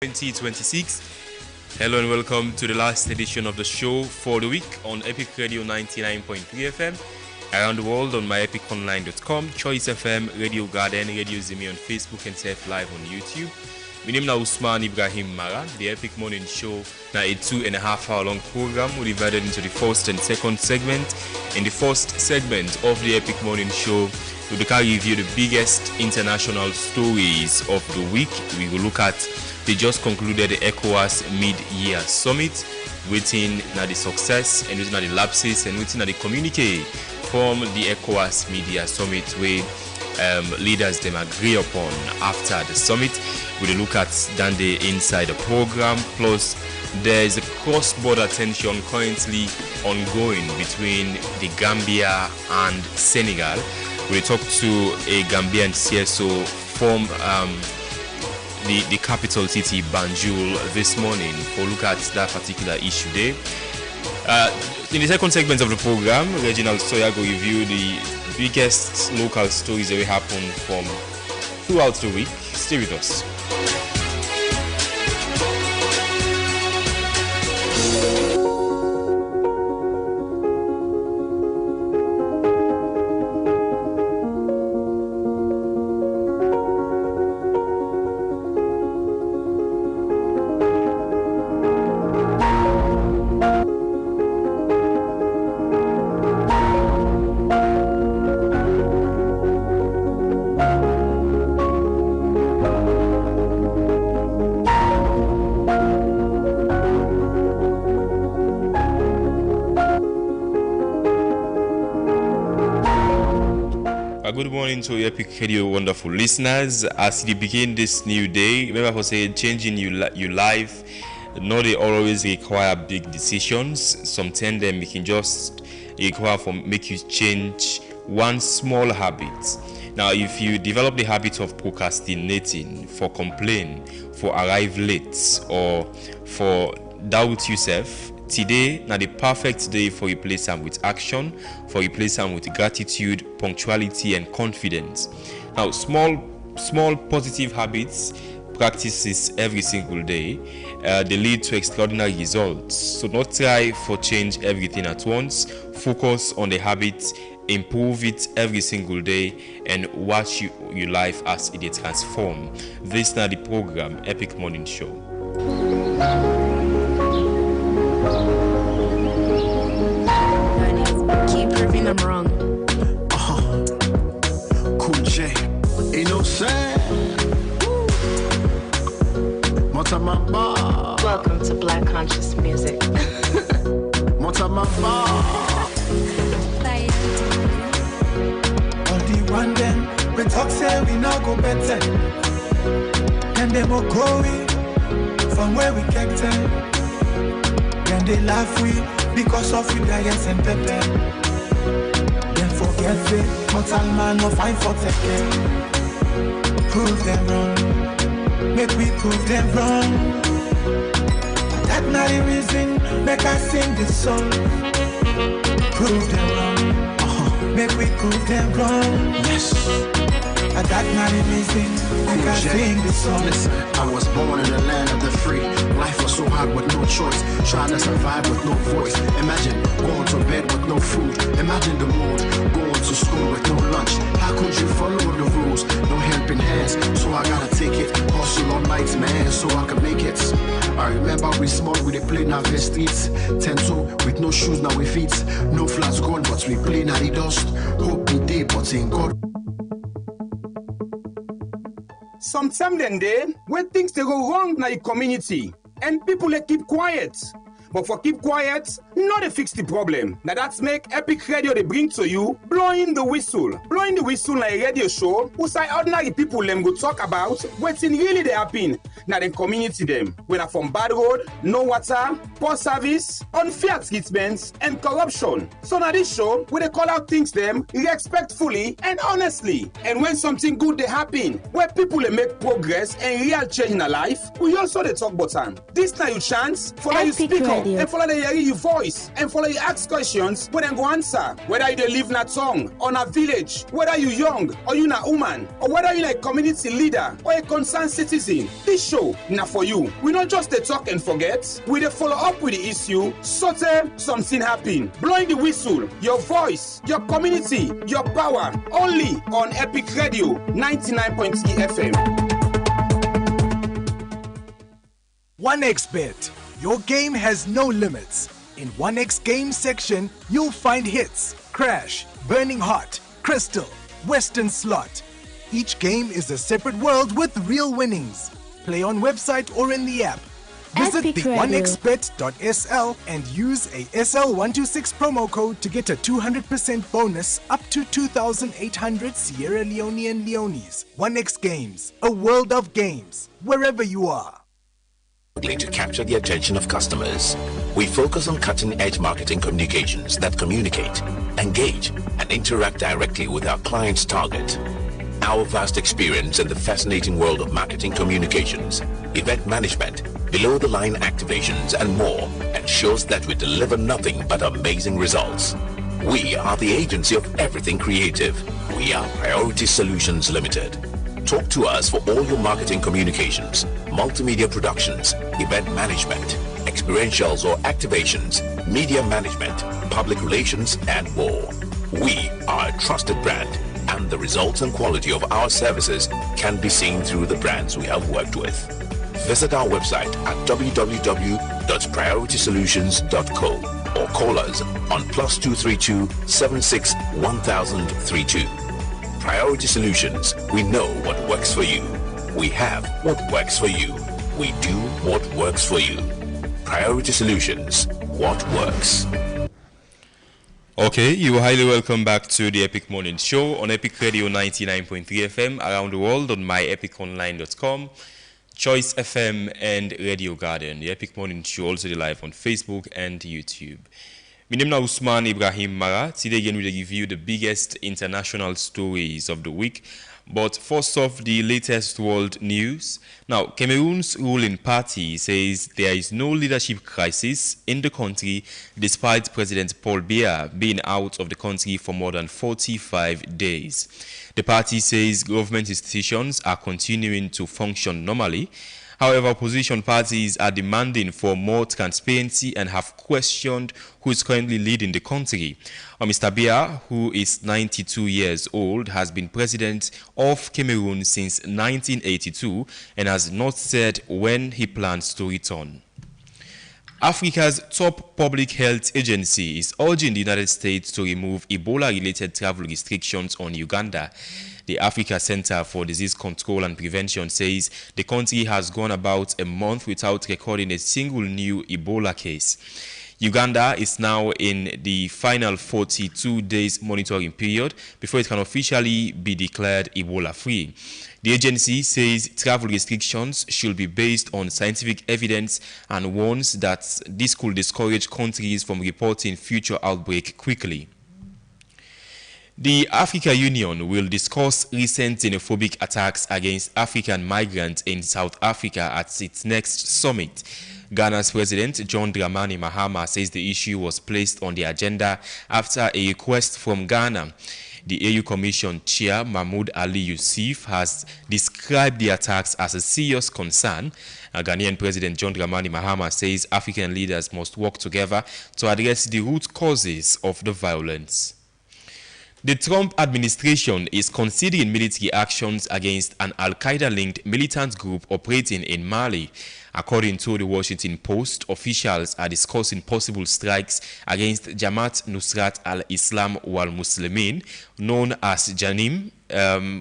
2026. Hello and welcome to the last edition of the show for the week on Epic Radio 99.3 FM, around the world on myepiconline.com, Choice FM, Radio Garden, Radio Zimi on Facebook and Surf Live on YouTube. My name is Usman Ibrahim Mara. The Epic Morning Show now a 2.5 hour long program will be divided into the first and second segment. In the first segment of the Epic Morning Show, we will review the biggest international stories of the week. We will look at the just concluded ECOWAS mid-year summit, waiting at the success and waiting at the lapses and waiting at the communique from the ECOWAS mid-year summit where leaders them agree upon after the summit. We'll look at Dande inside the program. Plus, there is a cross-border tension currently ongoing between the Gambia and Senegal. We'll talk to a Gambian CSO from the capital city Banjul this morning for a look at that particular issue there. In the second segment of the program, Reginald Soya will review the biggest local stories that will happen from throughout the week. Stay with us. Good morning to Epic Radio wonderful listeners. As you begin this new day, remember for saying changing your life, not they always require big decisions. Sometimes them can just require for make you change one small habit. Now, if you develop the habit of procrastinating, for complain, for arrive late, or for doubt yourself, today now the perfect day for replace them with action, for replace them with gratitude, punctuality, and confidence. Now, small positive habits, practices every single day, they lead to extraordinary results. So, not try for change everything at once. Focus on the habits, improve it every single day, and watch your life as it transform. This is now the program Epic Morning Show. Keep proving I'm wrong. Cool J, ain't no sad. Welcome to Black Conscious Music. On the one them, we talk say we now go better. And they more growing from where we get them. Then they laugh we because of we diets and pepper. Then forget it, mortal man no fight for take. Prove them wrong, make we prove them wrong. That not the reason make us sing this song. Prove them wrong, make we prove them wrong. Yes. That not the reason make us sing this song. Listen, I was born in the land of the free. Life was so hard with no choice, trying to survive with no voice. Imagine going to bed with no food. Imagine the mood, going to school with no lunch. How could you follow the rules? No helping hands, so I gotta take it. Hustle all night, man, so I can make it. I remember we small, we dey play na streets. 10-2 with no shoes, now we feet. No flats gone, but we play na the dust. Hope be day, but in God. Sometimes then when things they go wrong in the community and people they keep quiet. But for keep quiet, not to fix the problem. Now that's make Epic Radio they bring to you Blowing the Whistle. Blowing the Whistle like a radio show who say ordinary people them go talk about what's in really they happen. Now the community them. When are from bad road, no water, poor service, unfair treatments, and corruption. So now this show, where they call out things them respectfully and honestly. And when something good they happen, where people they make progress and real change in their life, we also they talk about time. This now your chance for now you speak up. Radio. and follow the hear your voice, and follow you ask questions when them go answer. Whether you dey live in a town or a village, whether you young or you na woman, or whether you like community leader or a concerned citizen, this show na for you. We not just dey talk and forget, we dey follow up with the issue, so something happen. Blowing the whistle, your voice, your community, your power, only on Epic Radio 99.3 FM. OneXBet. Your game has no limits. In OneX Game section, you'll find hits, crash, burning hot, crystal, western slot. Each game is a separate world with real winnings. Play on website or in the app. Visit Epic the Radio. onexbet.sl and use a SL126 promo code to get a 200% bonus up to 2,800 Sierra Leonean Leones. OneX Games, a world of games, wherever you are. To capture the attention of customers, we focus on cutting-edge marketing communications that communicate, engage, and interact directly with our client's target. Our vast experience in the fascinating world of marketing communications, event management, below-the-line activations, and more ensures that we deliver nothing but amazing results. We are the agency of everything creative. We are Priority Solutions Limited. Talk to us for all your marketing communications, multimedia productions, event management, experientials or activations, media management, public relations, and more. We are a trusted brand, and the results and quality of our services can be seen through the brands we have worked with. Visit our website at www.prioritysolutions.co or call us on +232 76 1032. Priority Solutions, we know what works for you. We have what works for you. We do what works for you. Priority Solutions, what works. Okay, you are highly welcome back to the Epic Morning Show on Epic Radio 99.3 FM around the world on myepiconline.com, Choice FM, and Radio Garden. The Epic Morning Show also live on Facebook and YouTube. My name is Usman Ibrahim Mara. Today again we will give you the biggest international stories of the week. But first off, the latest world news. Now, Cameroon's ruling party says there is no leadership crisis in the country despite President Paul Biya being out of the country for more than 45 days. The party says government institutions are continuing to function normally. However, opposition parties are demanding for more transparency and have questioned who is currently leading the country. Mr. Biya, who is 92 years old, has been president of Cameroon since 1982 and has not said when he plans to return. Africa's top public health agency is urging the United States to remove Ebola-related travel restrictions on Uganda. The Africa Center for Disease Control and Prevention says the country has gone about a month without recording a single new Ebola case. Uganda is now in the final 42 days monitoring period before it can officially be declared Ebola-free. The agency says travel restrictions should be based on scientific evidence and warns that this could discourage countries from reporting future outbreaks quickly. The Africa Union will discuss recent xenophobic attacks against African migrants in South Africa at its next summit. Ghana's President John Dramani Mahama says the issue was placed on the agenda after a request from Ghana. The AU Commission Chair Mahmoud Ali Yusuf has described the attacks as a serious concern. Ghanaian President John Dramani Mahama says African leaders must work together to address the root causes of the violence. The Trump administration is considering military actions against an al-Qaeda-linked militant group operating in Mali. According to the Washington Post, officials are discussing possible strikes against Jamaat Nusrat al-Islam wal-Muslimin, known as JANIM,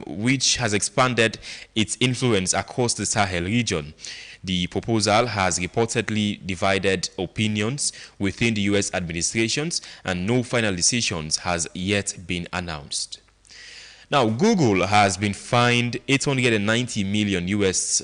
which has expanded its influence across the Sahel region. The proposal has reportedly divided opinions within the U.S. administrations, and no final decisions has yet been announced. Now, Google has been fined 890 million euros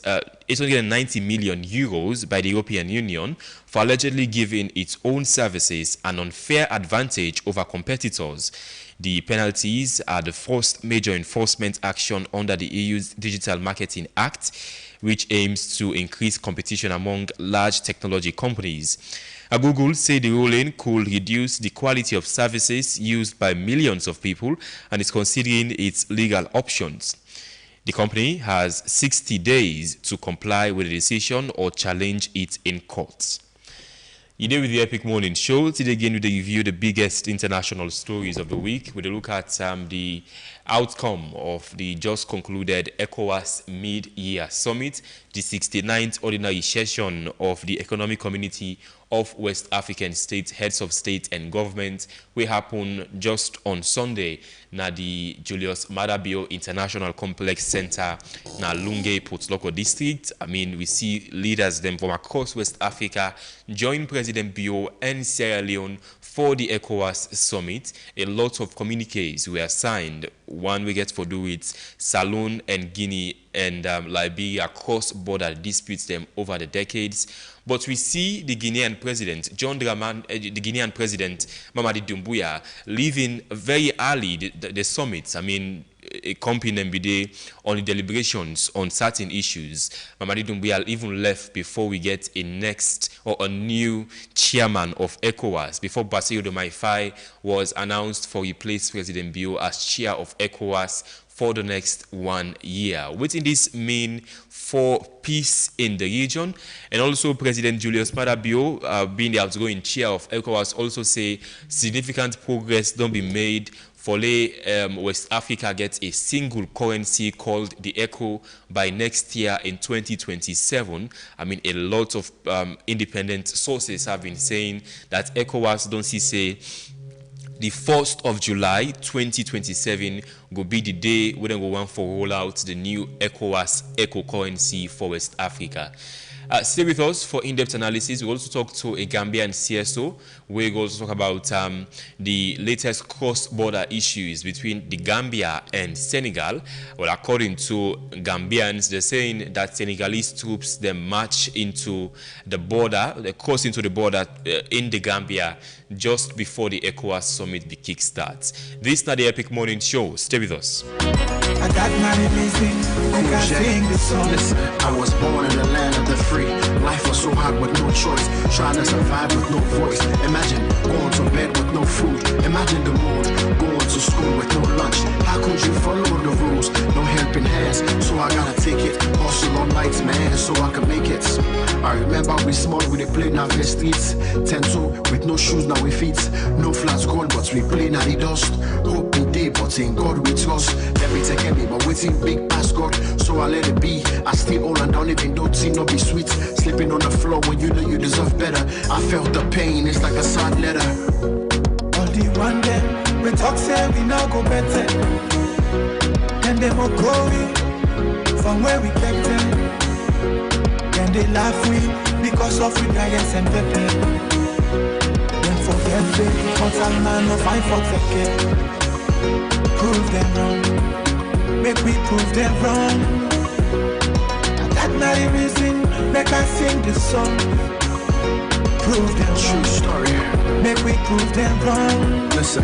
by the European Union for allegedly giving its own services an unfair advantage over competitors. The penalties are the first major enforcement action under the EU's Digital Marketing Act, which aims to increase competition among large technology companies. Google said the ruling could reduce the quality of services used by millions of people and is considering its legal options. The company has 60 days to comply with the decision or challenge it in court. You did with the Epic Morning Show. Today again we review the biggest international stories of the week with a look at the outcome of the just concluded ECOWAS Mid-Year Summit, the 69th ordinary session of the Economic Community of West African States, Heads of State and Government, will happen just on Sunday na the Julius Maada Bio International Complex Center na Lunge Potloko District. We see leaders them from across West Africa join President Bio and Sierra Leone for the ECOWAS Summit. A lot of communiques were signed. One we get for do with Saloon and Guinea and Liberia cross-border disputes them over the decades. But we see the Guinean president, the Guinean president, Mamadi Doumbouya, leaving very early the summit. Accompanying them on the deliberations on certain issues. Mamadi Doumbouya even left before we get a new chairman of ECOWAS, before Bassirou Diomaye Faye was announced for replace President Bio as chair of ECOWAS for the next 1 year. What in this mean for peace in the region? And also President Julius Maada Bio, being the outgoing chair of ECOWAS, also say significant progress don't be made for West Africa gets a single currency called the ECO by next year in 2027. A lot of independent sources have been saying that ECOWAS don't say the 1st of July 2027 will be the day we then go want for roll out the new ECOWAS ECO currency for West Africa. Stay with us for in-depth analysis. We'll also talk to a Gambian CSO. We'll also talk about the latest cross-border issues between the Gambia and Senegal. Well, according to Gambians, they're saying that Senegalese troops then march into the border, they cross into the border in the Gambia just before the ECOWAS summit kickstarts. This is not the Epic Morning Show. Stay with us. I got money missing, I sing this song. Listen, I was born in the land of the free. Life was so hard with no choice, trying to survive with no voice. Imagine going to bed with no food. Imagine the mood, going to school with no lunch. How could you follow the rules? No helping hands, so I gotta take it. Hustle all nights, man, so I can make it. I remember we small, we play now the streets. 10-2 with no shoes, now we feet. No flats gone, but we play now the dust. Hope we day, but in God we trust. Every take me, but waiting big past God, so I let it be. I still hold on down, even though it not be sweet. Sleeping on the floor when you know you deserve better. I felt the pain, it's like a sad letter. All the one them, we talk say we now go better. Then they more growing from where we kept them. Then they laugh we because of we guidance and pepper. Then forget they, but all man no find for it. Prove them wrong, make we prove them wrong. That's not the reason, make I sing this song. Prove them True wrong, story. make we prove them wrong. Listen.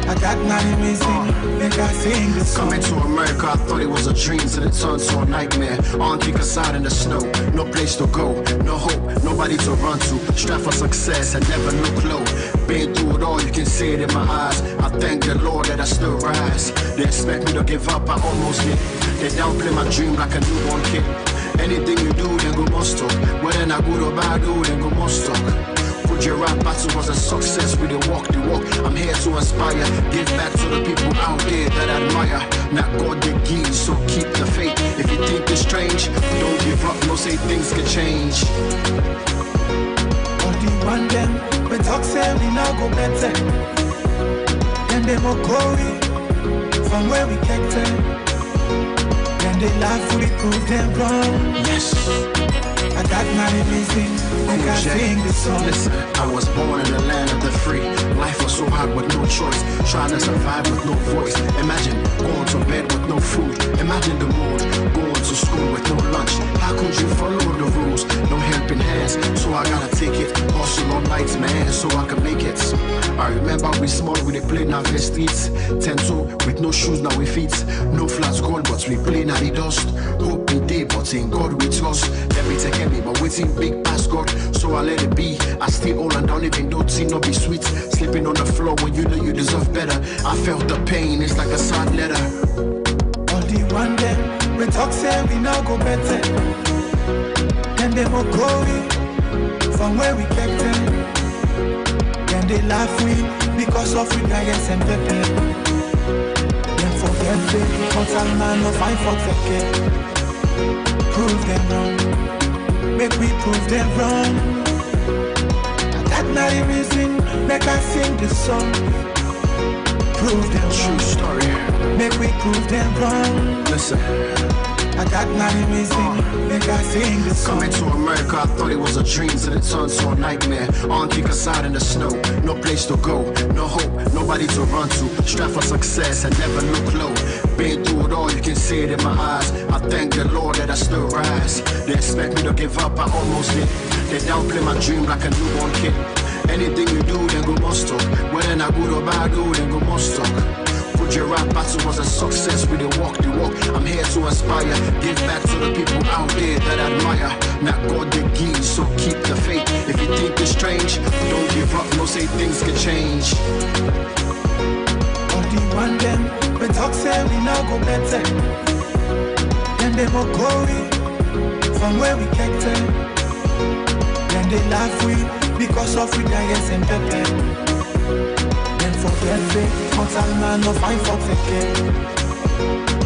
I got not the reason, make I sing this song. Coming to America, I thought it was a dream, till it turned to a nightmare. On kick aside in the snow, no place to go, no hope, nobody to run to. Strive for success and never look low. Been through it all, you can see it in my eyes. I thank the Lord that I still rise. They expect me to give up, I almost did. They downplay my dream like a newborn kid. Anything you do, then go must talk. Whether not good or bad, do then go must talk. Put your rap battle was a success, we did walk the walk. I'm here to inspire, give back to the people out there that admire. Not God they give, so keep the faith. If you think it's strange, don't give up, no say things can change. All the one them, we talk say we now go better. Then they more growing from where we kept them. Then they laugh, we prove them wrong. Yes. I got money missing, make I sing this song. Listen, I was born in the land of the free. Life was so hard with no choice, trying to survive with no voice. Imagine going to bed with no food. Imagine the mood, going to school with no lunch. How could you follow the rules? No helping hands, so I gotta take it. Hustle all nights, man, so I can make it. I I remember we small, we dey play na streets. 10-toe with no shoes, now we feet. No flats gone, but we play na the dust. Hope we day, but in God we trust. Let me take me, but waiting big past God. So I let it be. I still hold on down, even though it not be sweet. Sleeping on the floor when you know you deserve better. I felt the pain, it's like a sad letter. All the one them, we talk say we now go better. Then they will go from where we kept them. Then they laugh we because of we guys and pepper. Then forget they total man of I forget. Prove them wrong, make we prove them wrong. And that not the reason make I sing this song. Prove them True wrong, story. make we prove them wrong. Listen. I got not the reason make I sing this song. Coming to America, I thought it was a dream, till it turned to a nightmare. On kick aside in the snow, no place to go, no hope, nobody to run to. Strive for success and never look low. Been through it all, you can see it in my eyes. I thank the Lord that I still rise. They expect me to give up, I almost did. They downplay my dream like a newborn kid. Anything you do, then go must talk. Whether not good or bad, do then go must talk. Your rap battle was a success, we did walk the walk. I'm here to inspire, give back to the people out there that admire. Not God the give, so keep the faith. If you think it's strange, don't give up, no say things can change. All the one them, we talk say we now go better. Then they will go from where we kept them. Then they laugh we because of we guys and pepper. Forget it, total man of I forget.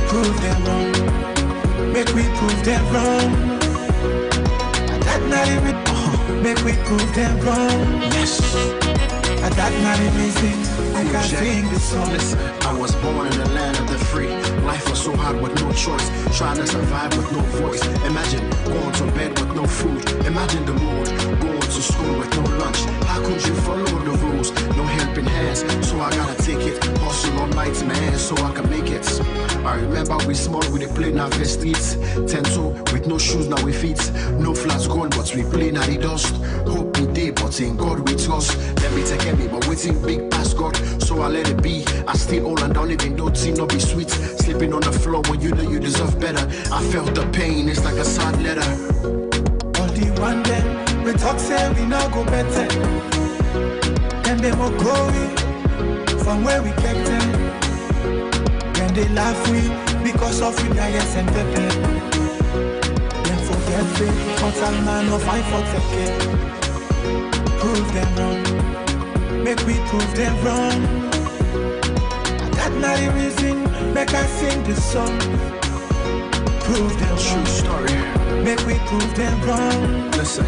Prove them wrong, make we prove them wrong. And that not even, make we prove them wrong. Yes. And that not the reason make I sing this song. Listen, I was born in the land of the free. Life was so hard with no choice. Trying to survive with no voice. Imagine going to bed with no food. Imagine the mood, going to school with no lunch. How could you follow the rules? No helping hands, so I gotta take it. Hustle all night, man, so I can make it. I remember we small, we dey play na streets. 10-toe with no shoes, now we feet. No flats gone, but we play na the dust. Hope we day, but in God we trust. Let me take me, but waiting big past God, so I let it be. I still hold on down, even though it not be sweet. Sleeping on the floor when you know you deserve better. I felt the pain, it's like a sad letter. All the one them, we talk say we now go better. Then they will go from where we kept them. Then they laugh we because of we guys and pepper. Then forget it, total man of I forget. Prove them wrong, make we prove them wrong. And that not the reason make I sing this song. Prove them True wrong, story. make we prove them wrong. Listen.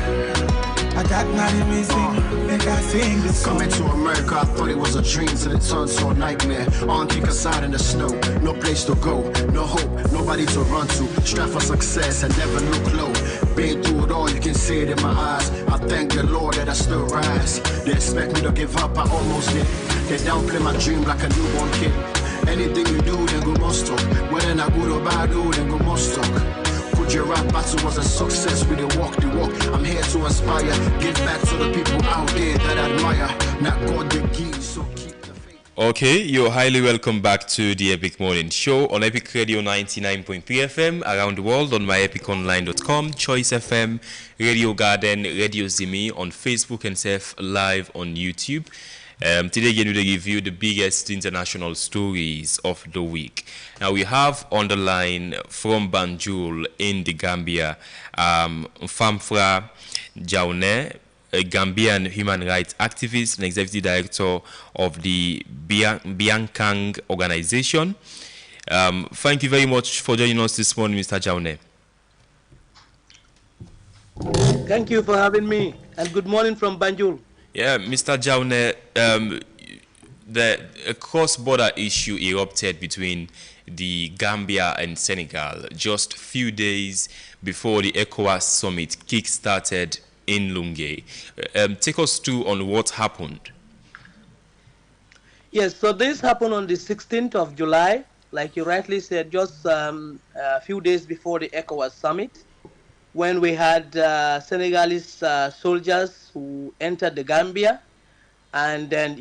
I got not the reason make I sing this song. Coming to America, I thought it was a dream, till it turned to a nightmare. On kick aside in the snow, no place to go, no hope, nobody to run to. Strive for success and never look low. Been through it all, you can see it in my eyes. I thank the Lord that I still rise. They expect me to give up, I almost did. They downplay my dream like a newborn kid. Anything you do, then go must talk. Whether not good or bad, do then go must talk. Your rap battle was a success, we did walk the walk. I'm here to inspire, give back to the people out there that admire. Not God the give, so keep the faith. Okay, you're highly welcome back to the Epic Morning Show on Epic Radio 99.3 FM around the world on myepiconline.com, Choice FM, Radio Garden, Radio Zimi on Facebook and Surf Live on YouTube. Today again we review the biggest international stories of the week. Now we have on the line from Banjul in the Gambia, Famfra Jaune, a Gambian human rights activist and executive director of the Biankang organization. Thank you very much for joining us this morning, Mr. Jaune. Thank you for having me, and good morning from Banjul. Yeah, Mr. Jaune, a cross-border issue erupted between the Gambia and Senegal just a few days before the ECOWAS summit kick-started in Lungue. Take us through on what happened. Yes, so this happened on the 16th of July, like you rightly said, just a few days before the ECOWAS summit, when we had Senegalese soldiers who entered the Gambia and then,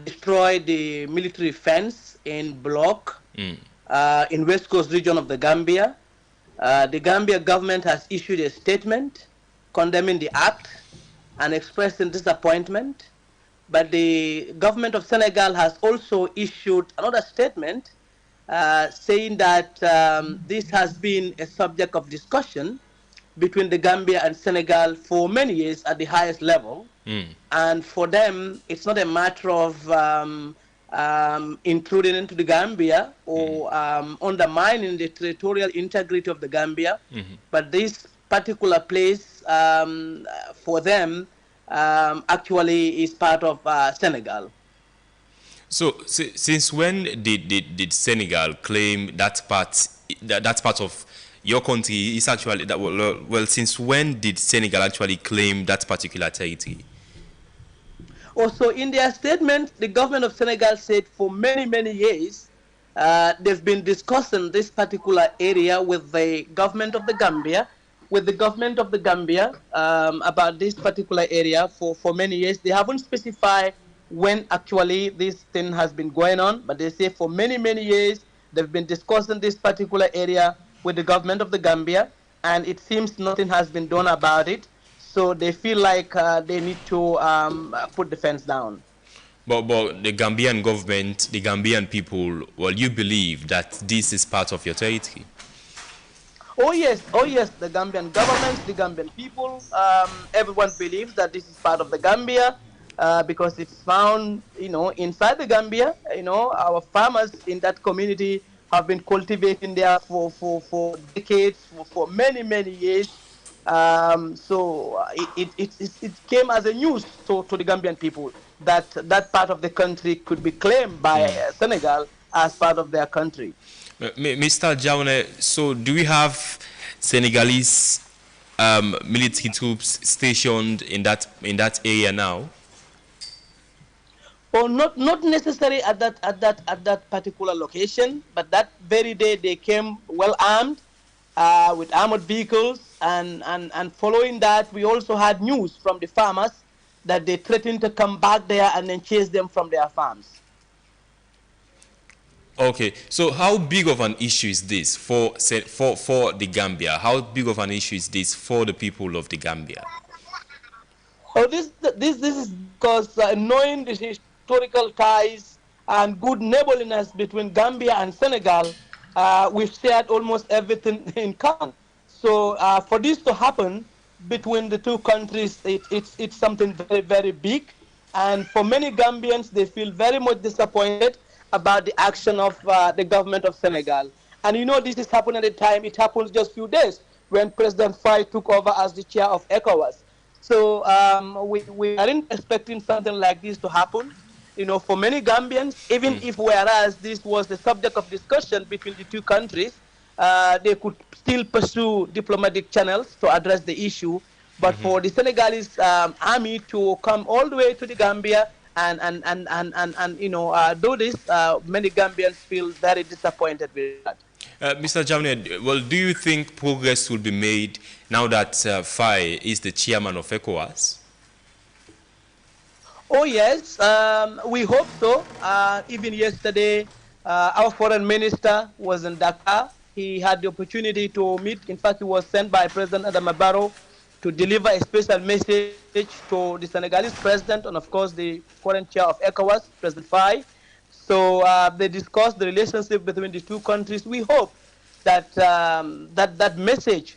destroy the military fence in Block in West Coast region of the Gambia. The Gambia government has issued a statement condemning the act and expressing disappointment. But the government of Senegal has also issued another statement saying that this has been a subject of discussion between the Gambia and Senegal for many years at the highest level. And for them, it's not a matter of intruding into the Gambia or undermining the territorial integrity of the Gambia, but this particular place for them actually is part of Senegal. So, since when did Senegal claim that part of your country is actually that? Well, since when did Senegal actually claim that particular territory? Also, in their statement, the government of Senegal said for many, many years they've been discussing this particular area with the government of the Gambia, about this particular area for many years. They haven't specified when actually this thing has been going on, but they say for many, many years they've been discussing this particular area with the government of the Gambia, and it seems nothing has been done about it. So they feel like they need to put the fence down. But the Gambian government, the Gambian people, well, you believe that this is part of your territory? Oh yes, the Gambian government, the Gambian people, everyone believes that this is part of the Gambia because it's found, inside the Gambia. Our farmers in that community have been cultivating there for decades, for many, many years. So it came as a news to the Gambian people that that part of the country could be claimed by Senegal as part of their country. Mr. Jaune, so do we have Senegalese military troops stationed in that area now? Oh, not necessarily at that particular location, but that very day they came well armed with armored vehicles, and following that we also had news from the farmers that they threatened to come back there and then chase them from their farms. Okay, so how big of an issue is this for the Gambia? How big of an issue is this for the people of the Gambia? Oh, this is because knowing the historical ties and good neighborliness between Gambia and Senegal, we've shared almost everything in common. So for this to happen between the two countries, it's something very, very big. And for many Gambians, they feel very much disappointed about the action of the government of Senegal. And this is happening at a time, it happens just a few days when President Faye took over as the chair of ECOWAS. So we aren't expecting something like this to happen. For many Gambians, even if whereas this was the subject of discussion between the two countries, they could still pursue diplomatic channels to address the issue. But for the Senegalese army to come all the way to the Gambia and do this, many Gambians feel very disappointed with that. Mr. Jaune, well, do you think progress will be made now that Faye is the chairman of ECOWAS? Oh yes, we hope so. Even yesterday, our foreign minister was in Dakar. He had the opportunity to meet. In fact, he was sent by President Adama Barrow to deliver a special message to the Senegalese president and, of course, the current chair of ECOWAS, President Faye. So they discussed the relationship between the two countries. We hope that that message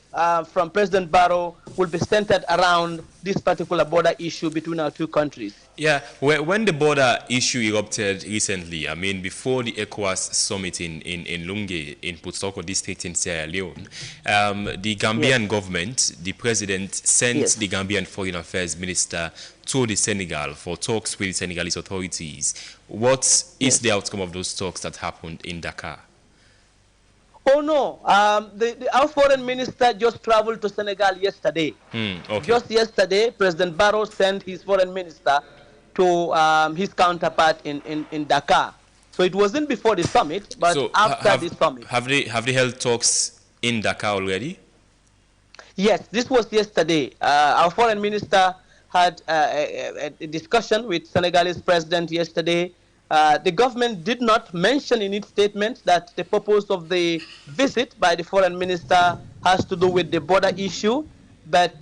from President Barrow will be centered around this particular border issue between our two countries. Yeah, when the border issue erupted recently, I mean, before the ECOWAS summit in Lunge, in Putsoko district in Sierra Leone, the Gambian government, the president, sent the Gambian foreign affairs minister to the Senegal for talks with the Senegalese authorities. What is the outcome of those talks that happened in Dakar? Oh no, our foreign minister just traveled to Senegal yesterday. Okay. Just yesterday, President Barrow sent his foreign minister to his counterpart in Dakar. So it wasn't before the summit, but after the summit. Have they held talks in Dakar already? Yes, this was yesterday. Our foreign minister had a discussion with Senegalese president yesterday. The government did not mention in its statement that the purpose of the visit by the foreign minister has to do with the border issue. But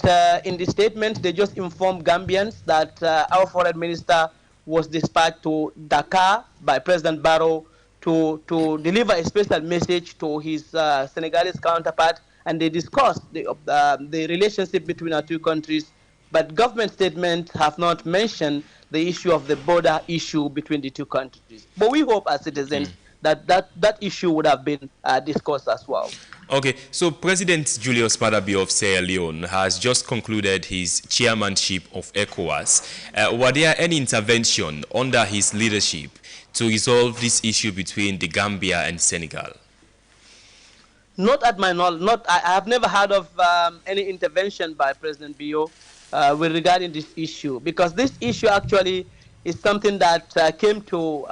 in the statement, they just informed Gambians that our foreign minister was dispatched to Dakar by President Barrow to deliver a special message to his Senegalese counterpart, and they discussed the relationship between our two countries. But government statements have not mentioned the issue of the border issue between the two countries. But we hope as citizens that issue would have been discussed as well. Okay, so President Julius Maada Bio of Sierra Leone has just concluded his chairmanship of ECOWAS. Were there any intervention under his leadership to resolve this issue between the Gambia and Senegal? Not at my knowledge. I have never heard of any intervention by President Bio with regarding this issue, because this issue actually is something that came to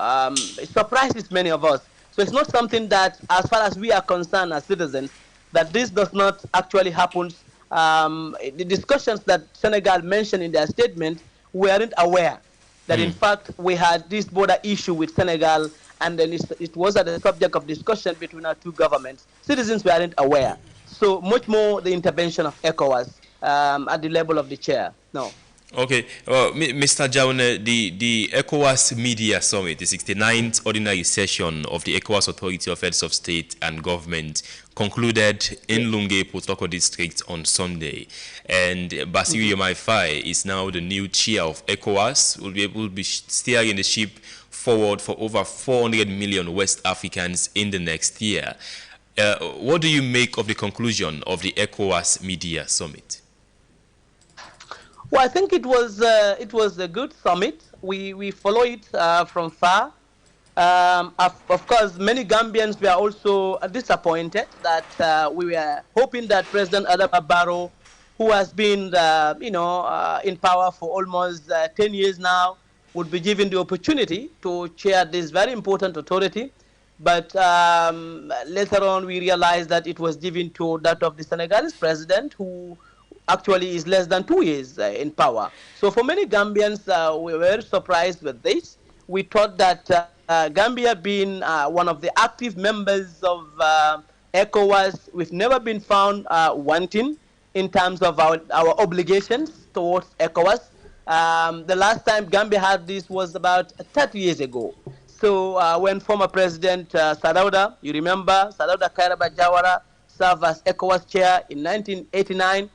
surprises many of us. So it's not something that, as far as we are concerned as citizens, that this does not actually happen. The discussions that Senegal mentioned in their statement, we aren't aware that in fact we had this border issue with Senegal, and then it was at the subject of discussion between our two governments. Citizens weren't aware. So much more the intervention of ECOWAS at the level of the chair. No. Okay, Mr. Jaune, the ECOWAS Media Summit, the 69th ordinary session of the ECOWAS Authority of Heads of State and Government, concluded in Lungue, Potoko District on Sunday. And Basiru Diomaye Faye is now the new chair of ECOWAS, will be able to be steering the ship forward for over 400 million West Africans in the next year. What do you make of the conclusion of the ECOWAS Media Summit? Well, I think it was a good summit. We follow it from far. Of course, many Gambians were also disappointed that we were hoping that President Adama Barrow, who has been in power for almost 10 years now, would be given the opportunity to chair this very important authority. But later on, we realized that it was given to that of the Senegalese president, who actually is less than 2 years in power. So for many Gambians, we were very surprised with this. We thought that Gambia being one of the active members of ECOWAS, we've never been found wanting in terms of our obligations towards ECOWAS. The last time Gambia had this was about 30 years ago. So when former President Sadauda, you remember, Sadauda Kairaba Jawara served as ECOWAS chair in 1989,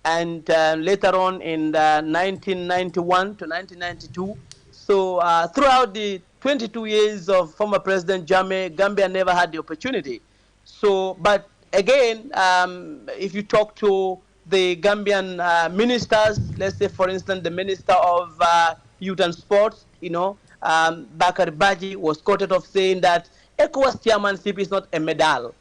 and later on in 1991 to 1992. So throughout the 22 years of former President Jammeh, Gambia never had the opportunity. So, but again, if you talk to the Gambian ministers, let's say, for instance, the Minister of Youth and Sports, Bakari Baji was quoted of saying that ECOWAS chairmanship is not a medal,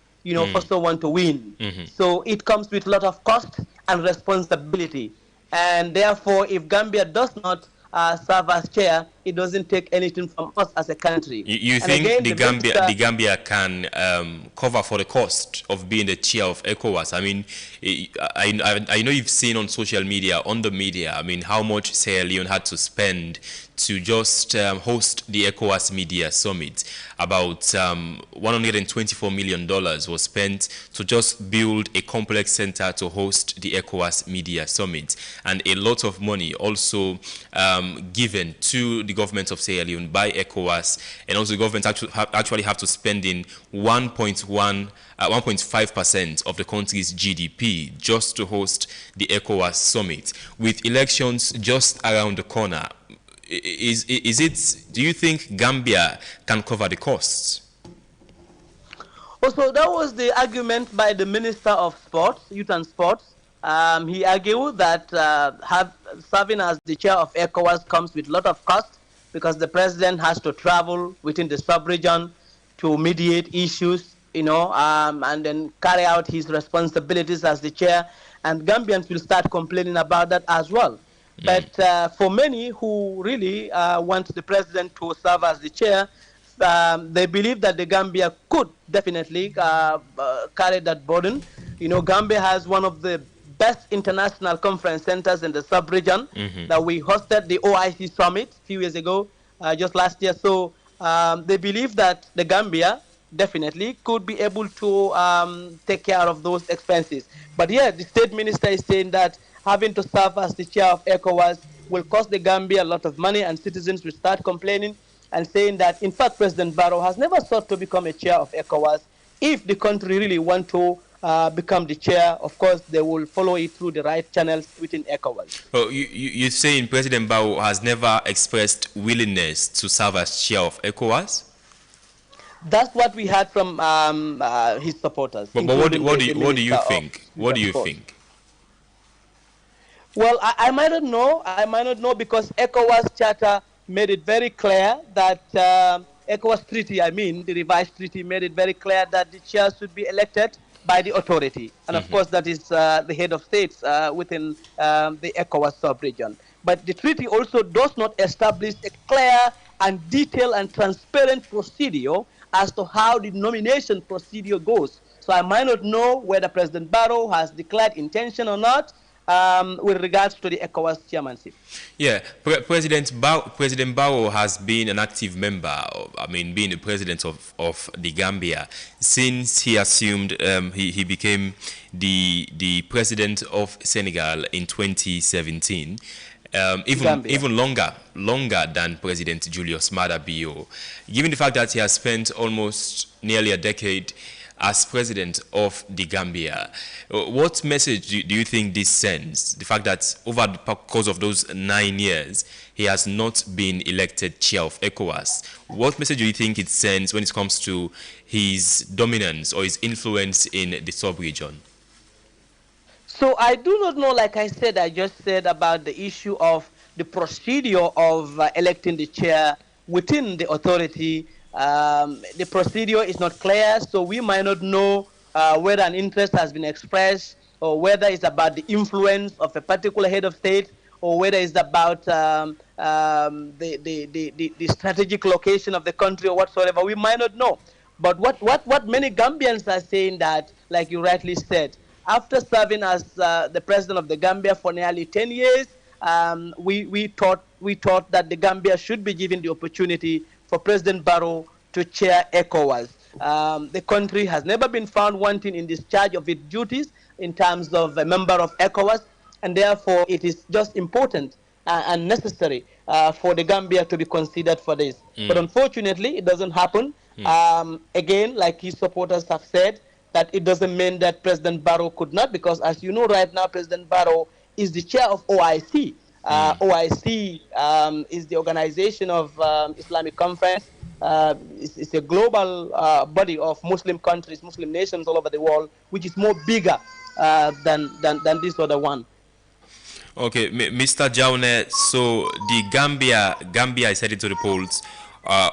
for someone to win. So it comes with a lot of cost and responsibility. And therefore, if Gambia does not serve as chair, it doesn't take anything from us as a country. You think again, the Gambia can cover for the cost of being the chair of ECOWAS? I mean, I know you've seen on social media, on the media, I mean, how much Sierra Leone had to spend to just host the ECOWAS Media Summit. About $124 million was spent to just build a complex center to host the ECOWAS Media Summit. And a lot of money also given to the government of Sierra Leone by ECOWAS, and also the government actually have to spend in 1.5% of the country's GDP just to host the ECOWAS Summit. With elections just around the corner, do you think Gambia can cover the costs? Also, that was the argument by the Minister of Sports, Youth and Sports. He argued that serving as the chair of ECOWAS comes with a lot of cost, because the president has to travel within the sub-region to mediate issues, and then carry out his responsibilities as the chair, and Gambians will start complaining about that as well. But for many who really want the president to serve as the chair, they believe that the Gambia could definitely carry that burden. Gambia has one of the best international conference centers in the sub-region, that we hosted the OIC summit a few years ago, just last year. So they believe that the Gambia definitely could be able to take care of those expenses. But yeah, the state minister is saying that having to serve as the chair of ECOWAS will cost the Gambia a lot of money, and citizens will start complaining and saying that, in fact, President Barrow has never sought to become a chair of ECOWAS. If the country really want to become the chair, of course, they will follow it through the right channels within ECOWAS. Oh, you're saying President Barrow has never expressed willingness to serve as chair of ECOWAS? That's what we heard from his supporters. But what do you think? What do you think? Well, I might not know. I might not know because ECOWAS charter made it very clear that ECOWAS treaty, the revised treaty, made it very clear that the chair should be elected by the authority. And of course, that is the head of states within the ECOWAS sub-region. But the treaty also does not establish a clear and detailed and transparent procedure as to how the nomination procedure goes. So I might not know whether President Barrow has declared intention or not with regards to the ECOWAS chairmanship. Yeah, President Barrow has been an active member, being the president of the Gambia since he assumed, he became the president of Senegal in 2017. Even longer than President Julius Maada Bio, given the fact that he has spent almost nearly a decade as president of the Gambia. What message do you think this sends? The fact that over the course of those 9 years, he has not been elected chair of ECOWAS. What message do you think it sends when it comes to his dominance or his influence in the sub-region? So I do not know, like I just said about the issue of the procedure of electing the chair within the authority. The procedure is not clear, so we might not know whether an interest has been expressed or whether it's about the influence of a particular head of state or whether it's about the strategic location of the country or whatsoever. We might not know. But what many Gambians are saying that, like you rightly said, after serving as the president of the Gambia for nearly 10 years, we thought that the Gambia should be given the opportunity for President Barrow to chair ECOWAS. The country has never been found wanting in discharge of its duties in terms of a member of ECOWAS, and therefore it is just important and necessary for the Gambia to be considered for this. But unfortunately, it doesn't happen. Again, like his supporters have said, that it doesn't mean that President Barrow could not, because as you know right now, President Barrow is the chair of OIC. OIC is the organization of Islamic Conference. It's a global body of Muslim countries, Muslim nations all over the world, which is more bigger than this other one. Okay, Mr. Jaune, so the Gambia is headed to the polls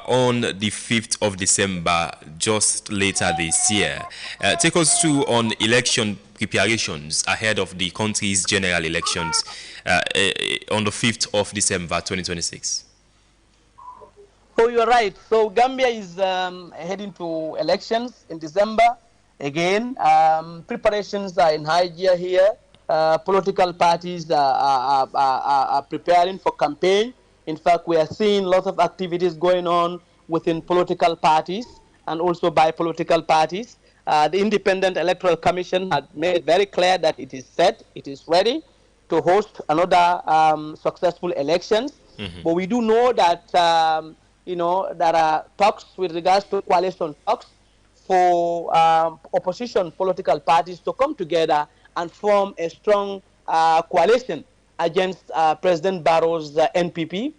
on the 5th of December, just later this year. Take us through on election preparations ahead of the country's general elections on the 5th of December 2026. Oh, you're right. So Gambia is heading to elections in December. Again, preparations are in high gear here. Political parties are preparing for campaign. In fact, we are seeing lots of activities going on within political parties and also by political parties. The Independent Electoral Commission had made it very clear that it is set, it is ready to host another successful elections. But we do know that, there are talks with regards to coalition talks for opposition political parties to come together and form a strong coalition against President Barrow's NPP.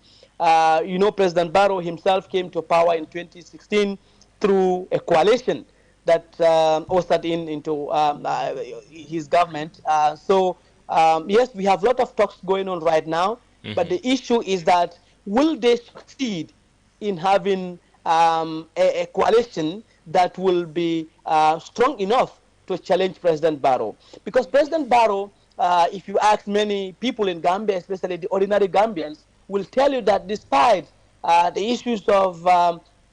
President Barrow himself came to power in 2016 through a coalition that ushered into his government. Yes, we have a lot of talks going on right now, but the issue is that will they succeed in having a coalition that will be strong enough to challenge President Barrow? Because President Barrow, if you ask many people in Gambia, especially the ordinary Gambians, will tell you that despite the issues of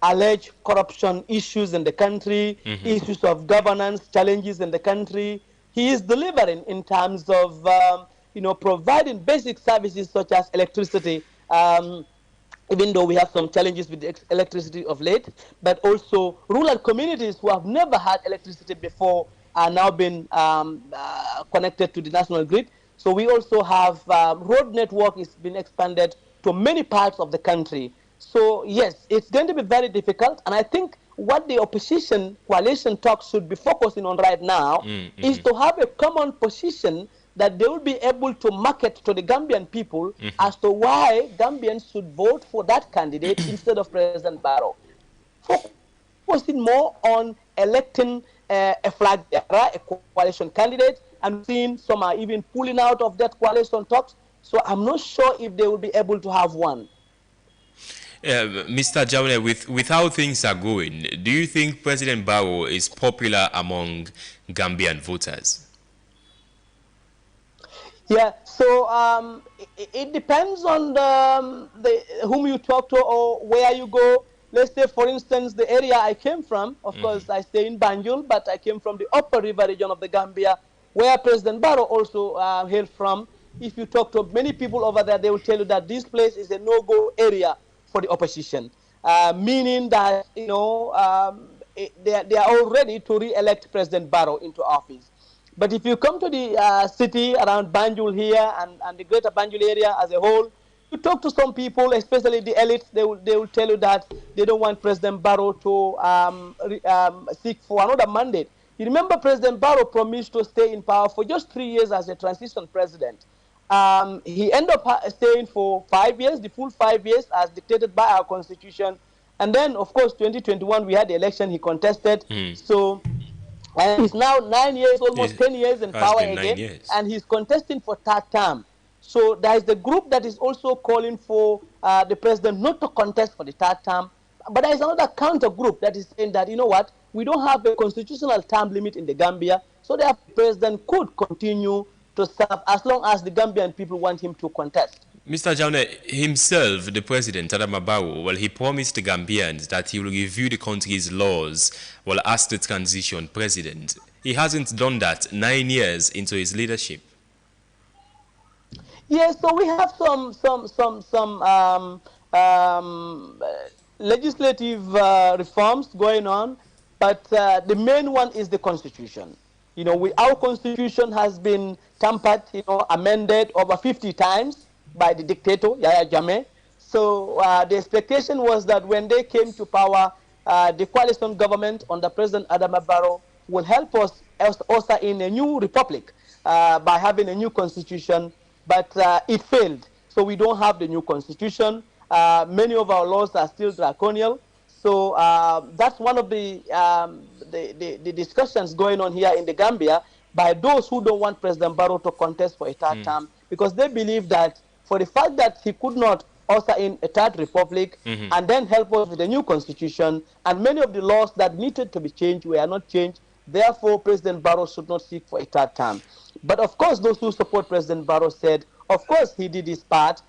alleged corruption issues in the country, issues of governance challenges in the country, he is delivering in terms of providing basic services such as electricity. Even though we have some challenges with the electricity of late, but also rural communities who have never had electricity before are now being connected to the national grid. So we also have road network is being expanded to many parts of the country. So yes, it's going to be very difficult, and I think what the opposition coalition talks should be focusing on right now is to have a common position that they will be able to market to the Gambian people as to why Gambians should vote for that candidate instead of President Barrow. Focusing more on electing a flag bearer, a coalition candidate, and seeing some are even pulling out of that coalition talks. So I'm not sure if they will be able to have one. Mr. Jaune, with how things are going, do you think President Barrow is popular among Gambian voters? Yeah, so it depends on whom you talk to or where you go. Let's say, for instance, the area I came from, of course, I stay in Banjul, but I came from the upper river region of the Gambia, where President Barrow also hailed from. If you talk to many people over there, they will tell you that this place is a no-go area for the opposition, meaning that, they are all ready to re-elect President Barrow into office. But if you come to the city around Banjul here and the greater Banjul area as a whole, you talk to some people, especially the elites, they will tell you that they don't want President Barrow to seek for another mandate. You remember President Barrow promised to stay in power for just 3 years as a transition president. He ended up staying for 5 years, the full 5 years as dictated by our constitution. And then, of course, 2021, we had the election, he contested. So, and he's now 9 years, almost 10 years in power again, and he's contesting for third term. So there is the group that is also calling for the president not to contest for the third term. But there is another counter group that is saying that, you know what, we don't have a constitutional term limit in the Gambia, so the president could continue to serve as long as the Gambian people want him to contest. Mr. Jaune, himself, the president, Adama Barrow, well, he promised the Gambians that he will review the country's laws, well, as the transition president. He hasn't done that 9 years into his leadership. Yes, so we have some legislative reforms going on, but the main one is the constitution. Our constitution has been tampered, amended over 50 times by the dictator, Yahya Jammeh. So the expectation was that when they came to power, the coalition government under President Adama Barrow will help us usher in a new republic by having a new constitution, but it failed. So we don't have the new constitution. Many of our laws are still draconian. So that's one of the discussions going on here in the Gambia by those who don't want President Barrow to contest for a third term, because they believe that for the fact that he could not usher in a third republic and then help us with a new constitution, and many of the laws that needed to be changed were not changed, therefore President Barrow should not seek for a third term. But of course, those who support President Barrow said, of course, he did his part,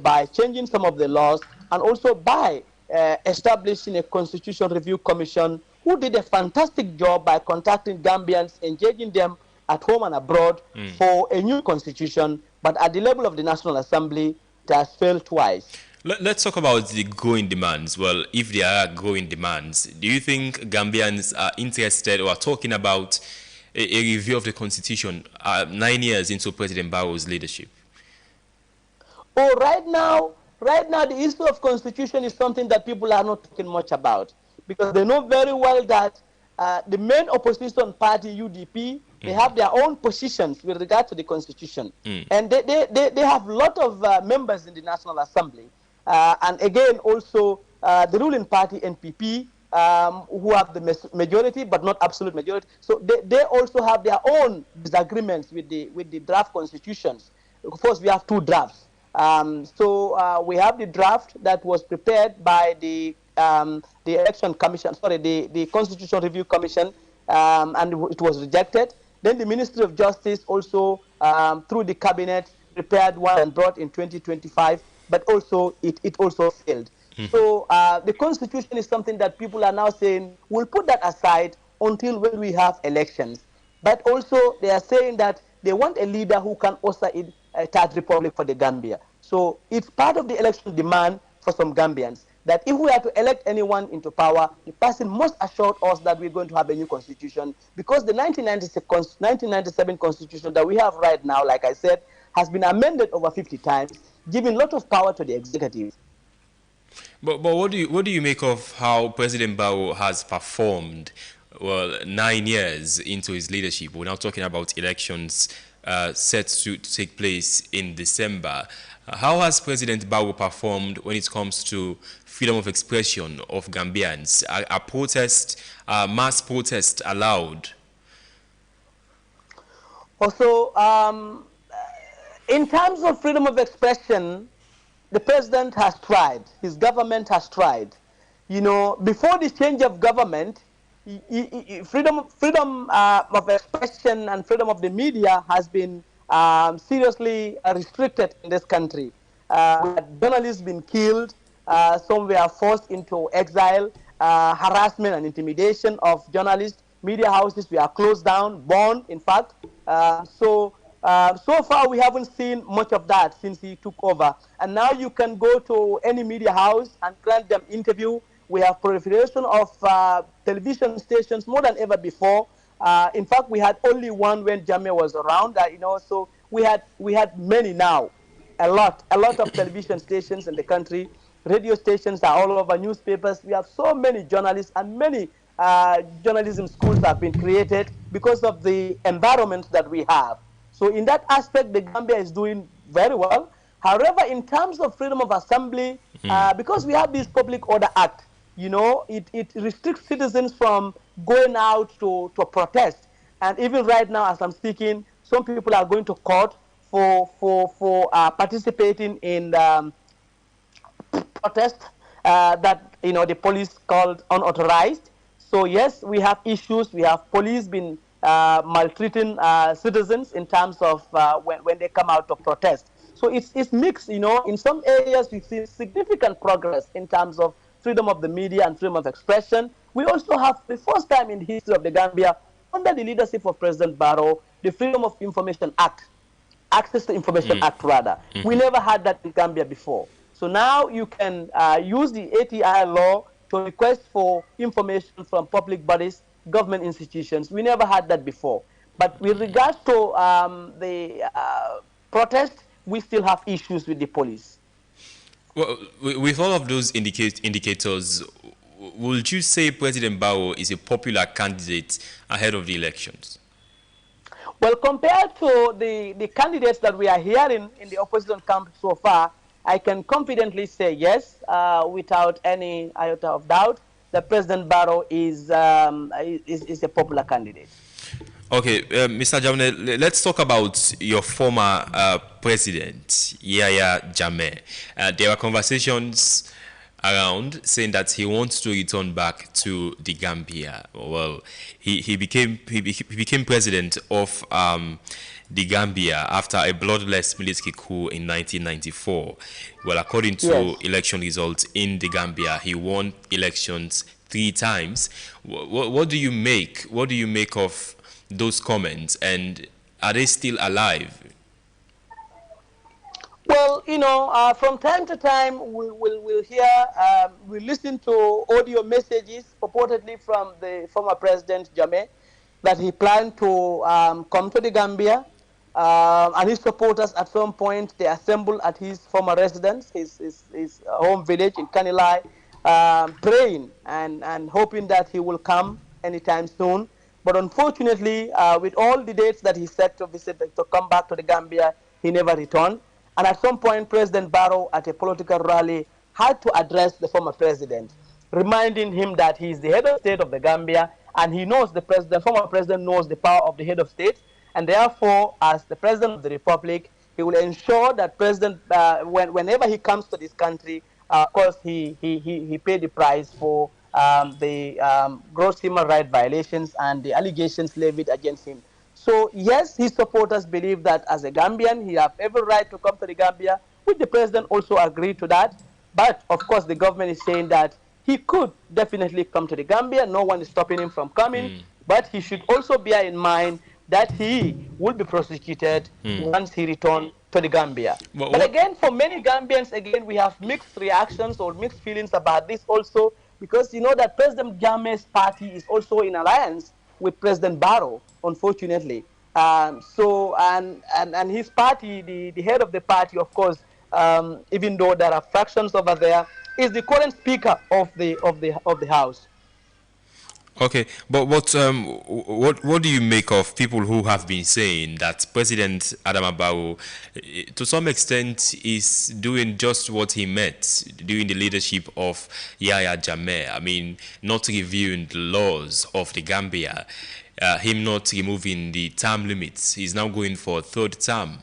by changing some of the laws and also by establishing a Constitution Review Commission who did a fantastic job by contacting Gambians, engaging them at home and abroad for a new constitution. But at the level of the National Assembly, it has failed twice. Let's talk about the growing demands. Well, if there are growing demands, do you think Gambians are interested or are talking about a review of the Constitution 9 years into President Barrow's leadership? Oh, right now, the issue of Constitution is something that people are not talking much about, because they know very well that the main opposition party, UDP, they have their own positions with regard to the Constitution. And they have a lot of members in the National Assembly. And again, also the ruling party, NPP, who have the majority, but not absolute majority. So they also have their own disagreements with the draft constitutions. Of course, we have two drafts. So we have the draft that was prepared by the election commission, the Constitution Review Commission, and it was rejected. Then the Ministry of Justice also, through the cabinet, prepared one and brought in 2025, but also it also failed. So the Constitution is something that people are now saying, we'll put that aside until when we have elections. but also they are saying that they want a leader who can usher in a third republic for the Gambia. So it's part of the election demand for some Gambians that if we are to elect anyone into power, the person must assure us that we're going to have a new constitution, because the 1997 constitution that we have right now, like I said, has been amended over 50 times, giving a lot of power to the executive. But what do you make of how President Barrow has performed? Well, 9 years into his leadership, we're now talking about elections set to take place in December. How has President Barrow performed when it comes to freedom of expression of Gambians? Are mass protests allowed? Also, in terms of freedom of expression, the president has tried. His government has tried. You know, before the change of government, freedom of expression and freedom of the media has been seriously restricted in this country. Journalists been killed, some were forced into exile, harassment and intimidation of journalists, media houses were closed down, burned, in fact. So far we haven't seen much of that since he took over. And now you can go to any media house and grant them interview. We have proliferation of television stations more than ever before. In fact, we had only one when Jammeh was around. So we had many now, a lot of television stations in the country. Radio stations are all over, newspapers. We have so many journalists, and many journalism schools have been created because of the environment that we have. So in that aspect, the Gambia is doing very well. However, in terms of freedom of assembly, because we have this Public Order Act, you know, it restricts citizens from going out to protest. And even right now, as I'm speaking, some people are going to court for participating in protest that, you know, the police called unauthorized. So yes, we have issues. We have police been maltreating citizens in terms of when they come out to protest. So it's mixed, you know. In some areas, we see significant progress in terms of freedom of the media and freedom of expression. We also have, the first time in the history of the Gambia, under the leadership of President Barrow, the Freedom of Information Act, Access to Information Act rather. We never had that in Gambia before. So now you can use the ATI law to request for information from public bodies, government institutions. We never had that before. But with regards to the protest, we still have issues with the police. Well, with all of those indicators, would you say President Barrow is a popular candidate ahead of the elections? Well, compared to the candidates that we are hearing in the opposition camp so far, I can confidently say yes, without any iota of doubt, that President Barrow is a popular candidate. Okay, Mr. Jammeh, let's talk about your former president, Yahya Jammeh. There are conversations around saying that he wants to return back to the Gambia. Well, he became president of the Gambia after a bloodless military coup in 1994. Well, according to election results in the Gambia, he won elections 3 times. What do you make? What do you make of those comments, and are they still alive? Well, you know, from time to time we'll hear, we listen to audio messages purportedly from the former President Jammeh that he planned to come to the Gambia, and his supporters at some point they assembled at his former residence, his home village in Kanilai, praying and hoping that he will come anytime soon. But unfortunately, with all the dates that he set to visit, to come back to the Gambia, he never returned. And at some point, President Barrow, at a political rally, had to address the former president, reminding him that he is the head of state of the Gambia, and he knows the former president knows the power of the head of state, and therefore, as the president of the republic, he will ensure that president, whenever he comes to this country, of course, he paid the price for the gross human rights violations and the allegations levied against him. So yes, his supporters believe that as a Gambian, he has every right to come to the Gambia, which the president also agreed to that. But of course, the government is saying that he could definitely come to the Gambia. No one is stopping him from coming. But he should also bear in mind that he will be prosecuted once he returns to the Gambia. But again, for many Gambians, again, we have mixed reactions or mixed feelings about this also, because you know that President Jammeh's party is also in alliance with President Barrow, unfortunately. So his party, the head of the party, of course, even though there are fractions over there, is the current speaker of the House. Okay, but what do you make of people who have been saying that President Adama Barrow, to some extent, is doing just what he meant during the leadership of Yahya Jammeh? I mean, not reviewing the laws of the Gambia, him not removing the term limits. He's now going for a third term.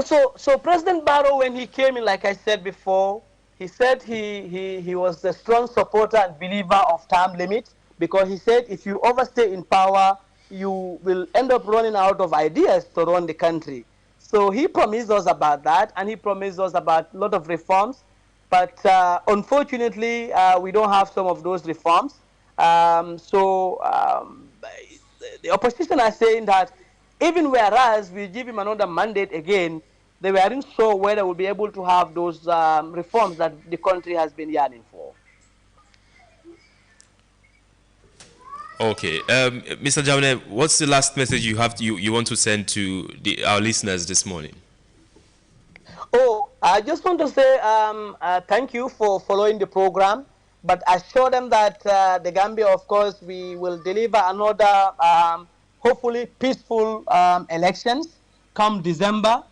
So President Barrow, when he came in, like I said before, he said he was a strong supporter and believer of term limits, because he said if you overstay in power, you will end up running out of ideas to run the country. So he promised us about that, and he promised us about a lot of reforms. But unfortunately, we don't have some of those reforms. The opposition are saying that even whereas we give him another mandate again, they weren't sure whether we'll be able to have those reforms that the country has been yearning for. Okay, Mr. Jammeh, what's the last message you want to send to our listeners this morning? Oh, I just want to say thank you for following the program, but assure them that the Gambia, of course, we will deliver another hopefully peaceful elections come December,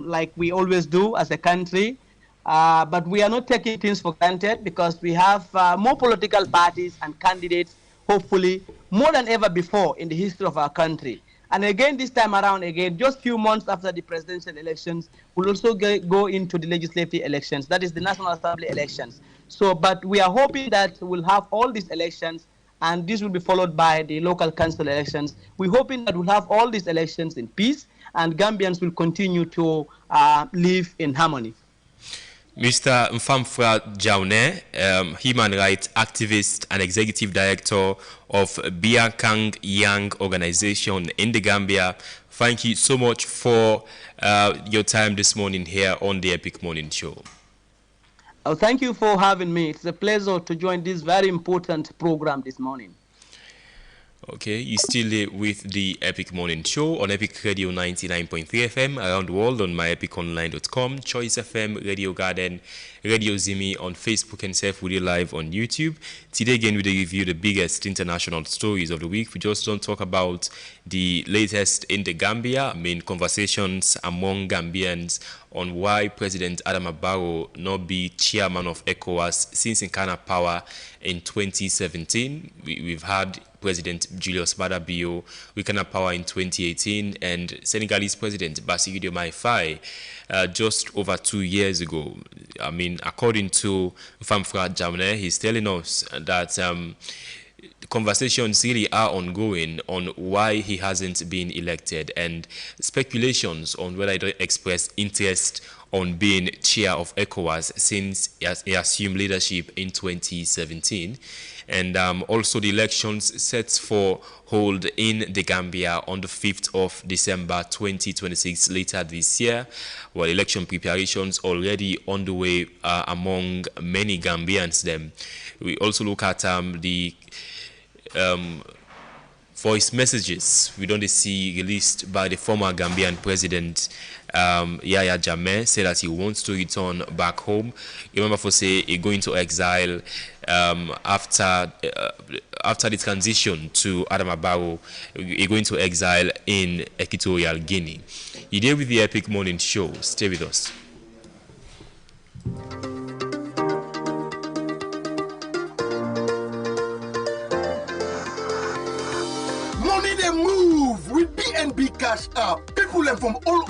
like we always do as a country. But we are not taking things for granted, because we have more political parties and candidates, hopefully, more than ever before in the history of our country. And again, this time around, just a few months after the presidential elections, we'll also go into the legislative elections, that is the National Assembly elections. So, but we are hoping that we'll have all these elections, and this will be followed by the local council elections. We're hoping that we'll have all these elections in peace, and Gambians will continue to live in harmony. Mr. Mfamfra Jaune, human rights activist and executive director of Biakang Young Organization in the Gambia, thank you so much for your time this morning here on the Epic Morning Show. Oh, thank you for having me. It's a pleasure to join this very important program this morning. Okay, you're still with the Epic Morning Show on Epic Radio 99.3 FM around the world on myepiconline.com, Choice FM, Radio Garden, Radio Zimi on Facebook, and Self Audio Live on YouTube. Today again, we review the biggest international stories of the week. We just don't talk about the latest in the Gambia, conversations among Gambians on why President Adama Barrow not be chairman of ECOWAS since in Ghana power in 2017. We've had President Julius Maada Bio Ghana power in 2018, and Senegalese President Bassirou Diomaye Faye just over 2 years ago. According to Mfamfra Jammeh, he's telling us that conversations really are ongoing on why he hasn't been elected, and speculations on whether he expressed interest on being chair of ECOWAS since he assumed leadership in 2017. And also the elections set for hold in the Gambia on the 5th of December 2026 later this year. Well, election preparations already on the way among many Gambians. We also look at the voice messages we don't see released by the former Gambian president Yahya Jammeh, said that he wants to return back home. Remember, for say he going to exile after the transition to Adama Barrow, he going to exile in Equatorial Guinea. You deal with the Epic Morning Show. Stay with us. Money they move with BNB Cash App. People learn from all.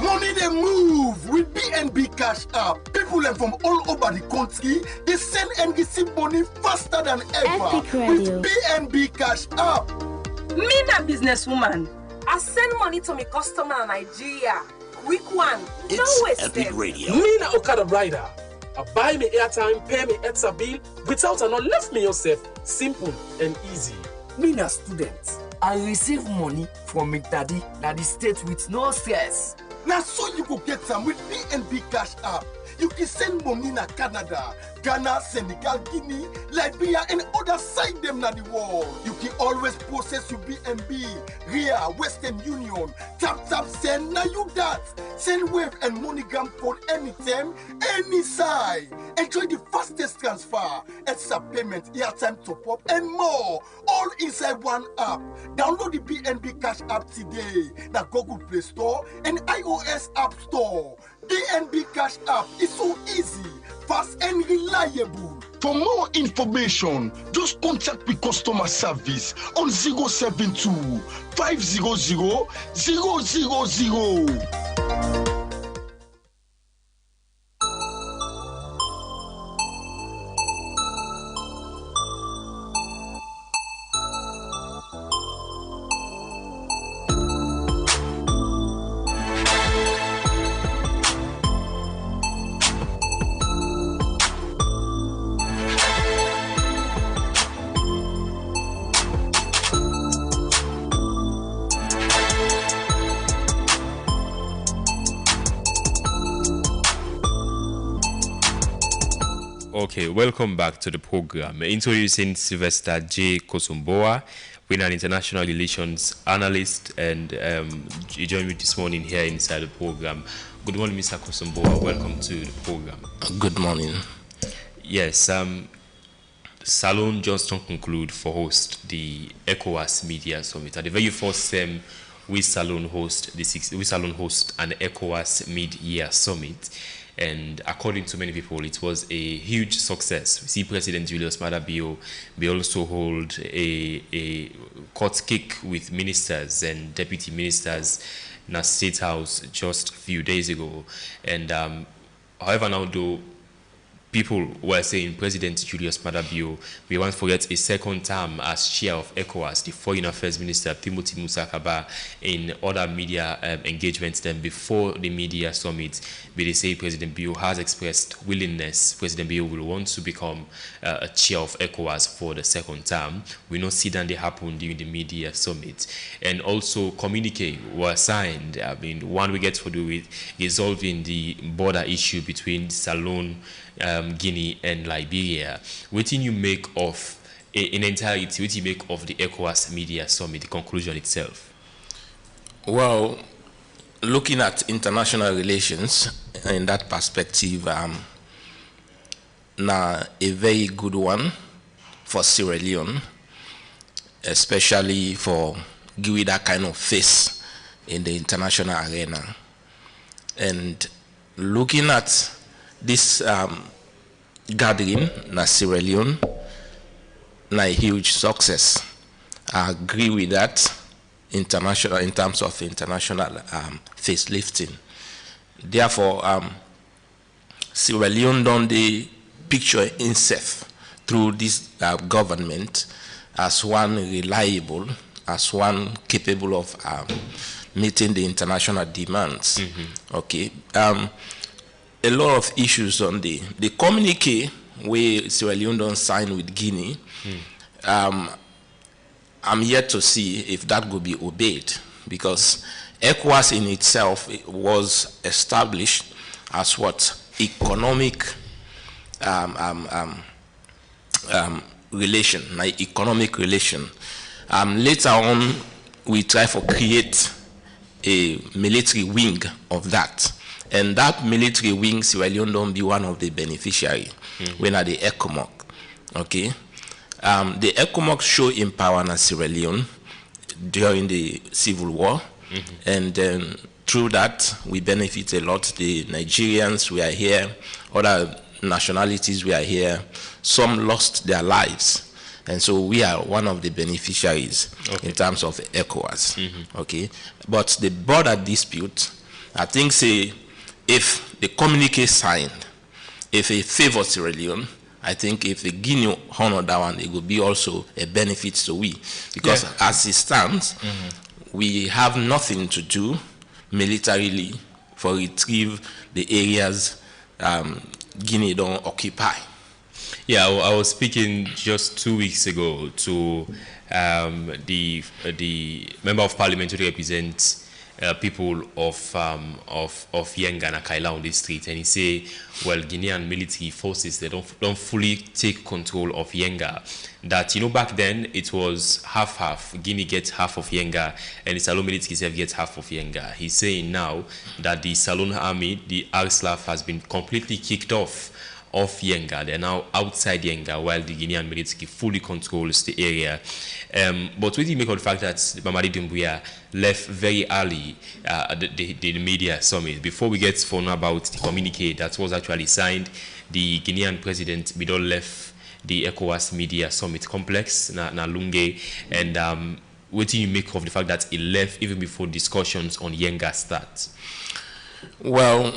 Money they move with BNB Cash App. People learn from all over the country. They send and receive money faster than ever with BNB Cash App. Me na businesswoman. I send money to my customer in Nigeria. Week one. It's Epic Radio. Me na Okada rider. I buy me airtime, pay me extra bill without an left me yourself. Simple and easy. Me na student. I receive money from me daddy state with no stress. Now so you go get some with BNB Cash App. You can send money na Canada, Ghana, Senegal, Guinea, Liberia, and other side them na the world. You can always process your BNB, RIA, Western Union, tap send, now you that. Send Wave and MoneyGram code anytime, any side. Enjoy the fastest transfer, extra payment, airtime top up, and more. All inside one app. Download the BNB Cash App today. Now Google Play Store and iOS App Store. BNB Cash App is so easy, fast and reliable. For more information, just contact the customer service on 072 500 000. Okay, welcome back to the program. Introducing Sylvester J. Kosomboa, winner an international relations analyst, and he joined me this morning here inside the program. Good morning, Mr. Kosomboa. Welcome to the program. Good morning. Yes, Salone Johnston conclude for host the ECOWAS Media Summit. At the very first time, we Salone host an ECOWAS Mid-Year Summit. And according to many people, it was a huge success. We see President Julius Maada Bio also hold a court kick with ministers and deputy ministers in a State House just a few days ago. And however, now though, people were saying President Julius Maada Bio we won't forget a second term as chair of ECOWAS, the Foreign Affairs Minister Timothy Musa Kaba, in other media engagements then before the media summit. But they say President Bio has expressed willingness. President Bio will want to become a chair of ECOWAS for the second term. We know see that they happened during the media summit. And also communique were signed. I mean, one we get to do with resolving the border issue between Salone, Guinea and Liberia. What do you make of in entirety? What do you make of the ECOWAS Media Summit, the conclusion itself? Well, looking at international relations in that perspective, now a very good one for Sierra Leone, especially for giving that kind of face in the international arena. And looking at this gathering na Sierra Leone, na a huge success. I agree with that international in terms of international facelifting. Therefore, Sierra Leone done the picture itself through this government as one reliable, as one capable of meeting the international demands. Mm-hmm. Okay. A lot of issues on the communique where Sierra Leone don't sign with Guinea. I'm yet to see if that will be obeyed, because ECOWAS in itself was established as what economic relation, like economic relation. Later on, we try to create a military wing of that. And that military wing, Sierra Leone don't be one of the beneficiaries when at the ECOMOG. Okay? The ECOMOG show in power in Sierra Leone during the Civil War. And then through that, we benefit a lot. The Nigerians were here, other nationalities were here. Some lost their lives. And so we are one of the beneficiaries in terms of ECOWAS. Okay? But the border dispute, I think, say, if the communique signed, if it favors Sierra Leone, I think if the Guinea honor that one, it will be also a benefit to we. Because as it stands, we have nothing to do militarily for retrieve the areas Guinea don't occupy. Yeah, I was speaking just 2 weeks ago to the member of parliament who represents people of Yenga and Kaila district, and he say, well, Guinean military forces, they don't fully take control of Yenga. That, you know, back then it was half. Guinea gets half of Yenga, and the Salon military itself gets half of Yenga. He's saying now that the Salon army, the RSLAF, has been completely kicked off Yenga. They're now outside Yenga, while the Guinean military fully controls the area. But what do you make of the fact that Mamadi Doumbouya left very early the media summit? Before we get to know about the communique that was actually signed, the Guinean president Bidol left the ECOWAS media summit complex na Lunge, and what do you make of the fact that he left even before discussions on Yenga start? Well,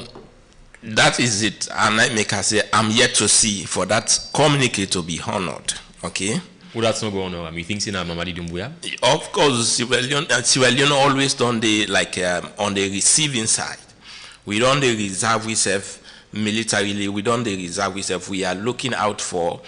that is it, and I make her say, I'm yet to see for that communique to be honored, okay? Well, that's not going on. I mean, thinking of Mamadi Doumbouya? Of course, Sierra Leone always done the, like, on the receiving side. We don't reserve ourselves militarily, we don't reserve ourselves. We are looking out for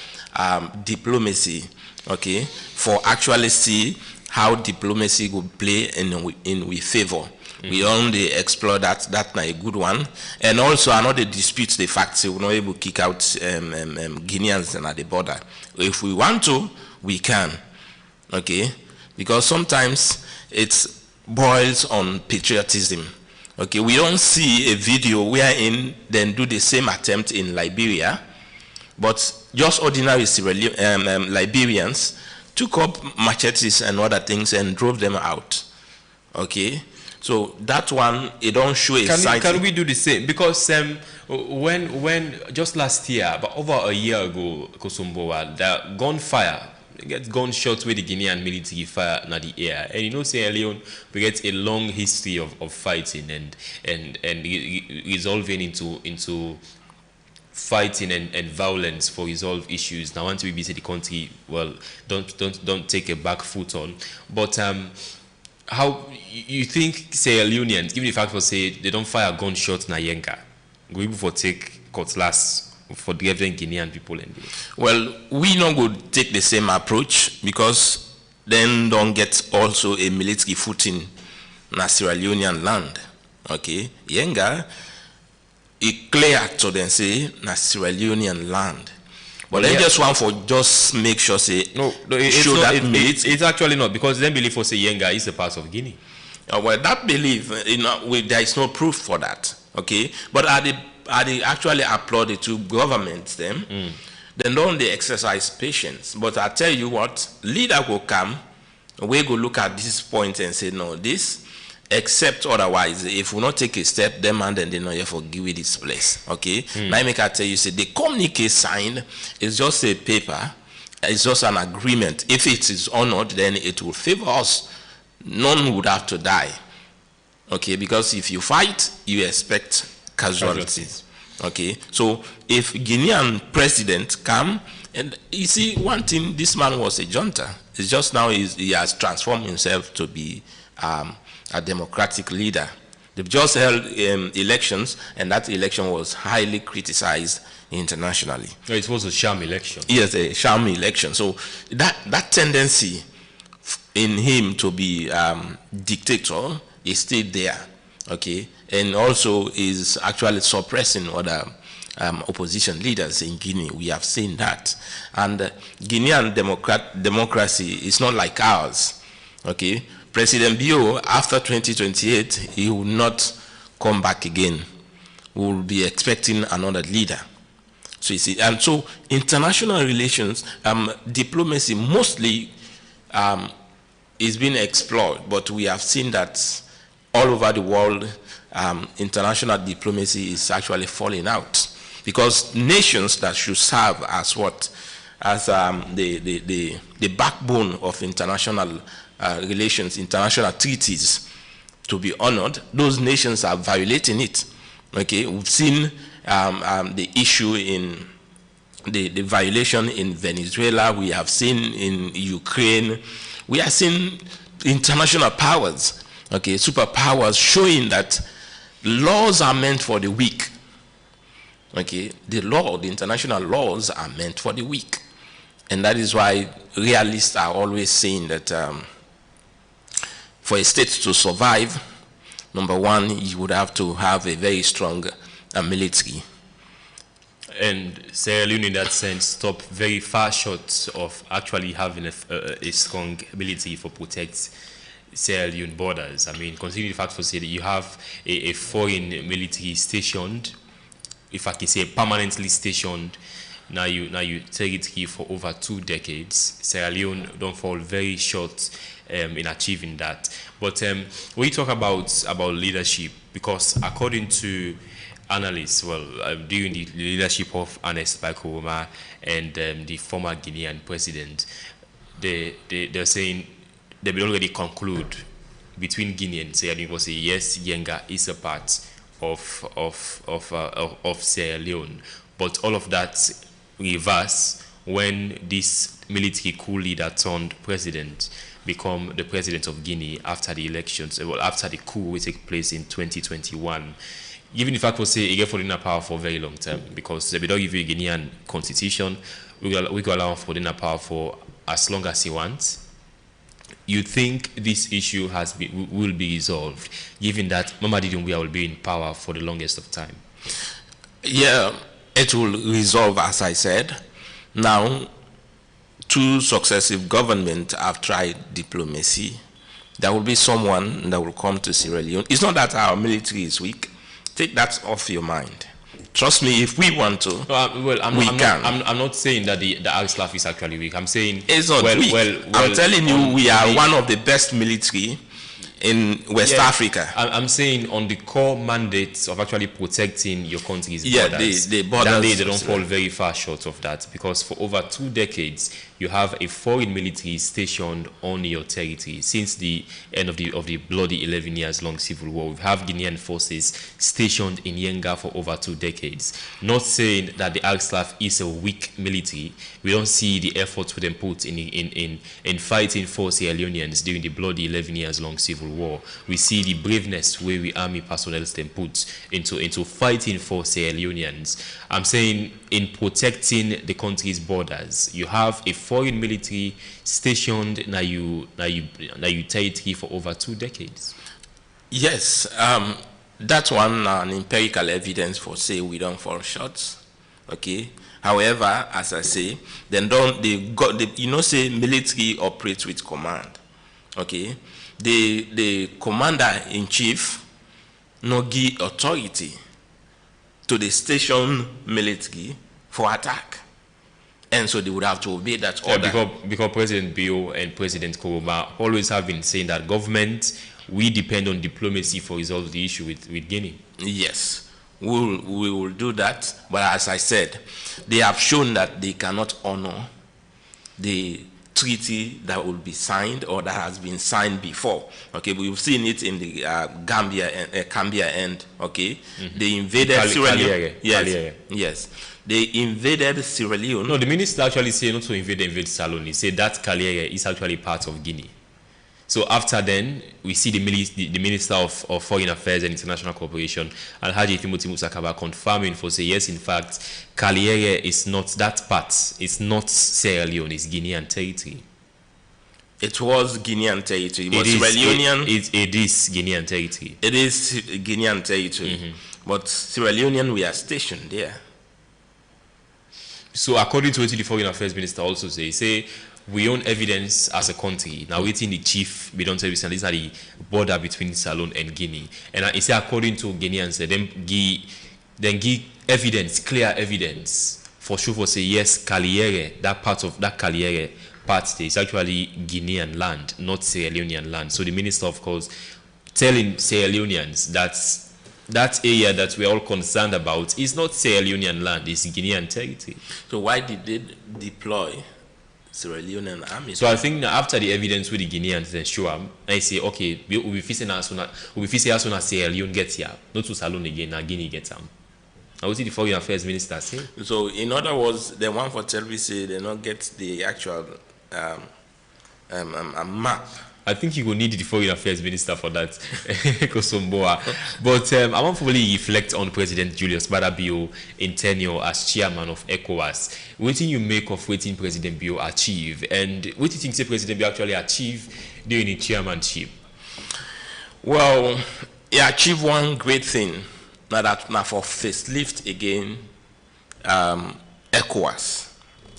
diplomacy, okay? For actually see how diplomacy would play in we favor. We only explore that's not a good one. And also, another dispute the fact that we're not able to kick out Guineans at the border. If we want to, we can, okay? Because sometimes it boils on patriotism, okay? We don't see a video wherein then do the same attempt in Liberia, but just ordinary Liberians took up machetes and other things and drove them out, okay? So that one, it don't show a sign. Can we do the same? Because when just last year, but over a year ago, Kosomboa, the gunfire, get gunshots with the Guinean military fire in the air, and you know, Sierra Leone, we get a long history of fighting and resolving into fighting and violence for resolve issues. Now, once we visit the country, well, don't take a back foot on, but how you think Sierra Leoneans, given the fact for say they don't fire gunshots na Yenga, go able for take cutlass for the Guinean people in there? Well, we not go take the same approach, because then don't get also a military footing na Sierra Leonean land. Okay, Yenga, it clear to them say na Sierra Leonean land. But then just want for just make sure say it's actually not, because then believe for say Yenga is a part of Guinea. Well, that belief, you know, there is no proof for that. Okay, but are they actually applaud the two governments then? Then don't they exercise patience? But I tell you what, leader will come, we go look at this point and say no, this. Except otherwise, if we not take a step, them and then they know you forgive this place. Okay? Now I make I tell you, say the communique signed is just a paper, it's just an agreement. If it is honored, then it will favor us. None would have to die. Okay, because if you fight, you expect casualties. Okay, so if Guinean president come, and you see one thing, this man was a junta. It's just now he has transformed himself to be a democratic leader. They've just held elections, and that election was highly criticized internationally. No, it was a sham election. Yes, a sham election. So that tendency in him to be dictator is still there, okay? And also is actually suppressing other opposition leaders in Guinea. We have seen that. And Guinean democracy is not like ours, okay? President Bio, after 2028, he will not come back again. We will be expecting another leader. So you see, and so international relations, diplomacy mostly is being explored, but we have seen that all over the world, international diplomacy is actually falling out, because nations that should serve as what, as the backbone of international relations, international treaties to be honored, those nations are violating it. Okay, we've seen the issue in the violation in Venezuela. We have seen in Ukraine. We are seeing international powers, okay, superpowers, showing that laws are meant for the weak. Okay, the international laws are meant for the weak. And that is why realists are always saying that for a state to survive, number one, you would have to have a very strong military. And Sierra Leone, in that sense, stopped very far short of actually having a strong ability for protect Sierra Leone borders. I mean, considering the fact for say that you have a foreign military stationed, if I can say permanently stationed, now you territory for over 2 decades. Sierra Leone don't fall very short in achieving that. But when you talk about leadership, because according to analysts, during the leadership of Ernest Bai Koroma and the former Guinean president, they're saying they will already conclude between Guinea and Sierra Leone, say yes, Yenga is a part of Sierra Leone, but all of that reverse when this military coup leader turned president become the president of Guinea after the elections, after the coup will take place in 2021. Given the fact we say he get foreign power for a very long time, because they don't give you a Guinean constitution, we go allow foreign power for as long as he wants. You think this issue will be resolved, given that Mamadi Doumbouya will be in power for the longest of time? Yeah, it will resolve, as I said. Now, 2 successive governments have tried diplomacy. There will be someone that will come to Sierra Leone. It's not that our military is weak. Take that off your mind. Trust me, if we want to, we can. I'm not saying that the RSLAF is actually weak. I'm saying it's not weak. I'm telling you, we are one of the best military in West Africa. I'm saying on the core mandates of actually protecting your country's borders. The borders. They don't fall very far short of that, because for over 2 decades you have a foreign military stationed on your territory. Since the end of the bloody 11 years long civil war, we have Guinean forces stationed in Yenga for over 2 decades. Not saying that the RSLAF is a weak military. We don't see the efforts we then put in fighting for Sierra Leoneans during the bloody 11 years long civil war. We see the braveness where we army personnel then put into fighting for Sierra Leoneans. I'm saying in protecting the country's borders, you have a foreign military stationed na you territory for over 2 decades. Yes, that's one an empirical evidence for say we don't fall short. Okay. However, as I say, then say military operates with command. Okay. The commander in chief no give authority to the station military for attack, and so they would have to obey that order. Because President Bio and President Koroma always have been saying that government, we depend on diplomacy for resolve the issue with Guinea. Yes, we will do that, but as I said, they have shown that they cannot honor the treaty that will be signed or that has been signed before. Okay, we've seen it in the Gambia end. Okay, they invaded Sierra Leone. Yes, they invaded Sierra Leone. No, the minister actually said not to invade Salon. He said that Kaliere is actually part of Guinea. So after then, we see the Minister of Foreign Affairs and International Cooperation, Alhaji Timothy Musakaba, confirming for say yes, in fact, Kaliere is not that part. It's not Sierra Leone. It's Guinean territory. It was Guinean territory, but Sierra Leonean. It is Guinean territory. It is Guinean territory, but Sierra Leonean we are stationed there. So according to what the Foreign Affairs Minister also say we own evidence as a country. Now waiting the chief, we don't say recently, these are the border between Salon and Guinea. And he say according to Guineans, then give evidence, clear evidence for sure for say yes, Kaliere, that part of that Kaliere part there is actually Guinean land, not Sierra Leonean land. So the minister, of course, telling Sierra Leoneans that area that we're all concerned about is not Sierra Leonean land, it's Guinean territory. So why did they deploy Sierra Leonean army? So I think after the evidence with the Guineans then show up, I say, okay, we'll be facing as soon as Sierra Leone gets here, not to Salon again, now Guinea gets them. I would see the Foreign Affairs Minister say. So in other words, the one for television say they not get the actual map I think you will need the Foreign Affairs Minister for that, Kosomboa. But I want to really reflect on President Julius Maada Bio in tenure as chairman of ECOWAS. What do you make of what President Bio achieve, and what do you think say President Bio actually achieve during the chairmanship? Well, he achieved one great thing. Now for facelift again, ECOWAS.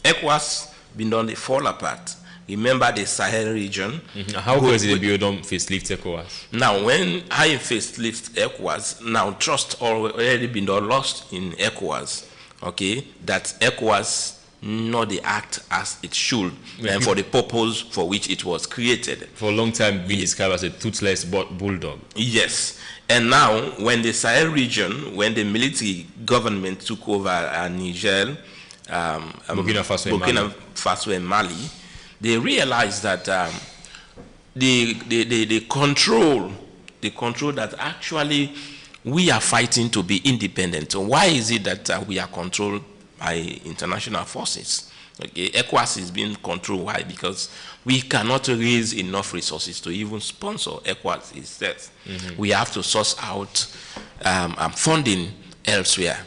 ECOWAS been done, they fall apart. Remember the Sahel region. How President Bio don't facelift ECOWAS? Now, when I facelift ECOWAS, now trust already been lost in ECOWAS. Okay, that ECOWAS not the act as it should, and for the purpose for which it was created. For a long time, being described as a toothless bulldog. Yes. And now, when the Sahel region, when the military government took over Niger, Burkina Faso and Mali, they realized that the control that actually we are fighting to be independent. So why is it that we are controlled by international forces? Okay, ECOWAS is being controlled. Why? Because we cannot raise enough resources to even sponsor ECOWAS itself. We have to source out funding elsewhere.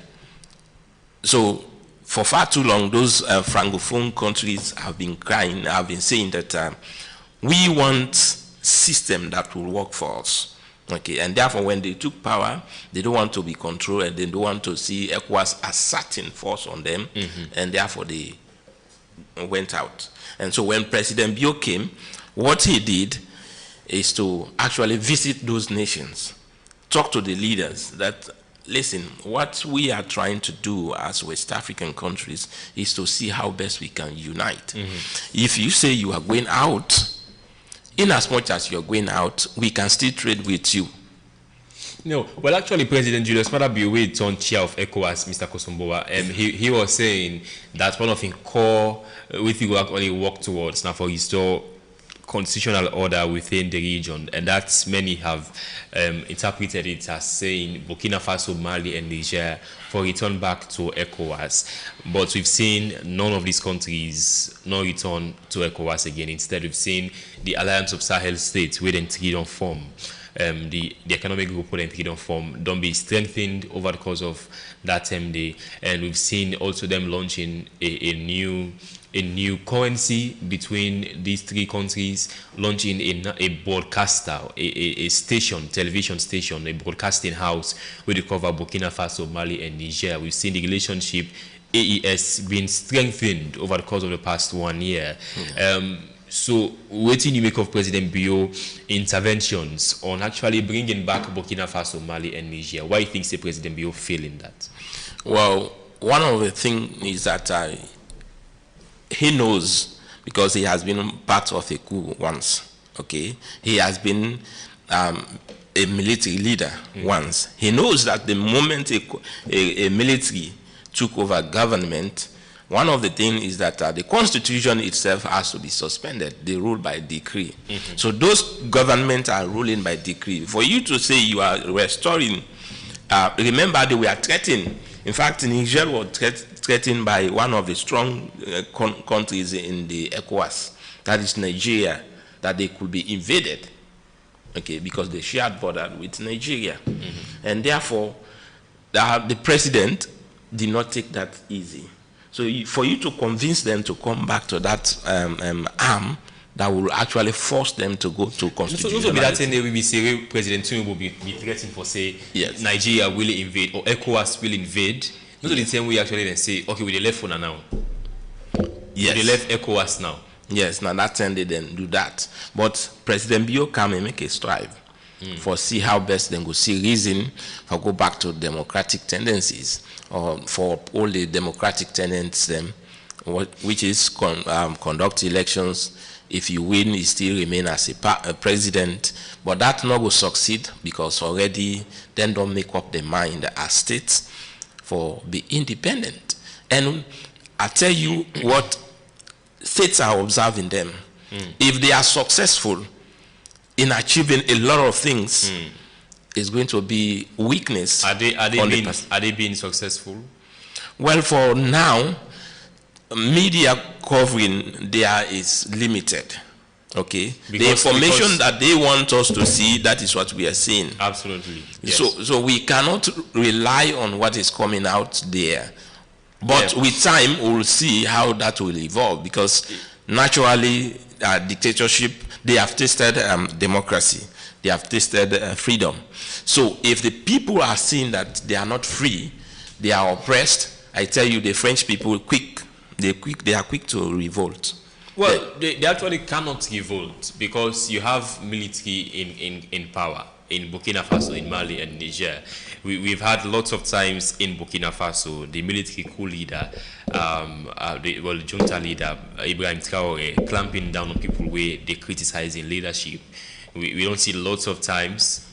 So for far too long, those francophone countries have been crying, have been saying that we want system that will work for us. Okay, and therefore when they took power, they don't want to be controlled, and they don't want to see ECOWAS asserting force on them, and therefore they went out. And so when President Bio came, what he did is to actually visit those nations, talk to the leaders that, listen, what we are trying to do as West African countries is to see how best we can unite. If you say you are going out, in as much as you're going out, we can still trade with you. No, well, actually, President Julius Maada Bio, who is on chair of ECOWAS, Mr. Kosomboa, he was saying that one of his core, which he will actually work towards now for restore constitutional order within the region, and that many have interpreted it as saying Burkina Faso, Mali, and Niger for return back to ECOWAS. But we've seen none of these countries not return to ECOWAS again. Instead, we've seen the Alliance of Sahel States, where they don't form. The economic group where they don't form, don't be strengthened over the course of that term day. And we've seen also them launching a new currency between these three countries, launching a broadcaster, a station, television station, a broadcasting house where they cover Burkina Faso, Mali, and Niger. We've seen the relationship AES being strengthened over the course of the past 1 year. So, what do you make of President Bio interventions on actually bringing back Burkina Faso, Mali, and Niger? Why do you think say President Bio failing that? Well, one of the things is that he knows, because he has been part of a coup once. Okay, he has been a military leader once. He knows that the moment a military took over government, one of the things is that the constitution itself has to be suspended. They rule by decree. So those governments are ruling by decree. For you to say you are restoring, remember they were threatened. In fact, Niger was threatened by one of the strong countries in the ECOWAS, that is Nigeria, that they could be invaded, okay, because they shared border with Nigeria. And therefore, the president did not take that easy. So for you to convince them to come back to that arm, that will actually force them to go to constitutional. So that thing we say President Tinubu will be threatening for say Nigeria will invade or ECOWAS will invade. Not the same way actually then say, okay, we left for now. Yes. We left ECOWAS now. Yes, now that time they then do that. But President Bio come and make a strive for see how best then go see reason for go back to democratic tendencies, or for all the democratic tendencies them, which is conduct elections. If you win, you still remain as a president, but that not will succeed because already then don't make up their mind as states for be independent. And I tell you what states are observing them. If they are successful in achieving a lot of things, it's going to be weakness. Are they being successful? Well, for now, media covering there is limited. Okay, the information that they want us to see, that is what we are seeing. Absolutely. Yes. So we cannot rely on what is coming out there. But with time, we'll see how that will evolve, because naturally, dictatorship, they have tasted democracy. They have tasted freedom. So if the people are seeing that they are not free, they are oppressed, I tell you, the French people they are quick to revolt. Well, they actually cannot revolt because you have military in power in Burkina Faso, in Mali, and Niger. We've had lots of times in Burkina Faso, the military coup leader, the junta leader, Ibrahim Traoré, clamping down on people where they criticizing leadership. We don't see lots of times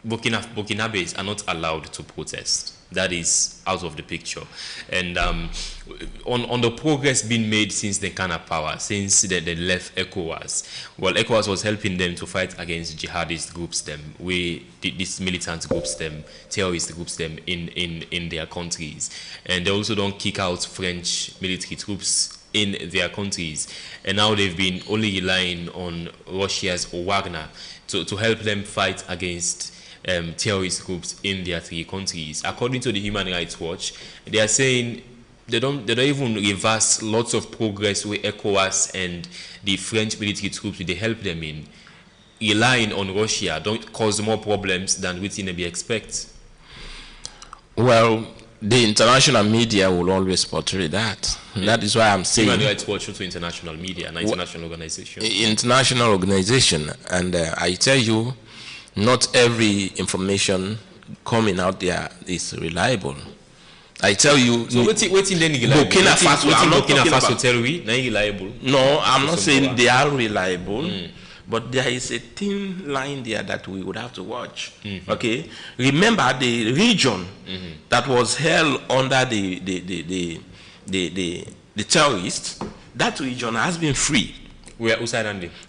Burkinabés are not allowed to protest. That is out of the picture. And on the progress being made since they came power, since they left ECOWAS, well, ECOWAS was helping them to fight against jihadist groups, these militant groups, terrorist groups, in their countries. And they also don't kick out French military troops in their countries. And now they've been only relying on Russia's Wagner to help them fight against terrorist groups in their 3 countries. According to the Human Rights Watch, they are saying they don't even reverse lots of progress with ECOWAS and the French military troops they help them in. Relying on Russia don't cause more problems than we maybe expect. Well, the international media will always portray that. That is why I'm saying Human Rights Watch to international media, an international organization. International organization, and I tell you, not every information coming out there is reliable. I tell you, so waiting then Burkina Faso, I'm not talking about reliable. No, I'm not saying they are reliable, but there is a thin line there that we would have to watch. Okay, remember the region that was held under the terrorists. That region has been free. We are Usaid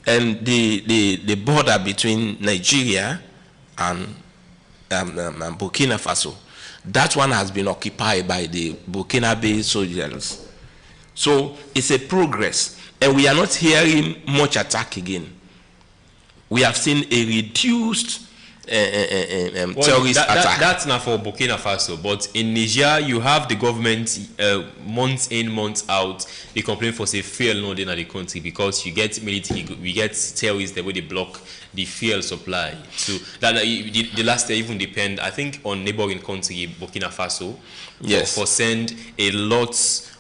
and the border between Nigeria and Burkina Faso, that one has been occupied by the Burkinabe soldiers. So it's a progress, and we are not hearing much attack again. We have seen a reduced terrorist attack. That's not for Burkina Faso, but in Niger, you have the government months in, months out. They complain for say fuel not in the country because you get military, we get terrorists the way they block the fuel supply. So that the last year even depend, I think, on neighboring country Burkina Faso. Yes. For send a lot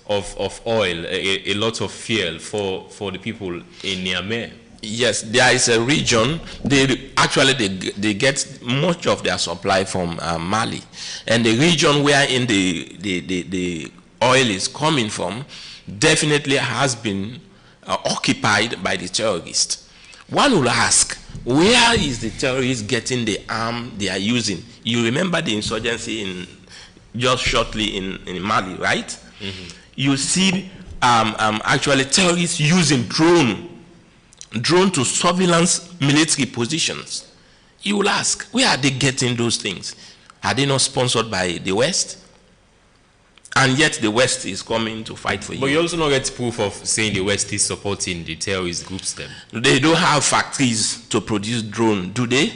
of oil, a lot of fuel for the people in Niamey. Yes, there is a region. They get much of their supply from Mali, and the region where in the oil is coming from definitely has been occupied by the terrorists. One will ask, where is the terrorists getting the arm they are using? You remember the insurgency just shortly in Mali, right? You see actually terrorists using drone to surveillance military positions. You will ask, where are they getting those things? Are they not sponsored by the West? And yet the West is coming to fight for you. But you also not get proof of saying the West is supporting the terrorist groups then. They don't have factories to produce drones, do they?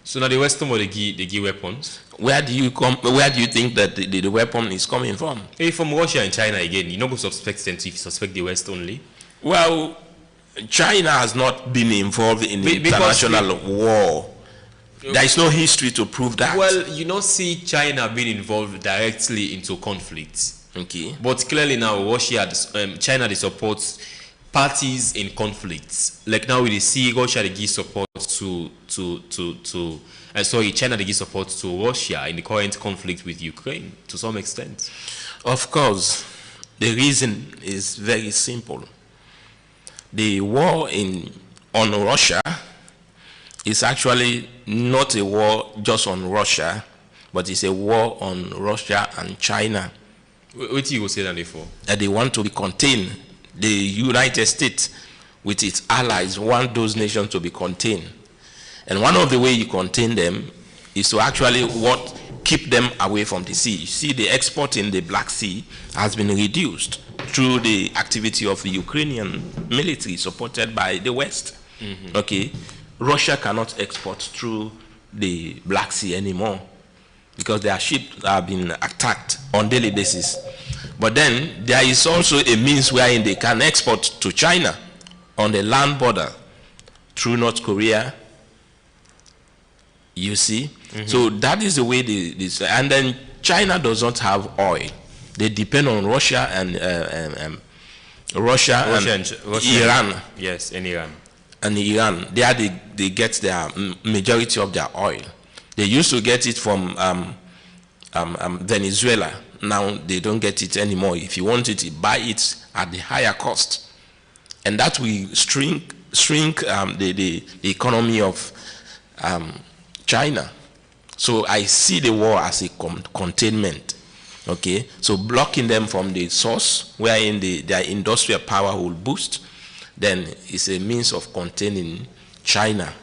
So now the Western they give weapons. Where do you think that the weapon is coming from? Hey, from Russia and China again. You not go suspect them if you suspect the West only. Well, China has not been involved in the international war. There is no history to prove that. Well, you don't see China being involved directly into conflicts. Okay. But clearly now, China they supports parties in conflicts. Like now we see Russia they give support China they give support to Russia in the current conflict with Ukraine to some extent. Of course, the reason is very simple. The war on Russia is actually not a war just on Russia, but it's a war on Russia and China. What do you say that for? That they want to be contained. The United States, with its allies, want those nations to be contained. And one of the ways you contain them is to actually keep them away from the sea. You see, the export in the Black Sea has been reduced through the activity of the Ukrainian military supported by the West. Okay, Russia cannot export through the Black Sea anymore because their ships have been attacked on daily basis. But then there is also a means wherein they can export to China on the land border through North Korea. You see, so that is the way this. And then China does not have oil; they depend on Russia and Iran. Yes, and Iran. And Iran, there they get their majority of their oil. They used to get it from Venezuela. Now they don't get it anymore. If you want it, you buy it at the higher cost, and that will shrink the economy of China. So I see the war as a containment. Okay, so blocking them from the source wherein their industrial power will boost, then it's a means of containing China.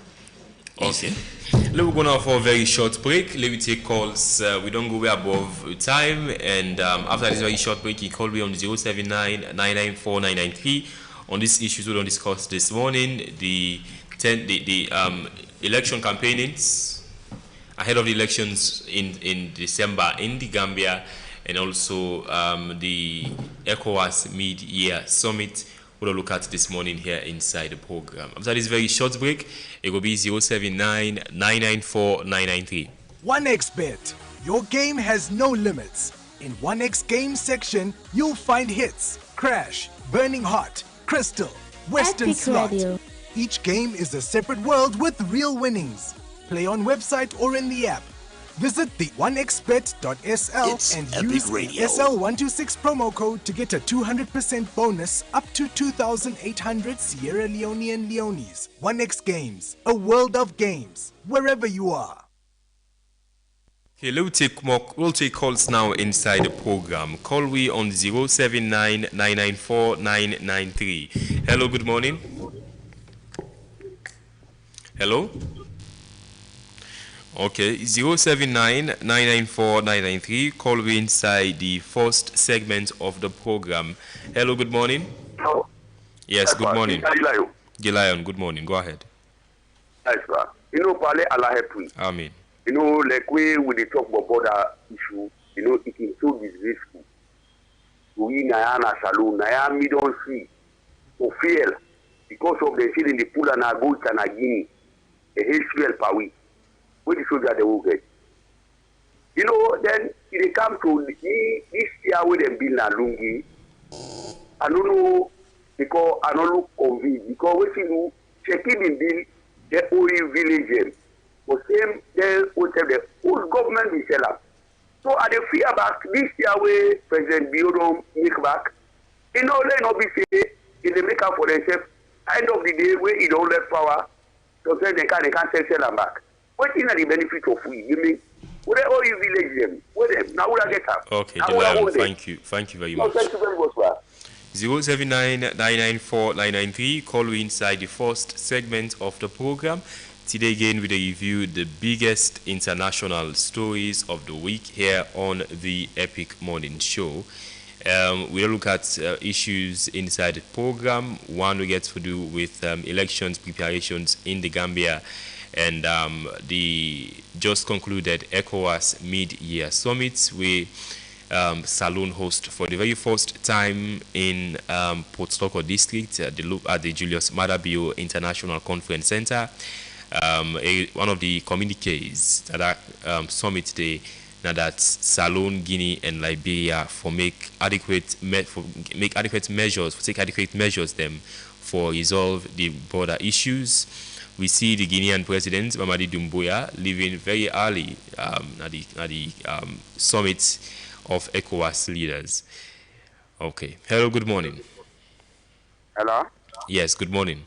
Okay. Let me go now for a very short break. Let me take calls. We don't go way above time. And after this very short break, you call me on 079-994-993 on these issues we don't discuss this morning. The election campaignings ahead of the elections in December in the Gambia, and also the ECOWAS mid-year summit. We'll look at this morning here inside the program. After this very short break, it will be 079-994-993. 1xBet. Your game has no limits. In 1x Games section, you'll find hits, crash, burning hot, crystal, western Epic slot. Radio. Each game is a separate world with real winnings. Play on website or in the app. Visit the 1xbet.sl and use the SL126 promo code to get a 200% bonus up to 2,800 Sierra Leonean Leones. 1x Games, a world of games, wherever you are. Okay, we'll take calls now inside the program. Call we on 079-994-993. Hello, good morning. Hello? Okay, 079-994-993. Call we inside the first segment of the program. Hello, good morning. Hello. Yes, good morning. Gilayon. Gilayon, good morning. Go ahead. Yes, sir. You know, Pale Allah help me. Amen. You know, like we talk about border issue, you know, it is so disgraceful. We Nayana Saloon, Nayami don't see, to fail, because of the shit in the pool and Agut and Agini, a HQL Pawi. What the soldier they will get. You know, then they come to this year with them build a lungi. I don't know because I don't look convinced because what you do, checking in bill the oil village, but same they will tell the whole government will sell up. So I dey fear back this year where President Biodom make back. You know, they not be say if they make up for themselves. End of the day where he don't let power, so say they can't sell them back. What is the benefit of we? You mean, what are all you village them? What them? Now would I get up? Okay, Gilayon, thank you. Thank you very much. Thank you very much, sir. 079-994-993. Call we inside the first segment of the program. Today again we review the biggest international stories of the week here on the Epic Morning Show. We'll look at issues inside the program. One we get to do with elections preparations in the Gambia, and the just concluded ECOWAS mid-year summit we Saloon host for the very first time in Port Stockholm district at the Julius Maada Bio International Conference Center. One of the communiques that summit day now that Saloon, Guinea, and Liberia take adequate measures them for resolve the border issues. We see the Guinean president Mamadi Doumbouya leaving very early at the summit of ECOWAS leaders. Okay. Hello. Good morning. Hello. Yes. Good morning.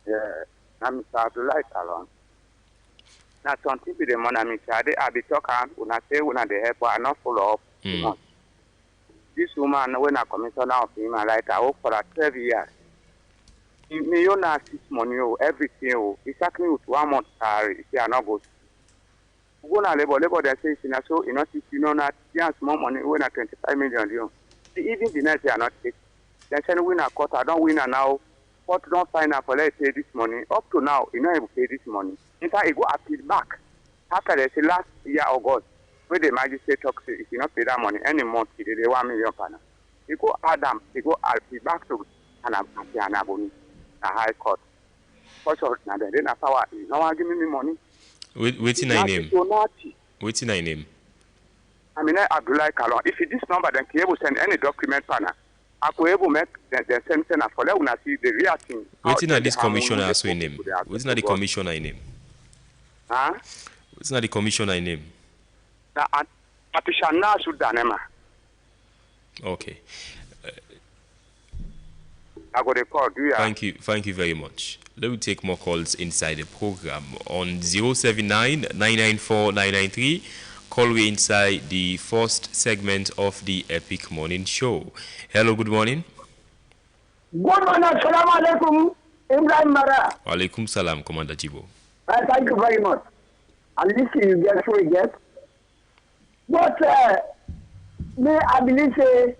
Yeah. I'm Mr. Abdullah Salon. Now, something to the money, I be talking, when I say when I help, I not follow up too much. This woman, when I commissioner of human rights, I work for 12 years. Me own 6 money, everything, exactly with 1 month salary, if I not go. Go na labor, they say, so, you know, not small money, when I 25 million, even the next day are not paid. They say win a court, I don't win a now. Court don't find out for let's pay this money. Up to now, you know able to pay this money. In fact, it go appeal back. After they say last year August, where the magistrate talks, if you not pay that money any month, they 1 million pounds. You go Adam, they go appeal back to Anaboni, the High Court. First of all, then after what, you know, give me money. Waiting my name. Waiting my name. I mean, Abdullah Kalon. If it this number, then can you send any document partner? I could able make the same thing for let us see the real thing. Waiting at this commissioner as we name. Waiting at the commissioner I name. Huh? Waiting at the commissioner I name. Patishana Sudanema. Okay. I got a call. Thank you very much. Let me take more calls inside the program on 079-994-993. Call we inside the first segment of the Epic Morning Show. Hello, good morning. Good morning, assalamu alaikum, Ibrahim Mara. Alaikum salam, Commander Jibo. Thank you very much. At least you get what you get. But I believe the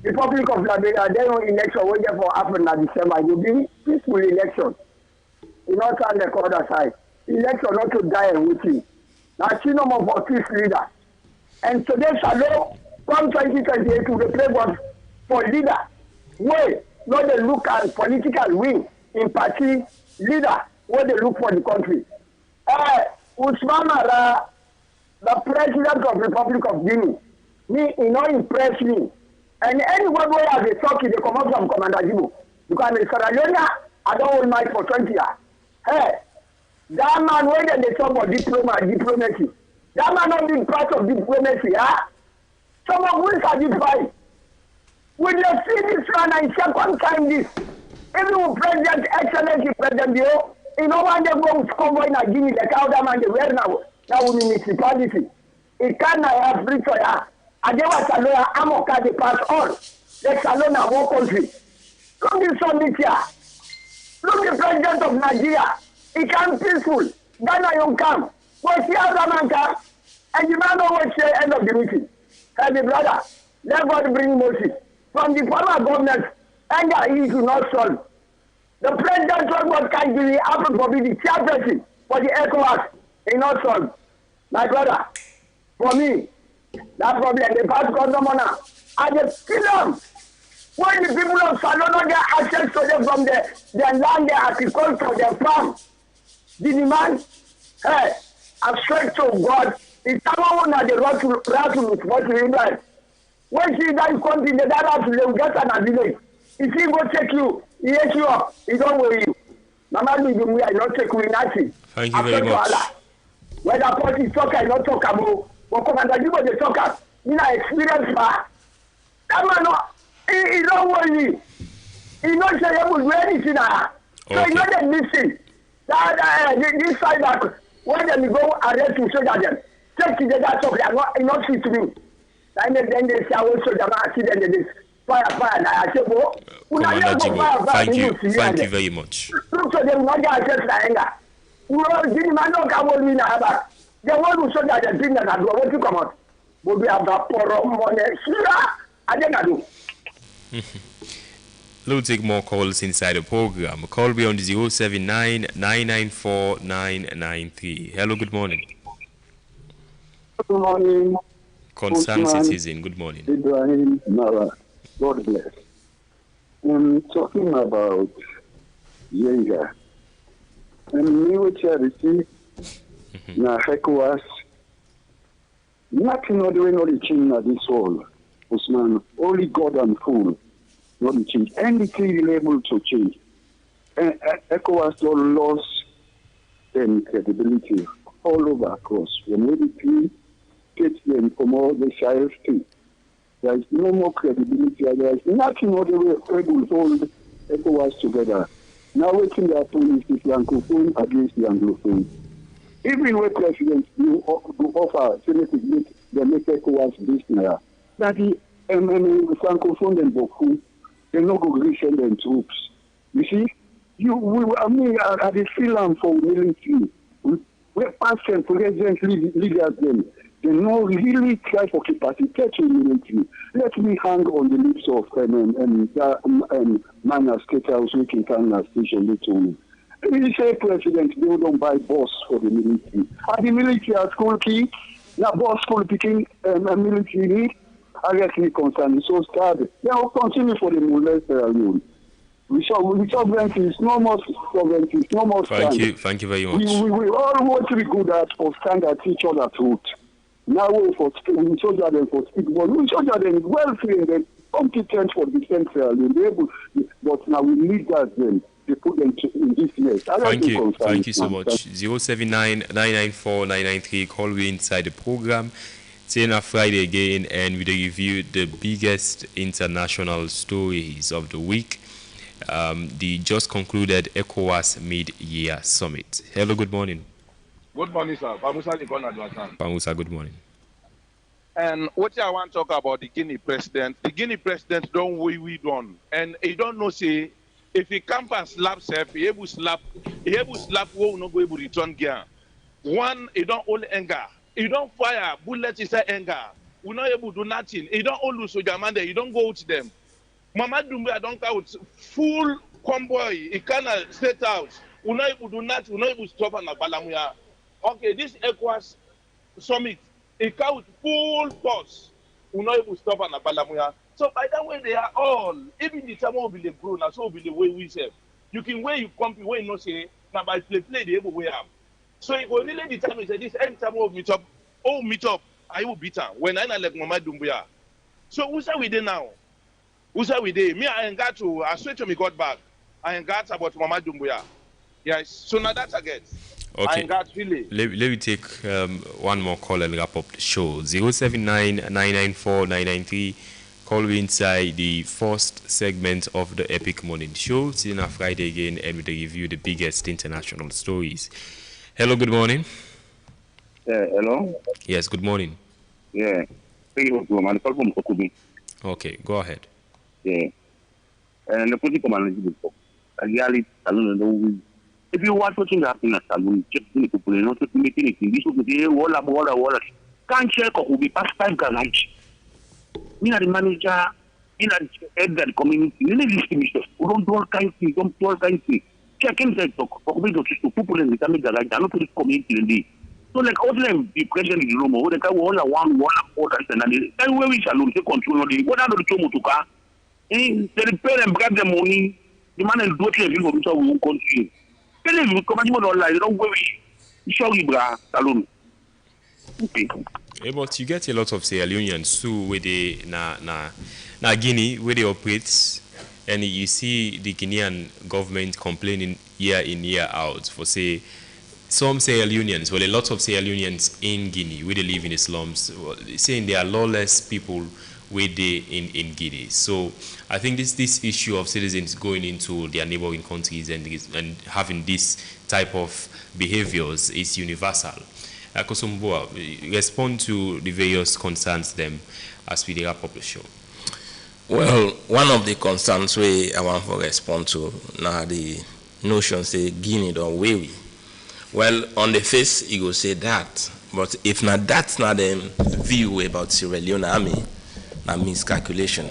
Republic of Liberia, they don't election waiting for Africa in December. It will be peaceful election. You not on the other side. Election not to die and waiting. Now, Chinomo for peace leader. And today, Shalom, come 2028 to the playboard for leader. Wait, not the look at political wing in party leader, where they look for the country. Usman Mara, the president of the Republic of Guinea, he not impress me. And anyone where I they talk, they come out from Commander Jibo. Because in Sierra Leone, I don't hold mic for 20 years. Hey, that man, when they talk about diplomacy, that man not been part of diplomacy, huh? Some of us are defied. When you see this one and second time this, even President, Excellency President Bio, you know when they go to convoy in Guinea, the cow man they wear now municipality. It can't have free for ya. And they was a lawyer, Amoka, they pass all. Let's alone our war country. Look this on this year. Look the President of Nigeria. He can peaceful. Ghana you come. But see how the man come. And the man always say end of the meeting. Hey, the brother, let God bring mercy. From the former government, anger is not solved. The president told what can give the apple for the chairperson for the ECOWAS. It's not solved. My brother, for me, that problem, the past government, I just kill them. When the people of Salona get access to them from their land, their agriculture, their farm, the demand, hey, I swear to God, if someone had the right to what you like. When she that country, the data to them get an village. If he go take you, he hit you up, he don't worry you. Mama, we are not take you nothing. Thank you very much. When the party talk, I not talk about. But Commander Jibo, they talk about. You know, experience, that man, he don't worry. He not say able to do anything. So he not missing. This side back, when they go arrest you, so that them take to the talk, they not see to me. And then they say, I also the accident, they fire, and I say, oh, Commander Jibo, thank you very much. Look to them, not get access to anger. You didn't man not come with me now, but the one who saw that the thing that I do, what to come out, will be about for money. I didn't do. We'll take more calls inside the program. Call me on 079-994-993. Hello, good morning. Good morning. Concerned citizen, good morning. Ibrahim Mara, God bless. I'm talking about Yenga. And me which I received na ECOWAS, nothing ordinary change na this world, Usman. Only God and fool. Not the change. Anything able to change. And ECOWAS don't lost them credibility all over across. When we get them from all the Sahel states, there is no more credibility. There is nothing other way able to hold ECOWAS together. Now waiting the police is Francophone against the Anglophone. Even when presidents do offer Senate to make ECOWAS this now, that the Francophone and Boku, they no go send them troops. You see, I the film for military. We pass them president leaders them. They no really try for capacity military. Let me hang on the lips of Mania State House Weekend Station. They told me. We say President, they don't buy boss for the military. And the military are school kids. Now boss school picking military need. I get me concerned. It's so sad. They will continue for the molester alone. We sovereignty is no more sovereignty. It's no more stand. Thank you very much. We all want to be good at for stand at each other's throat. Now we soldier them for speak, but we soldier them well trained and competent for defense. But now we need that them. They put them in this mess. Thank you so much. 079-994-993. Call me inside the program. It's a Friday again, and we review the biggest international stories of the week. The just concluded ECOWAS mid-year summit. Hello, good morning. Good morning, sir. Pamusa, good morning. And what I want to talk about the Guinea president don't we done. And he don't know say if he come and slap self, he able slap who no go able return gear. One, he don't hold anger. He don't fire bullets inside anger. We not able to do nothing. He don't hold soldier man there. He don't go to them. Mama Doumbouya don't go out full convoy. He cannot set out. We not able to do nothing. We not able to stop on Balamuya. Okay, this ECOWAS summit, it count full force. We not able to stop on Balamuya. So by that way they are all, even the time will be the grown, and so will be the way we say. You can where you compete, where you not say, now by play the able way up. So it will really determine say this any time will meet up, I will beat her. When I like Mama Doumbouya. So who say we there now? Who say we there? Me, I swear to me God back. I ain't got about Mama Doumbouya. Yes, so now that's again. Okay. Let me take one more call and wrap up the show. 079-994-993. Call me inside the first segment of the Epic Morning Show. See you on Friday again, and we review the biggest international stories. Hello, good morning. Hello? Yes, good morning. Yeah. Okay, go ahead. Yeah. And the political manager, if you watch what's happening at Salon, just in the not to make anything, this will be wall. Can't check or will be past 5 garage. Me and the manager, in the head that community, you need to listen. Don't do all kinds of things, don't do all kinds of things. Check in the talk, or we go to people in the garage, I don't put this community in the. So, like, all them depression in the room, or the guy will one order, and where we shall lose the control of the what are the Chomotuka? They repair and grab the money, the man and daughter of the whole country. Tell him, come on, don't worry. Sorry, bra, Salon. Okay. But you get a lot of Sierra Leoneans too, where they na Guinea, where they operate, and you see the Guinean government complaining year in year out for say some Sierra Leoneans, well, a lot of Sierra Leoneans in Guinea, where they live in the slums, saying they are lawless people where they in Guinea. So I think this issue of citizens going into their neighboring countries and having this type of behaviors is universal. Kosomboa, respond to the various concerns them as we wrap up the show. Well, one of the concerns I want to respond to now the notion say Guinea don't weary. Well, on the face you go say that, but if not that's not the view about Sierra Leone army, that means calculation.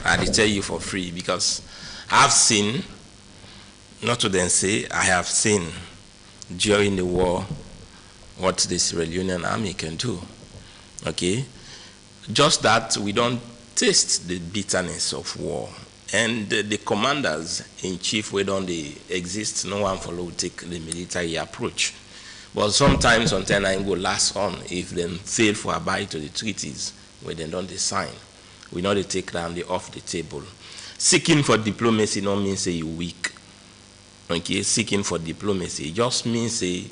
I tell you for free because I've seen, not to then say I have seen during the war what the Sierra Leonean army can do. Okay? Just that we don't taste the bitterness of war. And the commanders in chief, where don't they exist, no one follow take the military approach. But sometimes until I go last on, if they fail for abide to the treaties, where they don't sign, we know they take them off the table. Seeking for diplomacy don't mean say you weak. Okay? Seeking for diplomacy just means say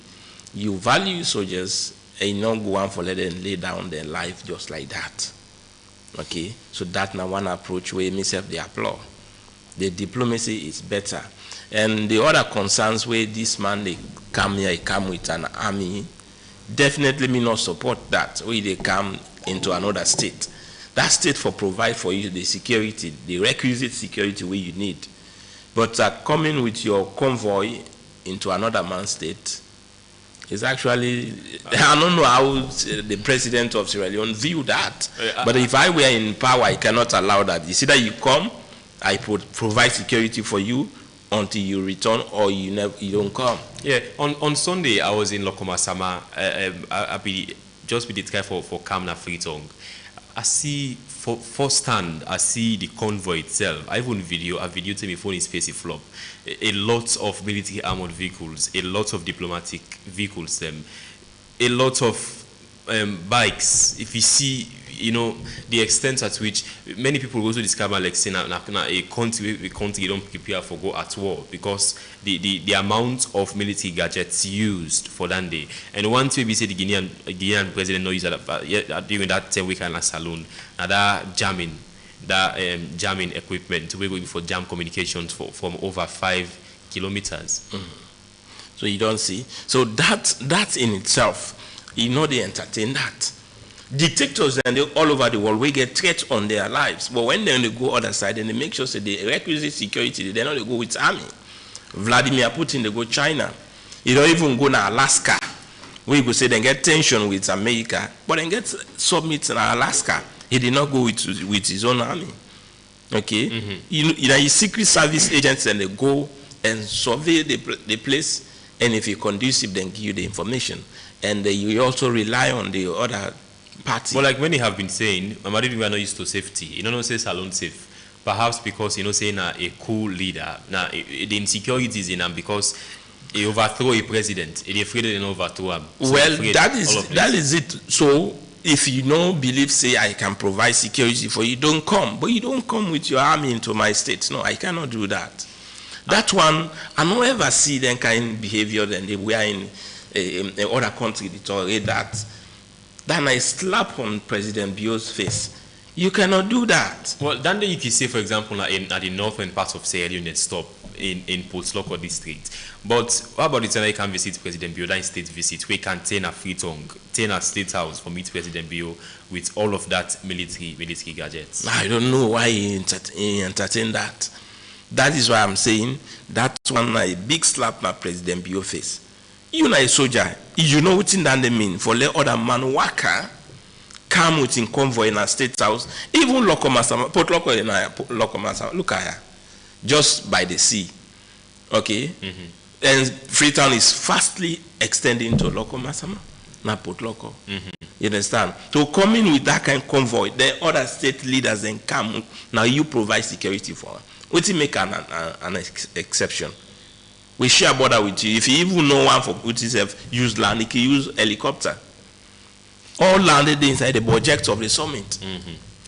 you value soldiers and you don't go on for let them lay down their life just like that. Okay? So that's now one approach where myself they applaud. The diplomacy is better. And the other concerns where this man they come here, he come with an army, definitely me not support that. Where they come into another state. That state for provide for you the security, the requisite security where you need. But coming with your convoy into another man's state, It's actually, I don't know how the president of Sierra Leone view that. But if I were in power, I cannot allow that. It's either you come, I provide security for you until you return, or you don't come. Yeah, on Sunday, I was in Lokomasama. I be just with the try for Kamna Freetong. I see firsthand, I see the convoy itself. I even I videoed my phone in space flop. A lot of military armored vehicles, a lot of diplomatic vehicles, a lot of bikes. If you see, the extent at which many people also describe like saying a country don't prepare for go at war, because the amount of military gadgets used for that day. And one thing we say the Guinean president knows that during that 10-week in a saloon, that jamming equipment we're going for jam communications from over 5 kilometers. So you don't see. So that in itself, they entertain that. Dictators and all over the world, we get threats on their lives. But when they go other side, and they make sure that the requisite security, they don't go with army. Vladimir Putin, they go China. He don't even go to Alaska. We go say they get tension with America, but they get submit in Alaska. He did not go with his own army. Okay? His secret service agents, and they go and survey the place, and if you're conducive, then give you the information. And you also rely on the other party. Well, like many have been saying, we are not used to safety. You don't say salon safe. Perhaps because saying a cool leader. Now the insecurities in him because he overthrow a president. He afraid they overthrow him. So well, that is it. So if you believe, say I can provide security for you, don't come. But you don't come with your army into my state. No, I cannot do that. That one, I don't ever see that kind of behavior than they were in other country that tolerate that. Then I slap on President Bio's face. You cannot do that. Well, then you can say, for example, at the northern part of Sierra Leone, stop in Port Loko district. But what about the time you can visit President Bio, that state visit, we can turn a Freetong, turn a state house for meet President Bio with all of that military gadgets? I don't know why he entertain that. That is why I'm saying that one a big slap on President Bio face. You know a soldier, you know what that mean for let other man worker come within convoy in a state house, even Lokomasama, Port Loko in Lokomasama, look at just by the sea. Okay? And Freetown is fastly extending to Lokomasama, not Port Loko. You understand? So coming with that kind of convoy, the other state leaders then come, now you provide security for them. What you make an exception? We share border with you. If you even know one for which is use land, you can use helicopter. All landed inside the budget of the summit.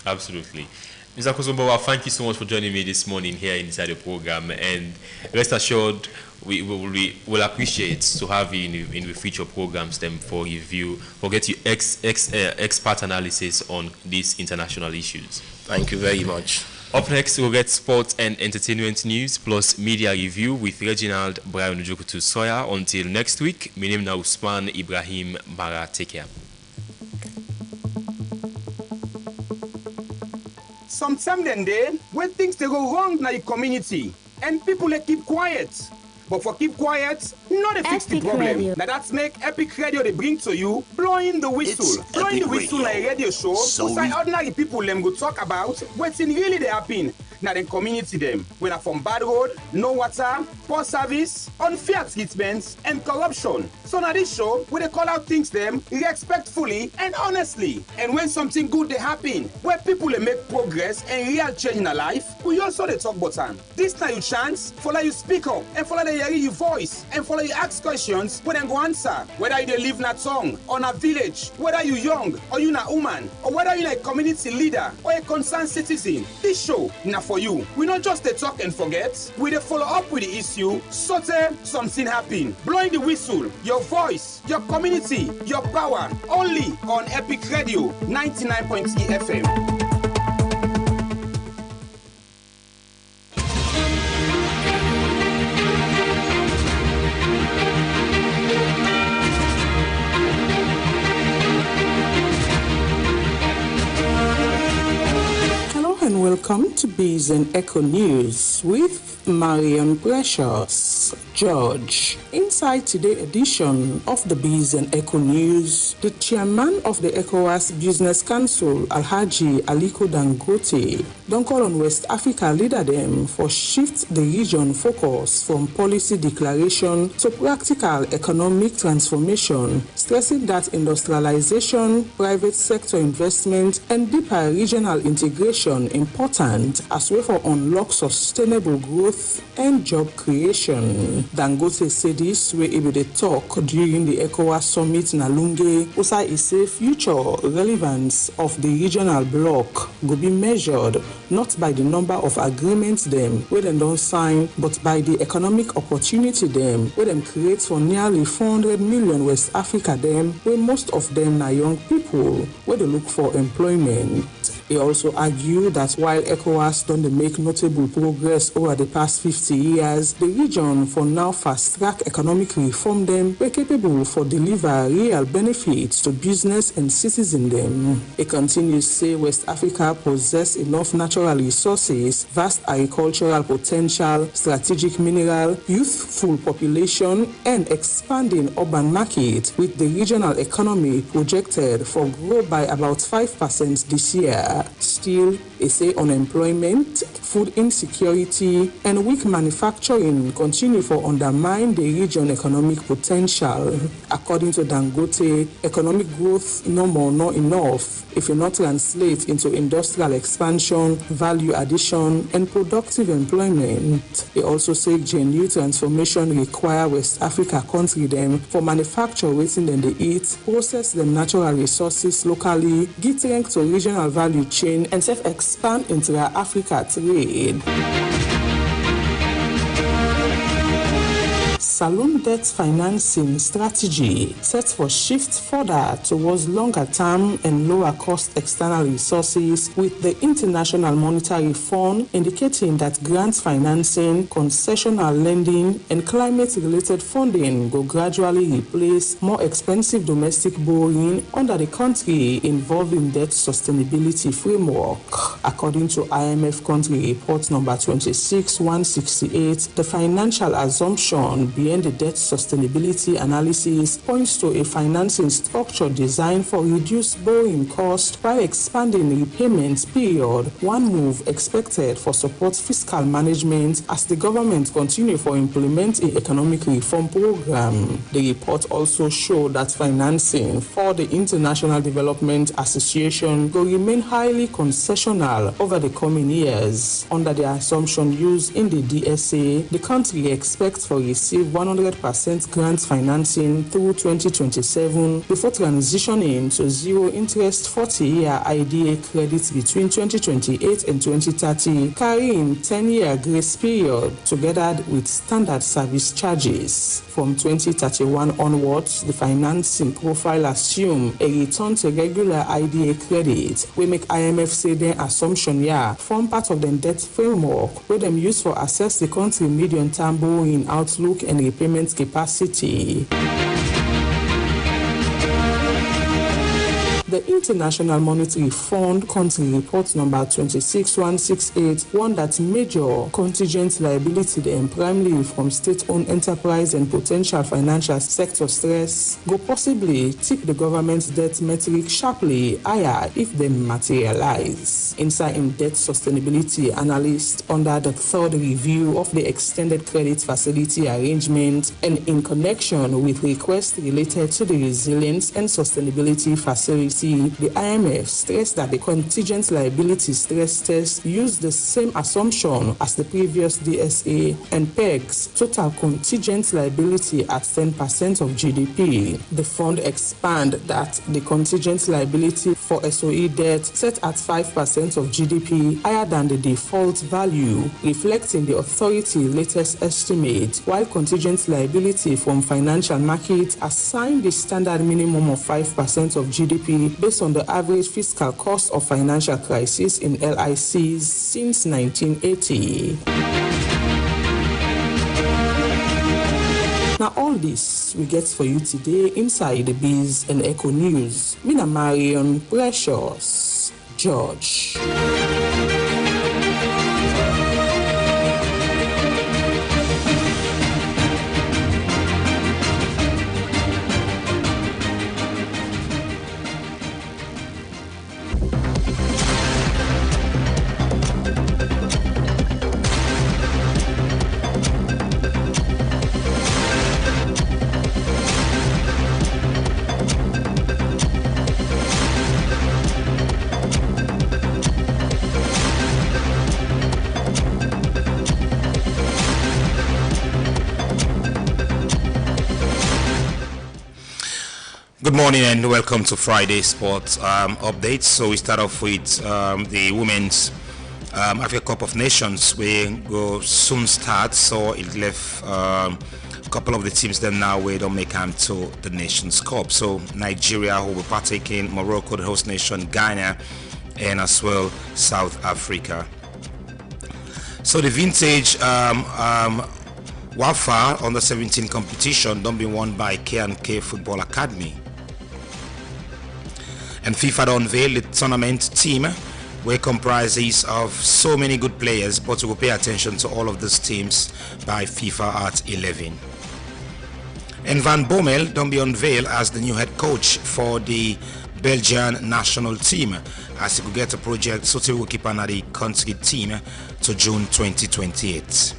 Absolutely. Mr. Kosombawa, thank you so much for joining me this morning here inside the program. And rest assured, we will appreciate to have you in the future programs them for review, for get you expert analysis on these international issues. Thank you very much. Up next, we'll get sports and entertainment news plus media review with Reginald Brian Ujokutu Soya. Until next week, my name is Usman Ibrahim Mara. Take care. Sometimes then when things they go wrong in the community and people they keep quiet. But for keep quiet, not a fix the problem. Now that's make Epic Radio they bring to you blowing the whistle. Blowing the whistle like a radio show. So ordinary people them go talk about what's in really they happen. Now the community them. When are from bad road, no water, poor service, unfair treatments, and corruption. So now this show, where they call out things them respectfully and honestly. And when something good they happen, where people they make progress and real change in their life, we also they talk button. This time you chance, follow you speak up, and follow they hear your voice, and follow you ask questions, where they go answer. Whether you live in a town, or in a village, whether you young, or you a woman, or whether you a community leader, or a concerned citizen, this show now for you. We not just they talk and forget, we they follow up with the issue, so something happen. Blowing the whistle, your voice, your community, your power, only on Epic Radio 99.3 FM. Welcome to Biz and Echo News with Marion Precious George. Inside today's edition of the Biz and Eco News, the chairman of the ECOWAS Business Council, Alhaji Aliko Dangote, don call on West Africa leader them for shift the region focus from policy declaration to practical economic transformation, stressing that industrialization, private sector investment, and deeper regional integration important as way for unlock sustainable growth and job creation. Dangote said this where he would talk during the ECOWAS summit in Alunge. Usa is say future relevance of the regional bloc will be measured not by the number of agreements them where them don't sign, but by the economic opportunity them where them create for nearly 400 million West Africa them, where most of them are young people where they look for employment. He also argued that while ECOWAS done make notable progress over the past 50 years, the region for now fast-track economic reform them were capable for deliver real benefits to business and citizen them. He continues to say West Africa possess enough natural resources, vast agricultural potential, strategic mineral, youthful population, and expanding urban market, with the regional economy projected for grow by about 5% this year. Still, they say unemployment, food insecurity, and weak manufacturing continue for undermine the region economic potential. According to Dangote, economic growth no more not enough if you not translate into industrial expansion, value addition, and productive employment. They also say genuine transformation require West Africa country them for manufacture waiting them they eat, process them natural resources locally, give strength to regional value chain, and self-expand into Africa trade. Saloon debt financing strategy set for shift further towards longer-term and lower-cost external resources, with the International Monetary Fund indicating that grant financing, concessional lending, and climate-related funding will gradually replace more expensive domestic borrowing under the country involved in debt sustainability framework. According to IMF country report number 26-168, the financial assumption behind the debt sustainability analysis points to a financing structure designed for reduced borrowing cost while expanding repayment period, one move expected for support fiscal management as the government continue for implement an economic reform program. The report also showed that financing for the International Development Association will remain highly concessional over the coming years. Under the assumption used in the DSA, the country expects to receive 100% grant financing through 2027 before transitioning to zero interest 40-year IDA credits between 2028 and 2030, carrying 10-year grace period together with standard service charges. From 2031 onwards, the financing profile assume a return to regular IDA credit. We make IMF say their assumption form part of the debt framework where them use for assess the country medium-term borrowing outlook and repayment capacity. The International Monetary Fund country report number 26-168 warned that major contingent liability and primarily from state-owned enterprise and potential financial sector stress go possibly tip the government's debt metric sharply higher if they materialize. Inside in debt sustainability analyst under the third review of the extended credit facility arrangement and in connection with requests related to the resilience and sustainability facility, the IMF stressed that the contingent liability stress test used the same assumption as the previous DSA and pegs total contingent liability at 10% of GDP. The fund expanded that the contingent liability for SOE debt set at 5% of GDP, higher than the default value, reflecting the authority's latest estimate, while contingent liability from financial markets assigned the standard minimum of 5% of GDP based on the average fiscal cost of financial crisis in LICs since 1980. Now all this we get for you today inside the Biz and Eco News. Mina Marion Precious George. Good morning and welcome to Friday Sports Updates. So we start off with the Women's Africa Cup of Nations. We go soon start, so it left a couple of the teams them now we don't make them to the Nations Cup. So Nigeria, who will partake in, Morocco, the host nation, Ghana, and as well South Africa. So the vintage WAFA under 17 competition don't be won by K&K Football Academy. And FIFA unveiled the tournament team, where comprises of so many good players, but we will pay attention to all of these teams by FIFA at 11. And Van Bommel don't be unveiled as the new head coach for the Belgian national team, as he could get a project so he will keep another country team to June 2028.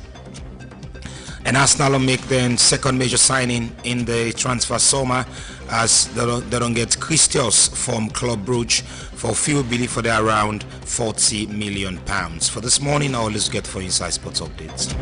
And Arsenal will make their second major signing in the transfer summer, as they don't get Christos from Club Brugge for few believe for their around £40 million. For this morning, now let's get for Inside Sports Updates.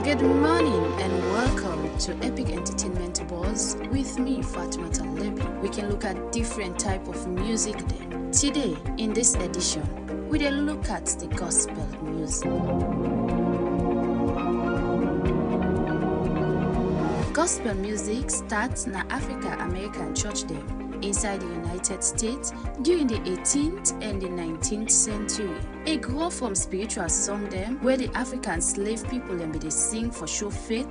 Good morning and welcome to Epic Entertainment Buzz with me, Fatmata Lebi. We can look at different type of music then. Today, in this edition, we will look at the gospel music. Gospel music starts in Africa American Church Day inside the United States during the 18th and the 19th century. It grew from spiritual song them where the African slave people and they sing for show faith,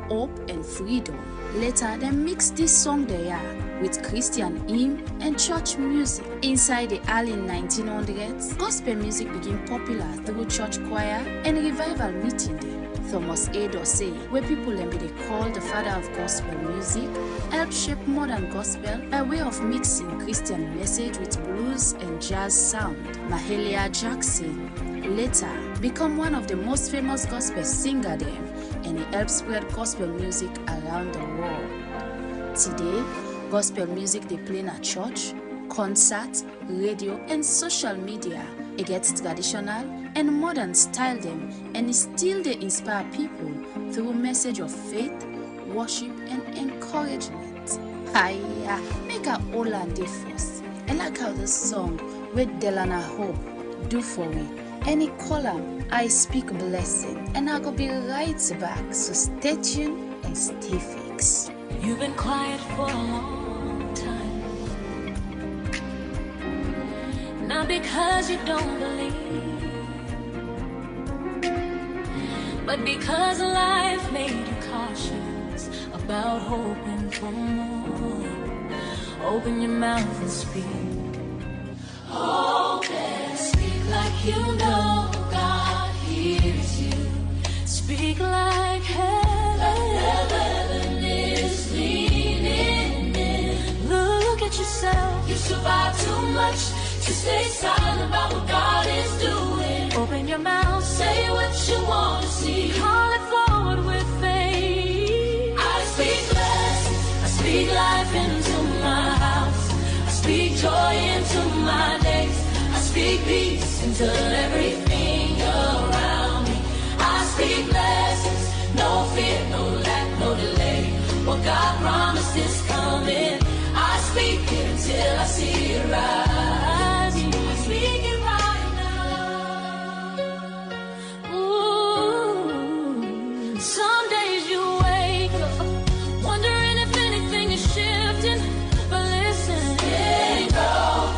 hope and freedom. Later they mix this song they are with Christian hymn and church music. Inside the early 1900s, gospel music became popular through church choir and revival meeting there. Thomas A. Dorsey, where people they call the father of gospel music, helped shape modern gospel by way of mixing Christian message with blues and jazz sound. Mahalia Jackson later became one of the most famous gospel singers there, and he helped spread gospel music around the world. Today, gospel music they play in a church, concert, radio, and social media. It gets traditional and modern style them, and it still they inspire people through a message of faith, worship, and encouragement. Hiya, make a all and day first. I like how this song with Delana Hope do for me. Any column, I speak blessing, and I go be right back. So stay tuned and stay fixed. You've been quiet for a long time, not because you don't believe, but because life made you cautious about hoping for more. Open your mouth and speak. Open, speak like you know God hears you. Speak like heaven is leaning in. Look at yourself. You survived too much to stay silent about what God is doing. Open your mouth, say what you want to see. Call it forward with faith. I speak blessings, I speak life into my house. I speak joy into my days. I speak peace into everything around me. I speak blessings, no fear, no lack, no delay. What God promised is coming. I speak it until I see it rise. I speak it right now. Ooh. Some days you wake up wondering if anything is shifting, but listen,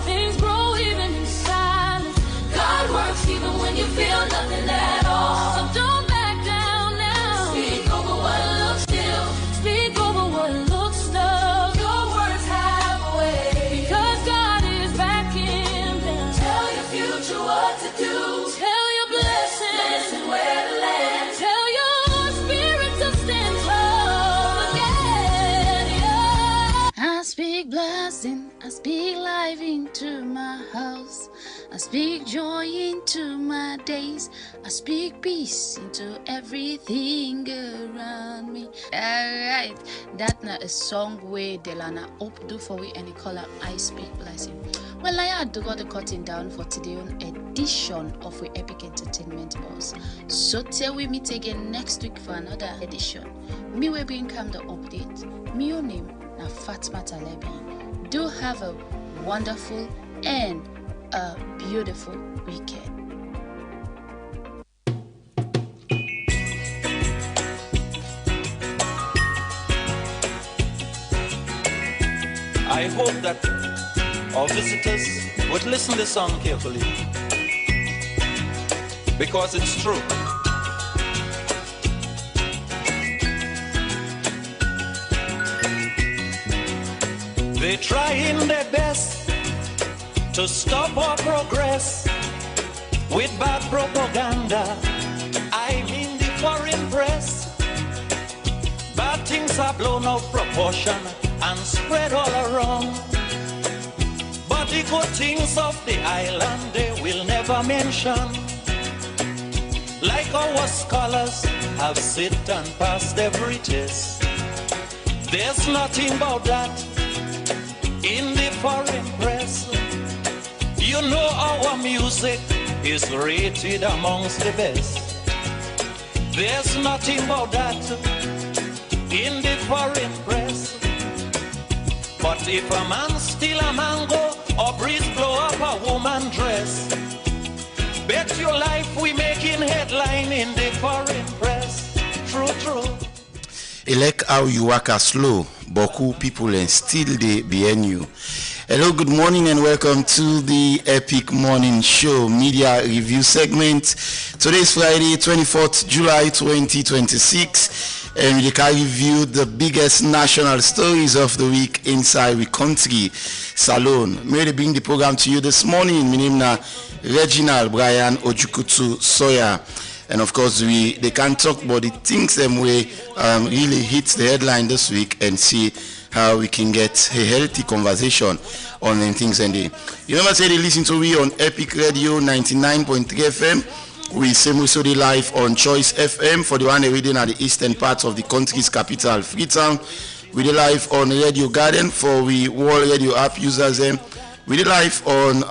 things grow even in silence. God works even when you feel nothing at all. So don't back down now. Speak over what looks still. Speak over what looks stuck. Your words have a way, because God is backing them. Tell your future what to do. Tell your blessings where to land. Tell your spirit to stand tall again. Yeah. I speak blessing, I speak life into my house. I speak joy into my days. I speak peace into everything around me. Alright, that na a song where Delana Hope do for we and call up I Speak Blessing. Well, I had to go the cutting down for today's edition of we Epic Entertainment Boss. So till we meet again next week for another edition. Me will bring come the update. Me your name na Fatma Talebi. Do have a wonderful and a beautiful weekend. I hope that our visitors would listen to the song carefully, because it's true. They're trying their best to stop our progress with bad propaganda. I mean the foreign press. Bad things are blown out of proportion and spread all around. But the good things of the island they will never mention. Like our scholars have sit and passed every test. There's nothing about that in the foreign press. You know our music is rated amongst the best. There's nothing about that in the foreign press. But if a man steal a mango or breeze blow up a woman dress, bet your life we making headline in the foreign press. True, true. I like how you work as slow, beaucoup people and still they behind you. Hello, good morning and welcome to the Epic Morning Show Media Review segment. Today is Friday, 24th July 2026, and we can review the biggest national stories of the week inside the country. Salon. May I bring the program to you this morning. My name is Reginald Brian Ojukutu Sawyer. And of course, they can talk about the things them way really hits the headline this week and see how we can get a healthy conversation on them things. And you remember say they listen to me on Epic Radio 99.3 FM. We simultaneously live on Choice FM for the one reading at the eastern parts of the country's capital, Freetown. We do live on Radio Garden for we World Radio app users. We do live on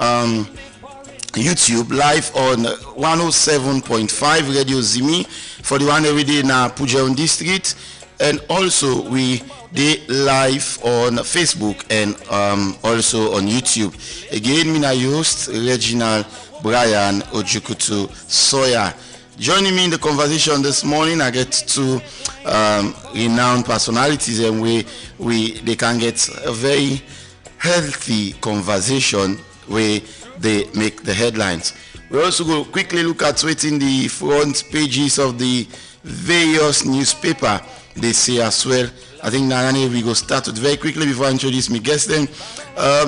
YouTube, live on 107.5 Radio Zimi for the one everyday in Pujaun district, and also we live on Facebook and also on YouTube. Again, me na host Reginald Brian Ojukutu Sawyer. Joining me in the conversation this morning, I get two renowned personalities, and they can get a very healthy conversation where they make the headlines. We also go quickly look at what's in the front pages of the various newspaper. They say as well. I think Narani we go start with very quickly before I introduce my guests. Then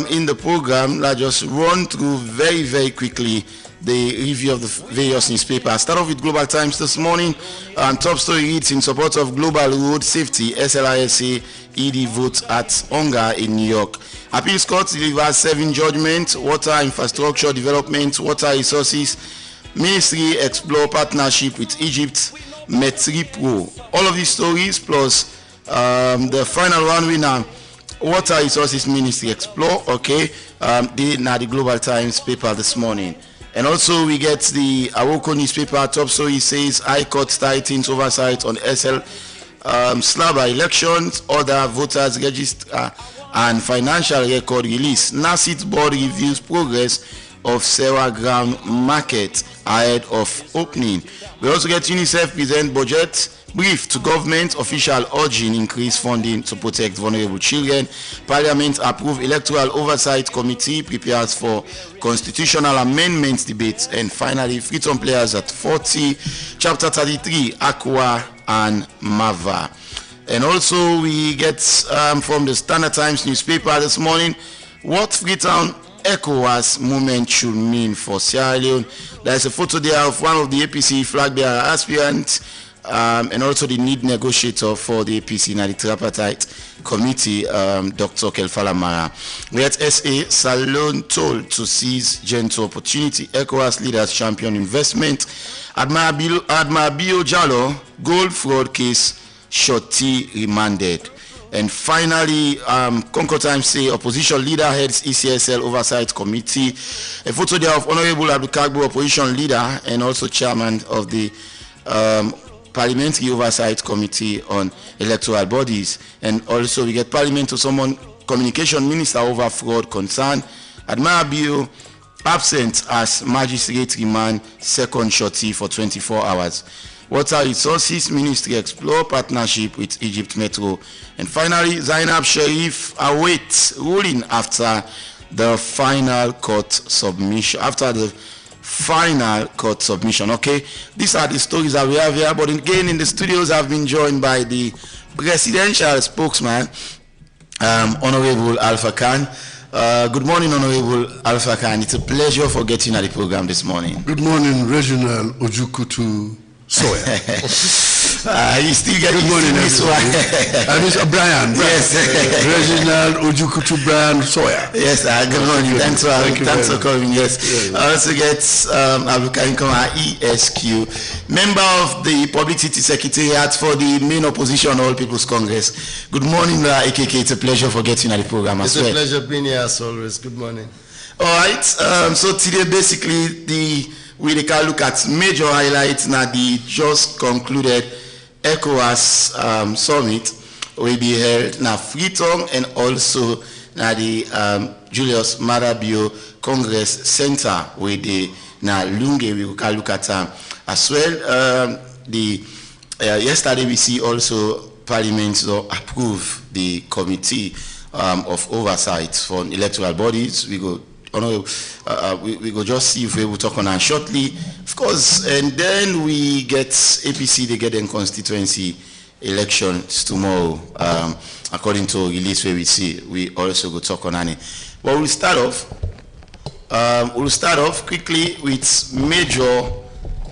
in the program, I just run through very quickly the review of the various newspapers. I start off with Global Times this morning. Top story reads, in support of global road safety, SLISA ED votes at Onga in New York. Appeals Court delivers 7 judgments. Water infrastructure development, water resources ministry explore partnership with Egypt, Metripro. All of these stories plus the final one winner, water resources ministry explore. Okay, the Global Times paper this morning. And also we get the Awoko newspaper. Top story says High Court tightens oversight on SL Slaba elections, other voters register and financial record release. NACIT board reviews progress of Sarah Ground market ahead of opening. We also get UNICEF present budget brief to government official urging increased funding to protect vulnerable children. Parliament approve electoral oversight committee prepares for constitutional amendments debates. And finally, Freetown players at 40, chapter 33, Aqua and Mava. And also we get from the Standard Times newspaper this morning what Freetown ECOWAS movement should mean for Sierra Leone. There is a photo there of one of the APC flag bearer aspirants and also the lead negotiator for the APC in the tripartite committee, Dr. Kelfala Mara. We had SA Salon told to seize gentle opportunity. ECOWAS leaders champion investment. Admabio Jallo, gold fraud case, shorty remanded. And finally, Concord Times say opposition leader heads ECSL Oversight Committee. A photo there of Honorable Abdulkagbo, opposition leader and also chairman of the Parliamentary Oversight Committee on Electoral Bodies. And also we get Parliament to summon Communication Minister over fraud concern. Admabio absent as magistrate remand second shorty for 24 hours. Water Resources Ministry explore partnership with Egypt Metro. And finally, Zainab Sharif awaits ruling after the final court submission. Okay, these are the stories that we have here. But again, in the studios, I've been joined by the presidential spokesman, Honorable Alpha Khan. Good morning, Honorable Alpha Khan. It's a pleasure for getting at the program this morning. Good morning, Reginald Ojukutu Sawyer. You still get good morning, everyone. Mr. Brian. Yes. Reginald Ojukutu Brian Sawyer. Yes, good morning. Thanks for coming. Yes. I also get Abdulkarim Koma, ESQ, member of the Publicity Secretariat for the main opposition All People's Congress. Good morning, AKK. It's a pleasure for getting at the program as well. It's a pleasure being here as always. Good morning. All right. So today, basically, we can look at major highlights now. The just concluded ECOWAS summit will be held now Freetown and also now the Julius Maada Bio Congress Center with the now Lunge we can look at as well. Yesterday we see also Parliament so approve the committee of oversight for electoral bodies. We go. We go just see if we will talk on that shortly, of course, and then we get APC, they get in constituency elections tomorrow, according to release where we see, we also go talk on that. But we'll start off quickly with major,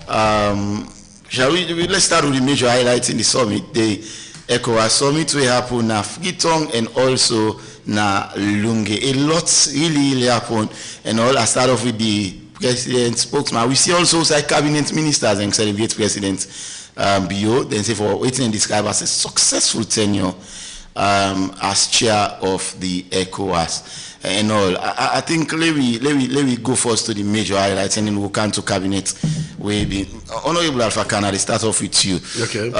let's start with the major highlights in the summit. The ECOWAS summit will happen in Freetown and also na Lunge. A lot really happened, and all. I start off with the president spokesman. We see also like cabinet ministers and celebrate President Bio. Then say for waiting describe as a successful tenure as chair of the ECOWAS and all. I think let me go first to the major highlights, and then we'll come to cabinet. Honorable Alpha Khan, I start off with you. Okay.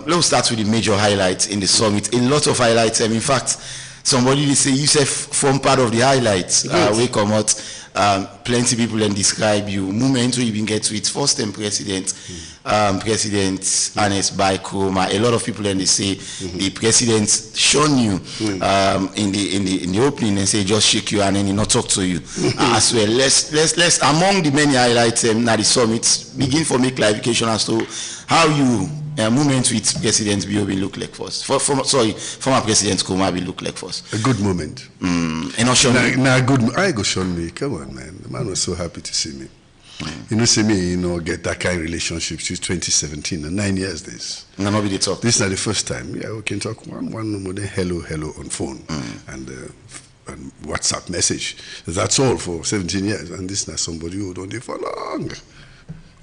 Let's start with the major highlights in the summit. A lot of highlights. In fact, somebody they say you say form part of the highlights. We come out, plenty people and describe you. Moment where you been get with first time president, President Ernest Bai Koroma. A lot of people and they say the president shown you in the opening and say just shake you and then he not talk to you as well. Let's among the many highlights now the summit begin for me clarification as to how you. Moment with President Bio will look like first. Former President Koroma will look like first. A good moment. And not Sean good. I go Sean me. Come on, man. The man was so happy to see me. You know, see me, get that kind of relationship since 2017 and 9 years this. No, not be the talk. This is not the first time. Yeah, we can talk one more than hello on phone and WhatsApp message. That's all for 17 years. And this is not somebody who don't do for long.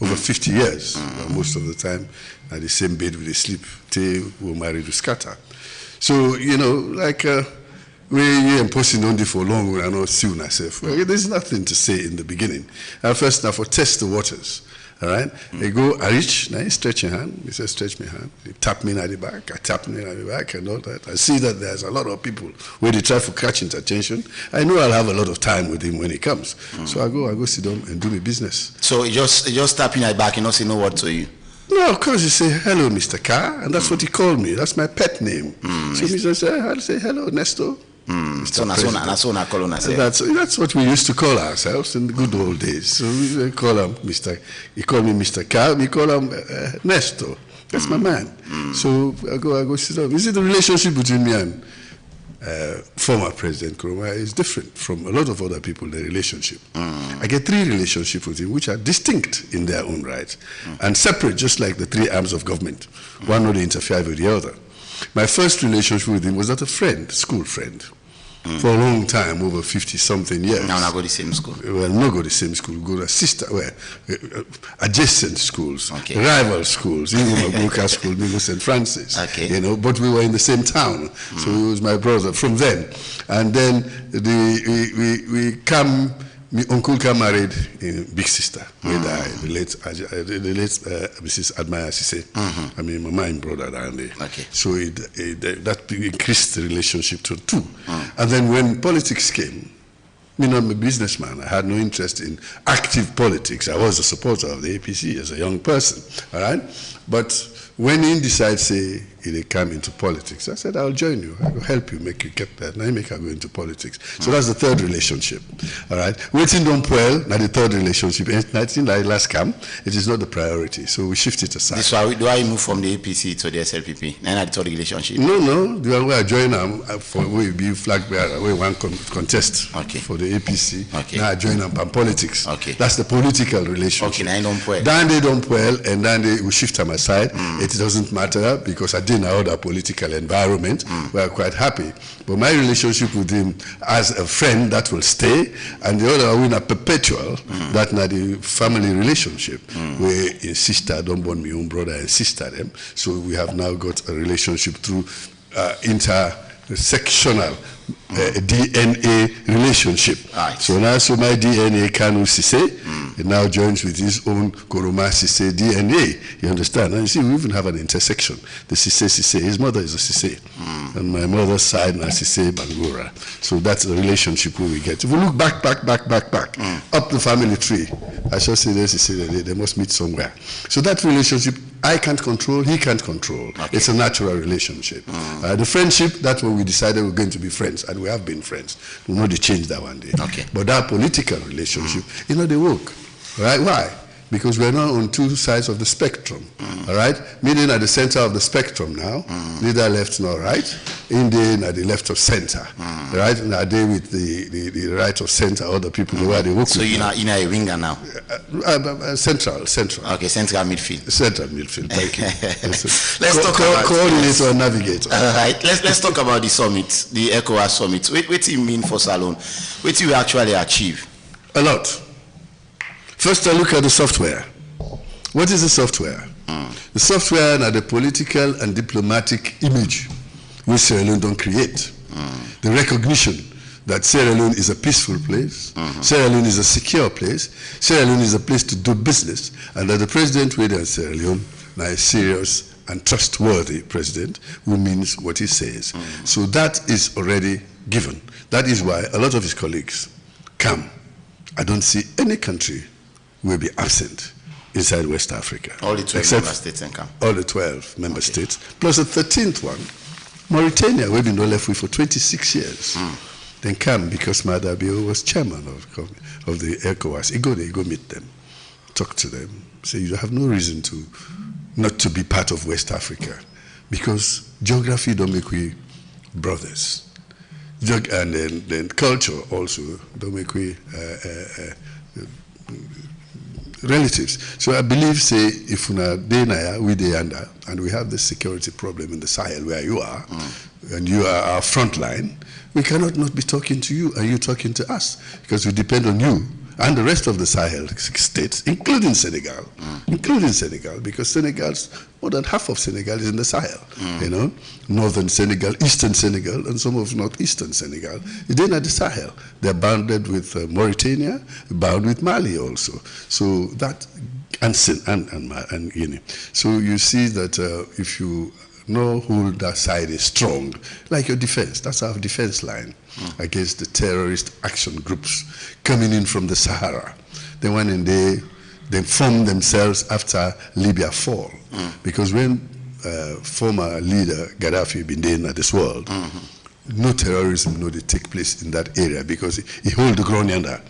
Over 50 years, most of the time, at the same bed with they sleep till we're married to scatter. So, we imposing on for long when I know soon myself. Well, there's nothing to say in the beginning. First, now for test the waters. All right? They go, I reach, now he stretch your hand. He says, stretch my hand. He tap me at the back. I tap me at the back and all that. I see that there's a lot of people where they try to catch his attention. I know I'll have a lot of time with him when he comes. So I go sit down and do my business. So he just tapping at the back and not say no word to you? No, of course he say, hello, Mr. Carr. And that's what he called me. That's my pet name. So he says, I'll say, hello, Nestor. That's what we used to call ourselves in the good old days. So we call him he called me Mr. Carr, we call him Nestor. That's my man. So I go sit down. You see the relationship between me and former President Nkrumah is different from a lot of other people in the relationship. I get 3 relationships with him which are distinct in their own right and separate, just like the 3 arms of government. One not interfere with the other. My first relationship with him was as a friend, school friend. For a long time, over 50-something years. Now, go to the same school. Well, not go to the same school. Go to adjacent schools, rival schools. Even my local school, Migo St. Francis. You know, but we were in the same town, so he was my brother from then. And then we come. My uncle got married in big sister. We died. The late Mrs. Admire Sise. I mean, my mind brother down there. So that increased the relationship to 2. And then when politics came, me not a businessman. I had no interest in active politics. I was a supporter of the APC as a young person. All right, but when he decided, say, he come into politics, I said, I'll join you. I will help you, make you get that. Now make her go into politics. So that's the 3rd relationship. All right. Waiting don't well, now the 3rd relationship. And nothing like last come, it is not the priority. So we shift it aside. This why do I move from the APC to the SLPP? And the 3rd relationship? No. The one where I join them, we be flag bearer, we want contest for the APC. Now I join them on politics. That's the political relationship. Now don't well. Then they don't well, and then we shift them aside. It doesn't matter because I didn't know the political environment. We are quite happy. But my relationship with him as a friend, that will stay, and the other one, a perpetual, that not the family relationship, where a sister don't born me own brother and sister them. So we have now got a relationship through intersectional DNA relationship. So now, my DNA Kanu Sise, it now joins with his own Koroma Sise DNA. You understand? And you see, we even have an intersection. The Sise, his mother is a Sise, and my mother's side is Sise Bangura. So that's the relationship we get. If we look back, up the family tree, I shall say this Sise, they must meet somewhere. So that relationship, I can't control, he can't control. It's a natural relationship. The friendship, that's when we decided we're going to be friends, and we have been friends. We know they changed that one day. But that political relationship, you know, they work. Right? Why? Because we're now on 2 sides of the spectrum. All right? Meaning at the center of the spectrum now, neither left nor right. Indian at the left of center. Right? Now they with the right of center, other people where they work. So you're not a winger now? Central. Okay, central midfield. Central midfield. Thank you. Let's talk about coordinator and navigator. All right. Let's talk about the summit, the ECOWAS summit. What do you mean for Salone? What do you actually achieve? A lot. First, I look at the software. What is the software? The software and the political and diplomatic image which Sierra Leone don't create. The recognition that Sierra Leone is a peaceful place, Sierra Leone is a secure place, Sierra Leone is a place to do business, and that the president with Sierra Leone now is serious and trustworthy president who means what he says. So that is already given. That is why a lot of his colleagues come. I don't see any country will be absent inside West Africa. All the 12 member states and come. All the 12 member states, plus the 13th one, Mauritania, we've been left with for 26 years. Then come because Madabio was chairman of the ECOWAS. He go meet them, talk to them, say you have no reason to not to be part of West Africa, because geography don't make we brothers, and then culture also don't make we relatives. So I believe, say, if we dey under, and we have this security problem in the Sahel where you are, and you are our front line, we cannot not be talking to you and you talking to us, because we depend on you and the rest of the Sahel states, including Senegal, because Senegal's, more than half of Senegal is in the Sahel, you know, northern Senegal, eastern Senegal, and some of northeastern Senegal. They're not the Sahel. They're bounded with Mauritania, bound with Mali also. So that, and Guinea. So you see that if you know who that side is strong, like your defense, that's our defense line against the terrorist action groups coming in from the Sahara. They went in there, they formed themselves after Libya fall. Because when former leader Gaddafi been there in this world, no terrorism no they take place in that area, because he hold the ground under.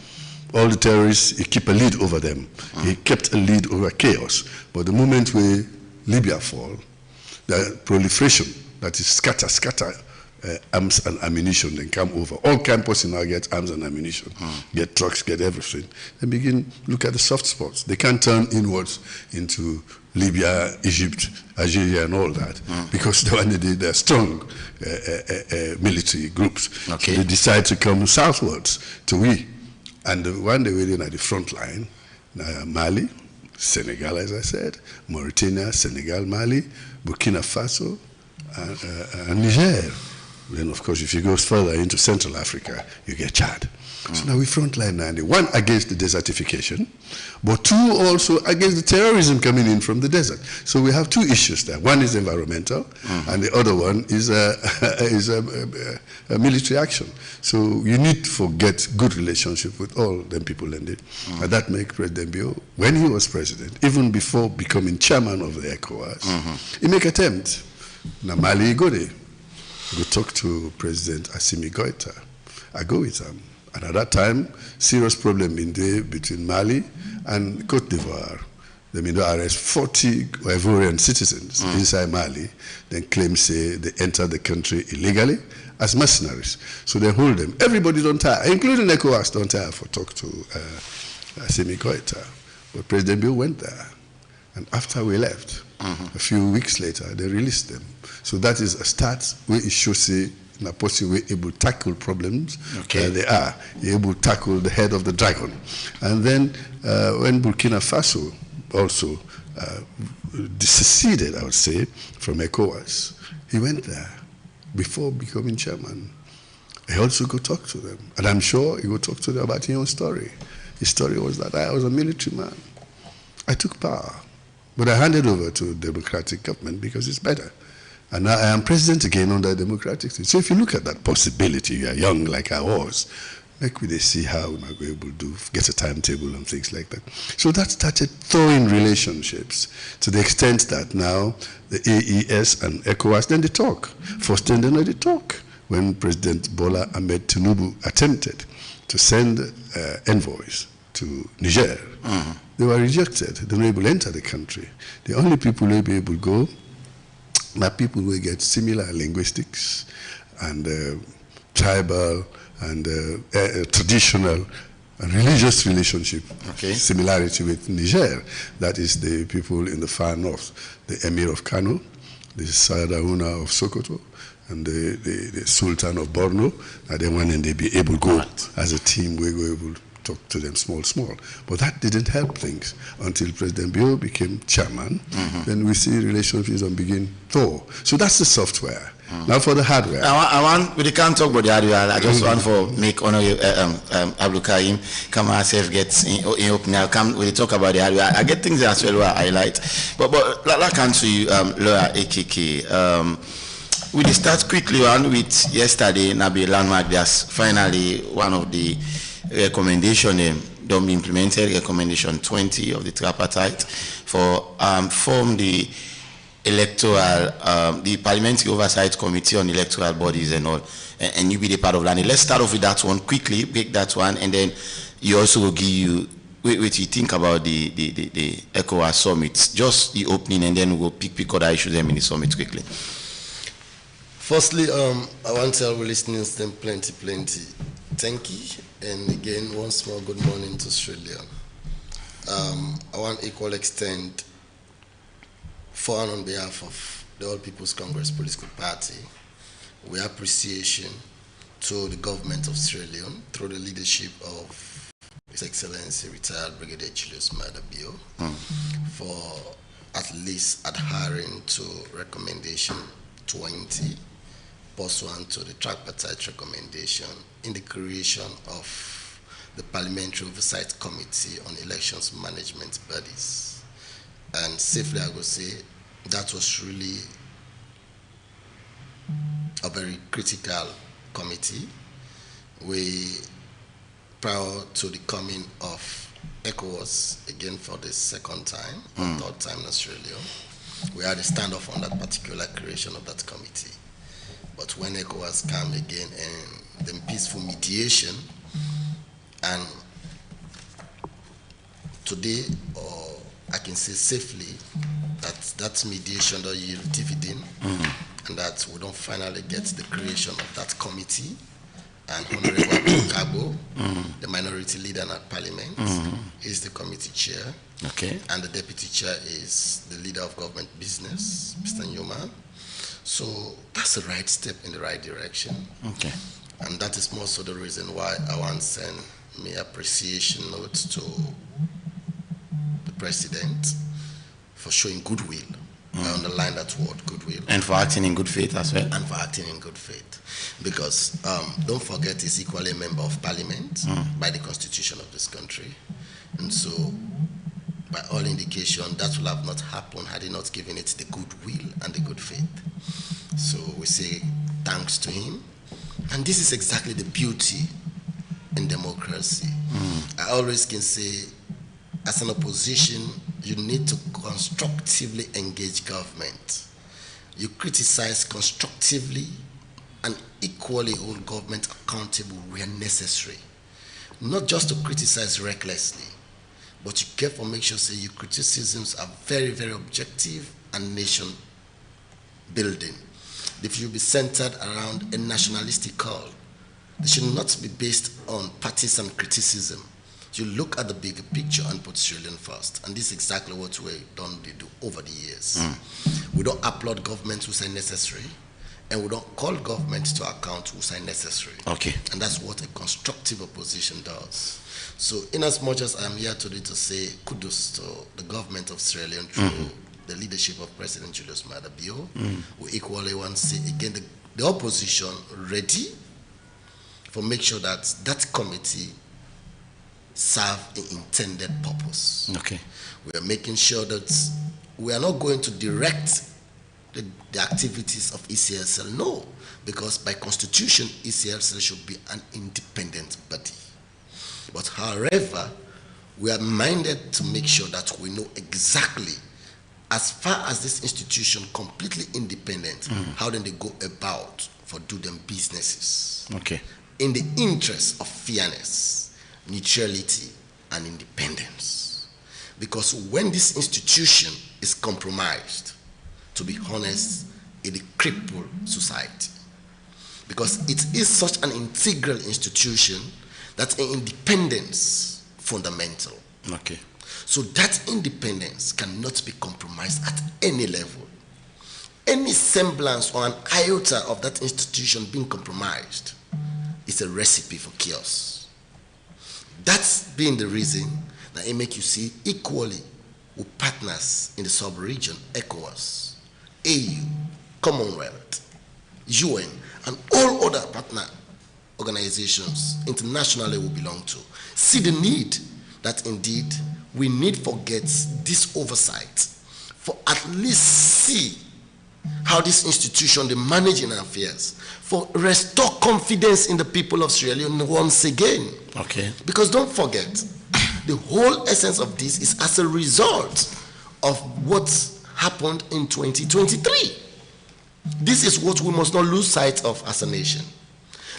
All the terrorists, he keep a lead over them. He kept a lead over chaos. But the moment where Libya fall, the proliferation, that is scatter arms and ammunition, then come over. All campus now get arms and ammunition, get trucks, get everything. Then begin look at the soft spots. They can't turn inwards into Libya, Egypt, Algeria, and all that because they're strong military groups. Okay. So they decide to come southwards to we. And when they were in at the front line, Mali, Senegal, as I said, Mauritania, Senegal, Mali, Burkina Faso, and Niger. Then, of course, if you go further into Central Africa, you get Chad. So now we frontline 90. One, against the desertification, but two, also against the terrorism coming in from the desert. So we have two issues there. One is environmental, and the other one is a military action. So you need to get good relationship with all them people in it. And that makes President Bio, when he was president, even before becoming chairman of the ECOWAS, he make attempt. Now Mali, go there. Go talk to President Assimi Goïta. I go with him. And at that time, serious problem in there between Mali and Cote d'Ivoire. They mean to arrest 40 Ivorian citizens inside Mali, then claim say they entered the country illegally as mercenaries. So they hold them. Everybody don't tire, including ECOWAS, don't tire for talk to Assimi Goïta. But President Bio went there. And after we left, a few weeks later, they released them. So that is a start where it should say Naposi were able to tackle problems where they are. You're able to tackle the head of the dragon. And then when Burkina Faso also seceded, I would say, from ECOWAS, he went there before becoming chairman. He also go talk to them. And I'm sure he go talk to them about his own story. His story was that I was a military man. I took power. But I handed over to a democratic government because it's better. And now I am president again under a democratic system. So if you look at that possibility, you are young like I was, make we see how we might be able to get a timetable and things like that. So that started throwing relationships to the extent that now the AES and ECOWAS, then they talk. First then they talk. When President Bola Ahmed Tinubu attempted to send envoys to Niger, they were rejected. They were not able to enter the country. The only people who will be able to go are people who get similar linguistics and tribal and traditional and religious relationship similarity with Niger. That is the people in the far north, the Emir of Kano, the Sadauna of Sokoto, and the Sultan of Borno. And then when they be able to go as a team, we go able to talk to them small. But that didn't help things until President Bio became chairman. Then we see relationships and begin thaw. So that's the software. Now for the hardware. We can't talk about the hardware. I just want to make honor Abdul Karim come ourselves gets in opening. Come we talk about the hardware. I get things as well where I highlight. But like country lawyer AKK. We start quickly on with yesterday Nabi Landmark. There's finally one of the recommendation don't be implemented, recommendation 20 of the tripartite for form the electoral, the Parliamentary Oversight Committee on Electoral Bodies and all, and you be the part of that. Let's start off with that one quickly, break that one, and then you also will give you what you think about the ECOWAS summit, just the opening, and then we'll pick other issues in the summit quickly. Firstly, I want to tell our listeners them plenty thank you. And again, once more, good morning to Australia. I want equal extent for and on behalf of the All People's Congress Political Party, we appreciation to the government of Australia through the leadership of His Excellency retired Brigadier Julius Maada Bio for at least adhering to recommendation 20 pursuant to the tripartite recommendation in the creation of the Parliamentary Oversight Committee on Elections Management Bodies. And safely I would say that was really a very critical committee. We, prior to the coming of ECOWAS, again for the second time, or third time in Australia, we had a standoff on that particular creation of that committee. But when ECOWAS came again and then peaceful mediation, and today, or I can say safely, that mediation that yield dividend, and that we don't finally get the creation of that committee. And Honorable Kabo, the minority leader at Parliament, is the committee chair. Okay. And the deputy chair is the leader of government business, Mr. Nyoma. So that's the right step in the right direction. Okay. And that is more so the reason why I want to send my appreciation notes to the president for showing goodwill. I underline that word, goodwill. And for acting in good faith as well. And for acting in good faith. Because don't forget, he's equally a member of parliament by the constitution of this country. And so, by all indication, that will have not happened had he not given it the goodwill and the good faith. So we say thanks to him. And this is exactly the beauty in democracy. I always can say, as an opposition, you need to constructively engage government. You criticize constructively and equally hold government accountable where necessary. Not just to criticize recklessly, but you carefully make sure say your criticisms are very, very objective and nation building. They should be centered around a nationalistic call. They should not be based on partisan criticism. You look at the bigger picture and put Sierra Leone first. And this is exactly what we've done do over the years. We don't applaud government who say necessary, and we don't call government to account who say necessary. Okay. And that's what a constructive opposition does. So in as much as I'm here today to say kudos to the government of Sierra Leone through the leadership of President Julius Maada Bio, we equally want to say again the opposition ready for make sure that that committee serve an intended purpose. Okay. We are making sure that we are not going to direct the activities of ECLSL, no, because by constitution, ECLSL should be an independent body. But however, we are minded to make sure that we know exactly, as far as this institution completely independent, how then they go about for do them businesses. Okay. In the interest of fairness, neutrality, and independence. Because when this institution is compromised, to be honest, it will cripple society. Because it is such an integral institution that independence fundamental. Okay. So that independence cannot be compromised at any level. Any semblance or an iota of that institution being compromised is a recipe for chaos. That's been the reason that it make you see equally with partners in the sub-region, ECOWAS, AU, Commonwealth, UN, and all other partner organizations internationally we belong to, see the need that indeed we need to get this oversight for at least see how this institution, the managing affairs, for restore confidence in the people of Sierra Leone once again. Okay. Because don't forget, the whole essence of this is as a result of what happened in 2023. This is what we must not lose sight of as a nation.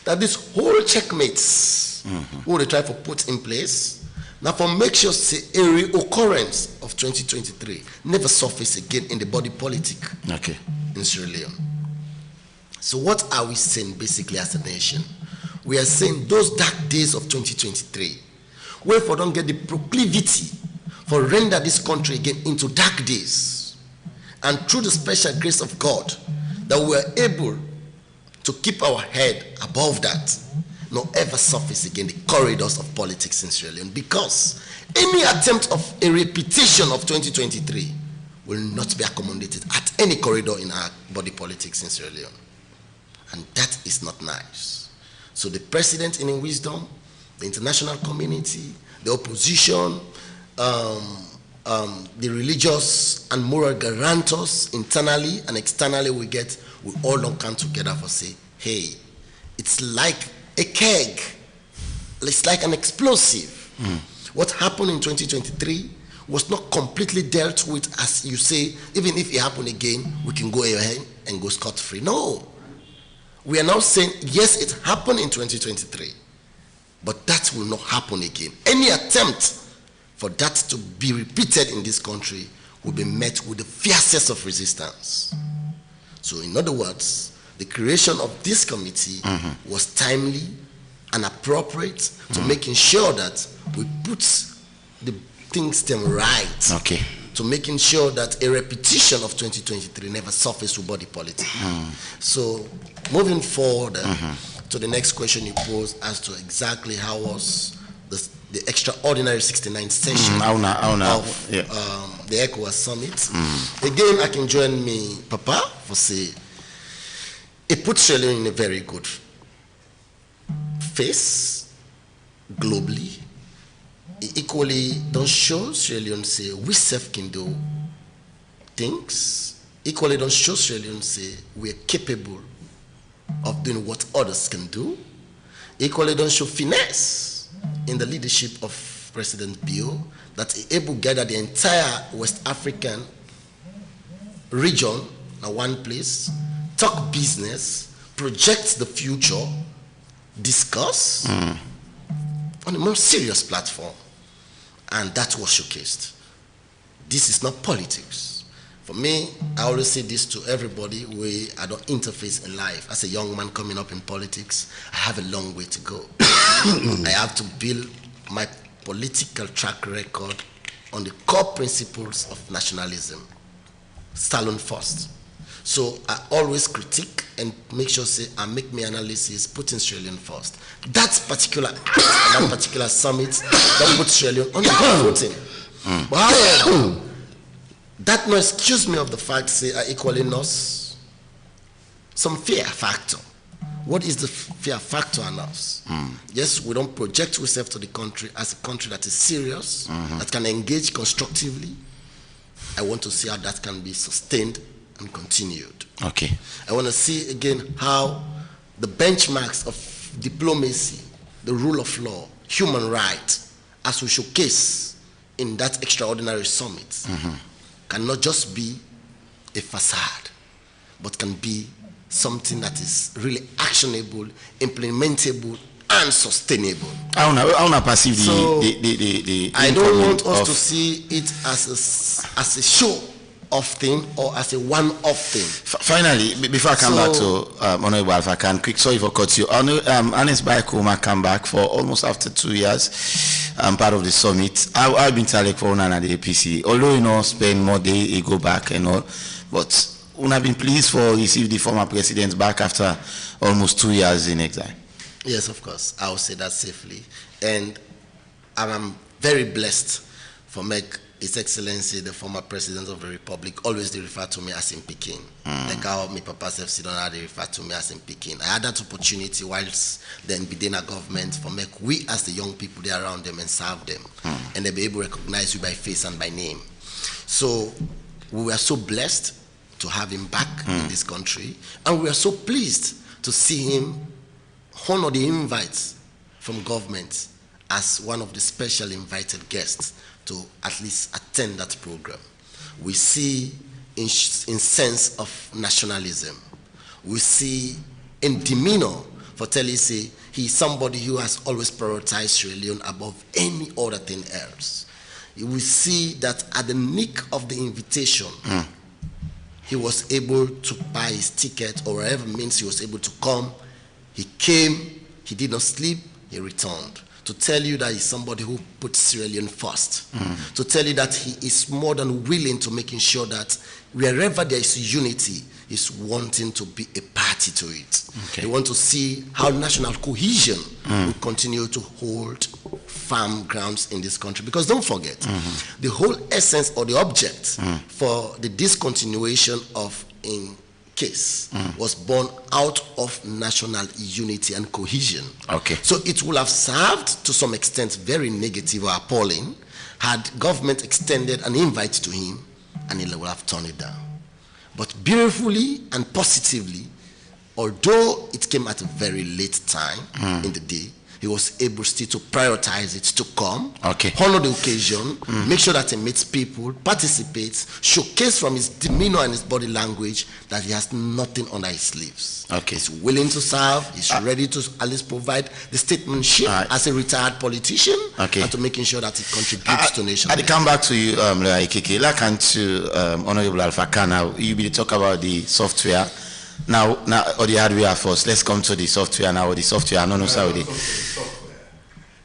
That this whole checkmates, what they try to put in place, now for make sure say a reoccurrence of 2023 never surface again in the body politic in Sierra Leone. So what are we saying basically as a nation? We are saying those dark days of 2023, where for don't get the proclivity for render this country again into dark days, and through the special grace of God, that we are able to keep our head above that, nor ever surface again the corridors of politics in Sierra Leone, because any attempt of a repetition of 2023 will not be accommodated at any corridor in our body politics in Sierra Leone. And that is not nice. So the president in wisdom, the international community, the opposition, the religious and moral guarantors internally and externally we all don't come together for say, hey, it's like a keg. It's like an explosive. What happened in 2023 was not completely dealt with, as you say, even if it happened again, we can go ahead and go scot-free. No. We are now saying, yes, it happened in 2023, but that will not happen again. Any attempt for that to be repeated in this country will be met with the fiercest of resistance. So in other words, the creation of this committee was timely and appropriate to making sure that we put the things them right. Okay. To making sure that a repetition of 2023 never surfaces with body politics. So moving forward to the next question you posed as to exactly how was the extraordinary 69th session of the ECOWAS summit. Again, I can join me, Papa, for say, it puts Sierra Leone in a very good face globally. It equally don't show Sierra Leone say we self can do things. Equally don't show Sierra Leone say we are capable of doing what others can do. Equally don't show finesse in the leadership of President Bio that is able to gather the entire West African region in one place, talk business, project the future, discuss on a more serious platform. And that was showcased. This is not politics. For me, I always say this to everybody where I don't interface in life. As a young man coming up in politics, I have a long way to go. I have to build my political track record on the core principles of nationalism. Stallone first. So I always critique and make sure say I make my analysis putting Sierra Leone first. That particular act, that particular summit, that put Sierra Leone on the footing. But however, that no excuse me of the fact say I equally knows some fear factor. What is the fear factor on us? Yes, we don't project ourselves to the country as a country that is serious, that can engage constructively. I want to see how that can be sustained and continued. Okay. I want to see again how the benchmarks of diplomacy, the rule of law, human rights, as we showcase in that extraordinary summit, cannot just be a facade, but can be something that is really actionable, implementable, and sustainable. I want to perceive the I don't want us to see it as a show of thing or as a one-off thing. Finally, before I come back to Honorable Alpha Khan, quick, sorry for cut you. Ernest Baikoma come back for almost after 2 years, part of the summit. I've been telling for Una and the APC, although you know spend more day, he go back and all, but Una been pleased for receive the former president back after almost 2 years in exile. Yes, of course, I will say that safely, and I'm very blessed for His Excellency, the former President of the Republic, always they refer to me as in Peking. Like how my Papa Sef Sidona, they refer to me as in Peking. I had that opportunity whilst then within a government for we as the young people there around them and serve them. And they be able to recognize you by face and by name. So we were so blessed to have him back in this country. And we are so pleased to see him honor the invites from government as one of the special invited guests to at least attend that program. We see in sense of nationalism. We see in demeanor for telling say he's somebody who has always prioritized Sierra Leone above any other thing else. We see that at the nick of the invitation, he was able to buy his ticket or whatever means he was able to come. He came, he did not sleep, he returned. To tell you that he's somebody who puts Sierra Leone first. To tell you that he is more than willing to making sure that wherever there is unity, he's wanting to be a party to it. They want to see how national cohesion will continue to hold firm grounds in this country. Because don't forget, the whole essence or the object for the discontinuation of case was born out of national unity and cohesion. So it will have served to some extent very negative or appalling had government extended an invite to him and he would have turned it down. But beautifully and positively, although it came at a very late time in the day, he was able still to prioritize it to come, okay, honor the occasion, make sure that he meets people, participates, showcase from his demeanor and his body language that he has nothing under his sleeves. Okay. He's willing to serve, he's ready to at least provide the statesmanship as a retired politician, okay, and to making sure that it contributes to nation. I come back to you, Ikeke. Like and to Honorable Alpha Kana, you will talk about the software. Now, or the hardware first. Let's come to the software now. Or the software. No, sorry.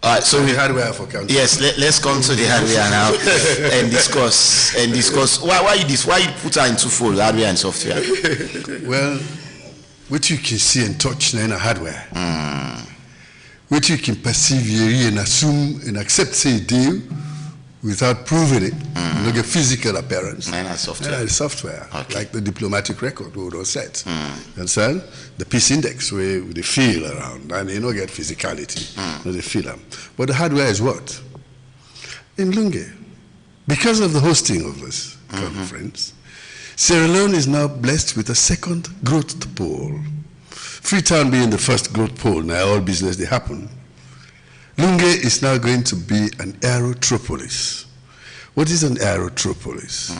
All right, so the hardware for country. Yes, let's come to the hardware now and discuss. Why you put her into full hardware and software? Well, what you can see and touch in a hardware, what you can perceive and assume and accept, say deal without proving it, like a physical appearance. Software. Software, okay, like the diplomatic record we would have said. You understand? The peace index where they feel around, and they don't get physicality, they feel them. But the hardware is what? In Lunge, because of the hosting of this conference, Sierra Leone is now blessed with a second growth pole. Freetown being the first growth pole, now all business they happen. Lunge is now going to be an aerotropolis. What is an aerotropolis?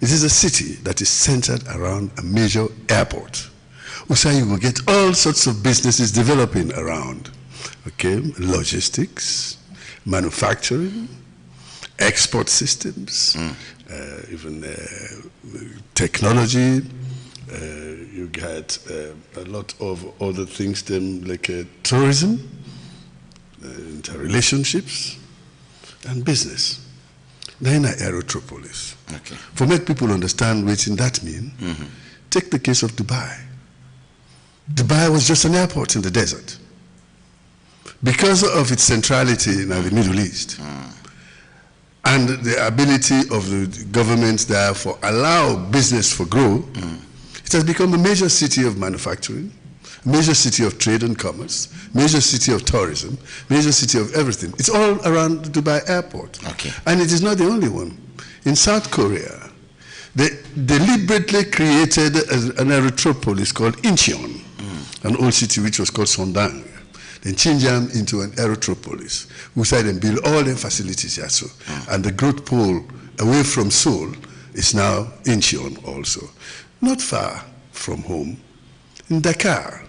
It is a city that is centered around a major airport. You will get all sorts of businesses developing around. Okay, logistics, manufacturing, export systems, even technology. You get a lot of other things, like tourism, interrelationships, and business. Then aerotropolis. Okay. For make people understand what that means, take the case of Dubai. Dubai was just an airport in the desert. Because of its centrality in the Middle East, and the ability of the government there for allow business for grow, it has become a major city of manufacturing, major city of trade and commerce, major city of tourism, major city of everything. It's all around the Dubai airport. Okay. And it is not the only one. In South Korea, they deliberately created an aerotropolis called Incheon, an old city which was called Sondang. Then change them into an aerotropolis. We said and build all the facilities here. So. And the growth pole away from Seoul is now Incheon also. Not far from home, in Dakar,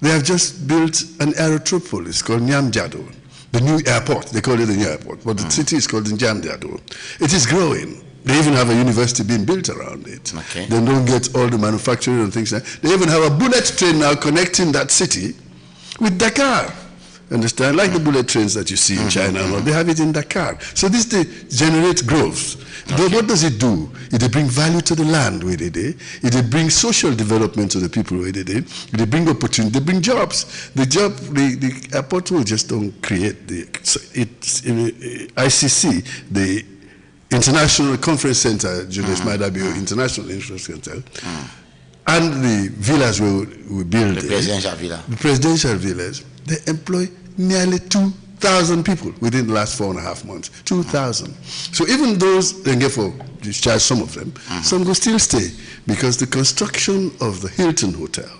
they have just built an aerotropolis called Nyamjado, the new airport. They call it the new airport, but the city is called Nyamjado. It is growing. They even have a university being built around it. Okay. They don't get all the manufacturing and things. They even have a bullet train now connecting that city with Dakar. Understand? Like the bullet trains that you see in China, they have it in Dakar. So this they generate growth. Okay. What does it do? It brings value to the land where they did. It brings social development to the people where they did. It brings opportunity. They bring jobs. The airport will just don't create ICC, the International Conference Center, Julius Maada Bio International Conference Center, and the villas we build. The presidential villa. The presidential villas. They employ nearly 2,000 people within the last 4.5 months. 2,000. So even those they get for discharge, some of them, some will still stay because the construction of the Hilton Hotel,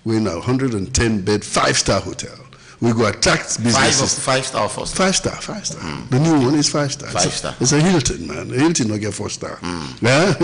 we're now 110-bed 5-star hotel. We go attract businesses. 5-star or 4-star? 5-star. The new one is 5-star. 5-star. It's a Hilton, man. A Hilton will get 4-star. Yeah?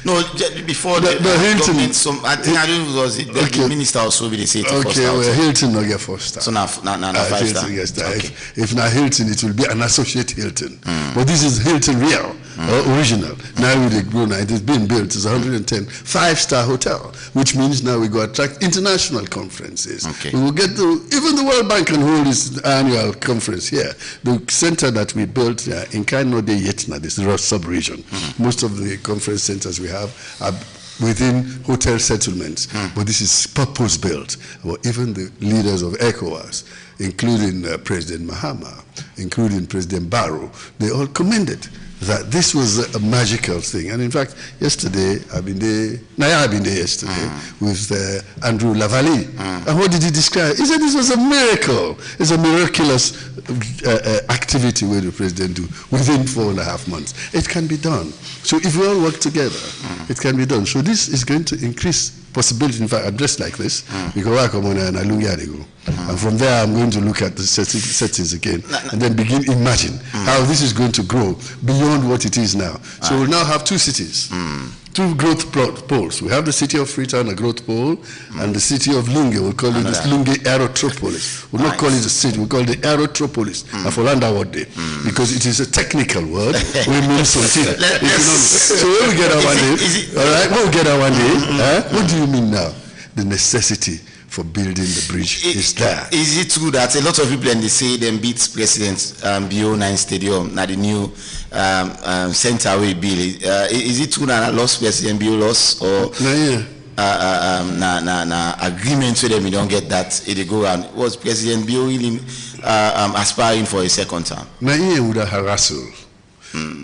No, before the Hilton. I think I don't know, was it the minister also be the city 4-star. Okay, well, Hilton will get 4-star. So now 5-star. Okay. If not Hilton, it will be an associate Hilton. But this is Hilton real. Original. Now with the grown, it is being built. It's 110 5-star hotel, which means now we go attract international conferences. Okay. We will get even the World Bank can hold its annual conference here. The center that we built in Kainode Yetna, this sub-region. Most of the conference centers we have are within hotel settlements, but this is purpose-built. Well, even the leaders of ECOWAS, including President Mahama, including President Barrow, they all commended that this was a magical thing. And in fact, yesterday, I've been there yesterday with Andrew Lavalley. And what did he describe? He said this was a miracle. It's a miraculous activity where the president do within 4.5 months. It can be done. So if we all work together, it can be done. So this is going to increase possibility. In fact, I'm dressed like this because I come on and I look at it. And from there, I'm going to look at the settings again and then begin imagine how this is going to grow beyond what it is now. So we'll now have two cities. Two growth poles. We have the city of Freetown, a growth pole, and the city of Lunge. We'll call it the Lunge Aerotropolis. We'll not call it a city, we'll call it the Aerotropolis. For Landaward Day. Because it is a technical word. We mean something. So when we get our one day, all right, when we get our one day, what do you mean now? The necessity for building the bridge is there. Is it true that a lot of people and they say them beat President BO9 Stadium, now the new Centerway bill? Is it true that lost President BO lost or agreement with them? We don't get that. It go around. Was President BO really aspiring for a second term? Would have harassed.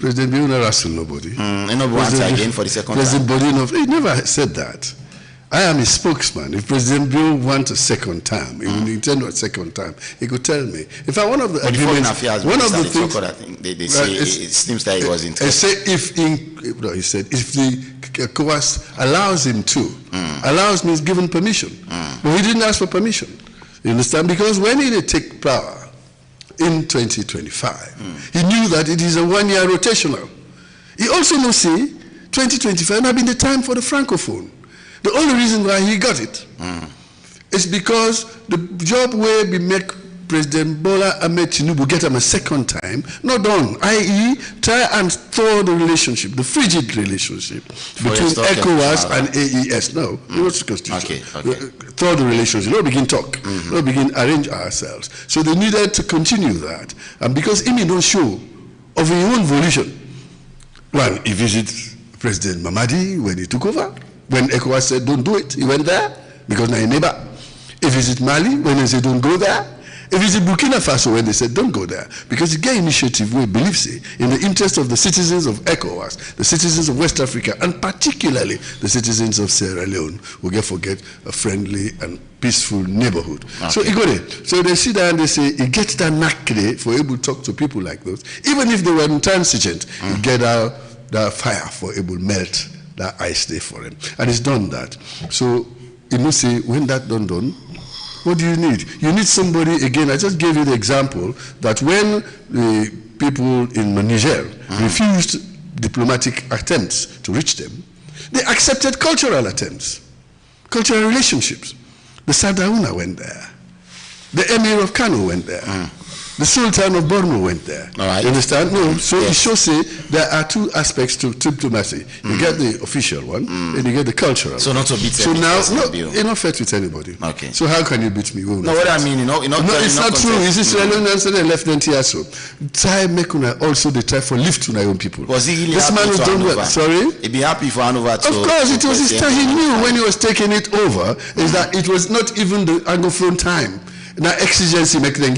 President BO not harassed nobody. Again for the second President time. Bodino, he never said that. I am a spokesman. If President Bill wants a second term, he will intend a second term, he could tell me. In fact, one of the agreements, one of the things, I think they say it seems that he was interested. He said if the ECOWAS allows him to, allows means given permission, but he didn't ask for permission. You understand? Because when he did take power in 2025, he knew that it is a one-year rotational. He also knows, 2025 have been the time for the Francophone. The only reason why he got it is because the job where we make President Bola Ahmed Tinubu get him a second time, not done, i.e. try and thaw the relationship, the frigid relationship between ECOWAS and AES. No, what's the constitution? Thaw the relationship, not begin talk, not begin arrange ourselves. So they needed to continue that. And because Imi don't show of his own volition, well, he visited President Mamadi when he took over. When ECOWAS said don't do it, he went there because now a neighbor. If it's Mali, when they said don't go there. If it's Burkina Faso, when they said don't go there. Because the gay initiative we believe in the interest of the citizens of ECOWAS, the citizens of West Africa, and particularly the citizens of Sierra Leone, who get forget a friendly and peaceful neighborhood. So he got it. So they sit there and they say, he gets that knack for able to talk to people like those. Even if they were intransigent, he get out that fire for able to melt that ice there for him. And he's done that. So, you know, say, when that done, what do you need? You need somebody, again, I just gave you the example that when the people in Niger refused diplomatic attempts to reach them, they accepted cultural attempts, cultural relationships. The Sardauna went there. The Emir of Kano went there. The Sultan of Borno went there. You understand? No. So it shows there are two aspects to diplomacy. You get the official one, and you get the cultural. So not to beat. So now, you're not fair with anybody. Okay. So how can you beat me? No, what I mean, no, it's not true. Is this Lieutenant Tiaso? Try make also the try for lift to my own people. Was he really this happy man to done well. Sorry. He'd be happy for Hanover. Of course, it was his time. He knew when he was taking it over is that it was not even the Anglophone time. Now exigency make them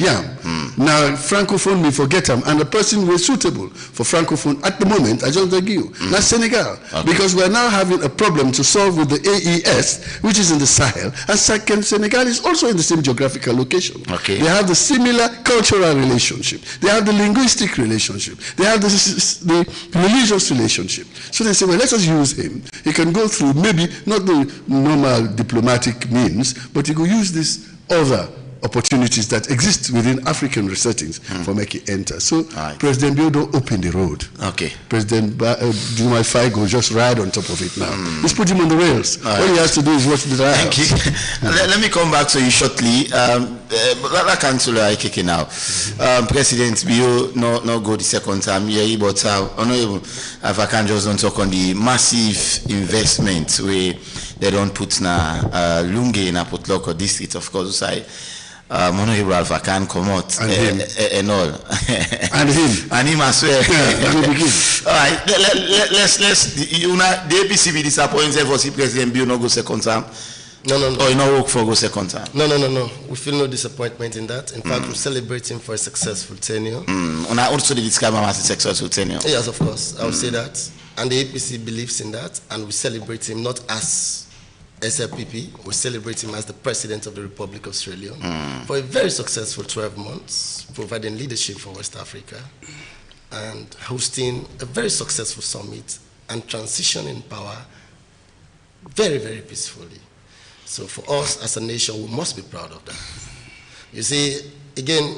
Now Francophone we forget them, and the person who is suitable for Francophone at the moment, I just give you. Now Senegal, because we are now having a problem to solve with the AES, which is in the Sahel, and second, Senegal is also in the same geographical location. They have the similar cultural relationship. They have the linguistic relationship. They have the religious relationship. So they say, well, let us use him. He can go through maybe not the normal diplomatic means, but he could use this other opportunities that exist within African settings for making enter. So President Bill don't open the road. President Diomaye Faye go just ride on top of it now. Let's put him on the rails. All he has to do is watch the dial. Thank you. Let me come back to you shortly. Councillor Ikeke now. President Bill no go the second time. Yeah, but honorable, if I can just don't talk on the massive investment where they don't put na Lunge in a Potloko district, of course. Honorable Alpha can come out and all. And him as well. All right, let's the APC be disappointed for see President Bill no go second time. No. Or you not work for go second time. No. We feel no disappointment in that. In fact, we celebrate him for a successful tenure. And I also describe him as a successful tenure. Yes, of course. I would say that. And the APC believes in that, and we celebrate him not as SLPP, we celebrate him as the President of the Republic of Sierra Leone for a very successful 12 months, providing leadership for West Africa and hosting a very successful summit and transitioning power very, very peacefully. So for us as a nation, we must be proud of that. You see, again,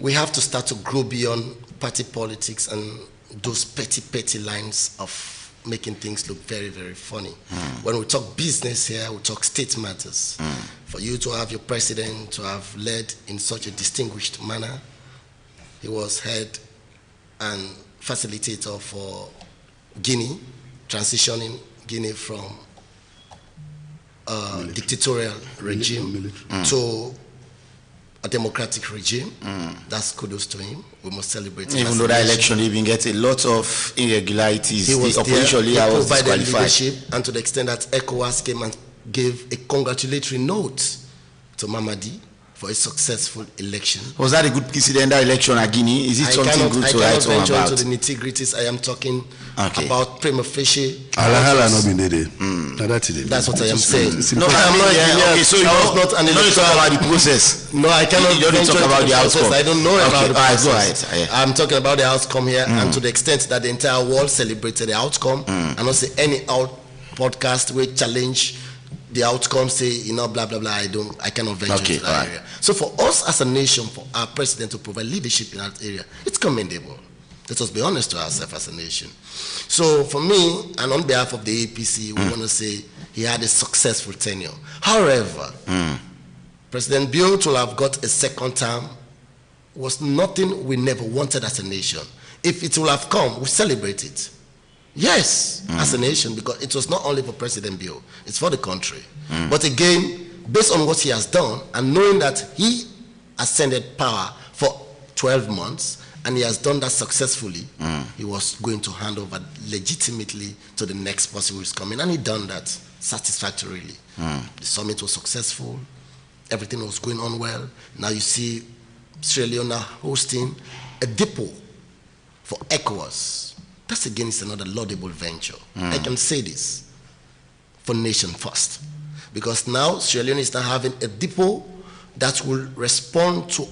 we have to start to grow beyond party politics and those petty lines of making things look very, very funny. When we talk business here, we talk state matters. For you to have your president to have led in such a distinguished manner, he was head and facilitator for Guinea, transitioning Guinea from a dictatorial regime to a democratic regime. That's kudos to him. We must celebrate. Even though that election even get a lot of irregularities, the opposition leader was disqualified. Leadership, and to the extent that ECOWAS came and gave a congratulatory note to Mamadi for a successful election. Was that a good precedent, that election at Guinea? Is it something good to write home about? I cannot venture into the nitty-gritties. I am talking about prima facie. That's what I am saying. No, I am not. Okay, so you don't talk about the process. No, I cannot talk about the outcome. I don't know about the process. I'm talking about the outcome here, and to the extent that the entire world celebrated the outcome, and not say any podcast will challenge the outcome, say, blah blah blah. I cannot venture into that area. So for us as a nation, for our president to provide leadership in that area, it's commendable. Let us be honest to ourselves as a nation. So for me, and on behalf of the APC, we want to say he had a successful tenure. However, President Bio to have got a second term was nothing we never wanted as a nation. If it will have come, we celebrate it. Yes, as a nation, because it was not only for President Bio, it's for the country. But again, based on what he has done, and knowing that he ascended power for 12 months, and he has done that successfully, he was going to hand over legitimately to the next person who is coming, and he done that satisfactorily. The summit was successful, everything was going on well. Now you see Sierra Leone hosting a depot for ECOWAS. That's again is another laudable venture. I can say this for nation first, because now Sierra Leone is now having a depot that will respond to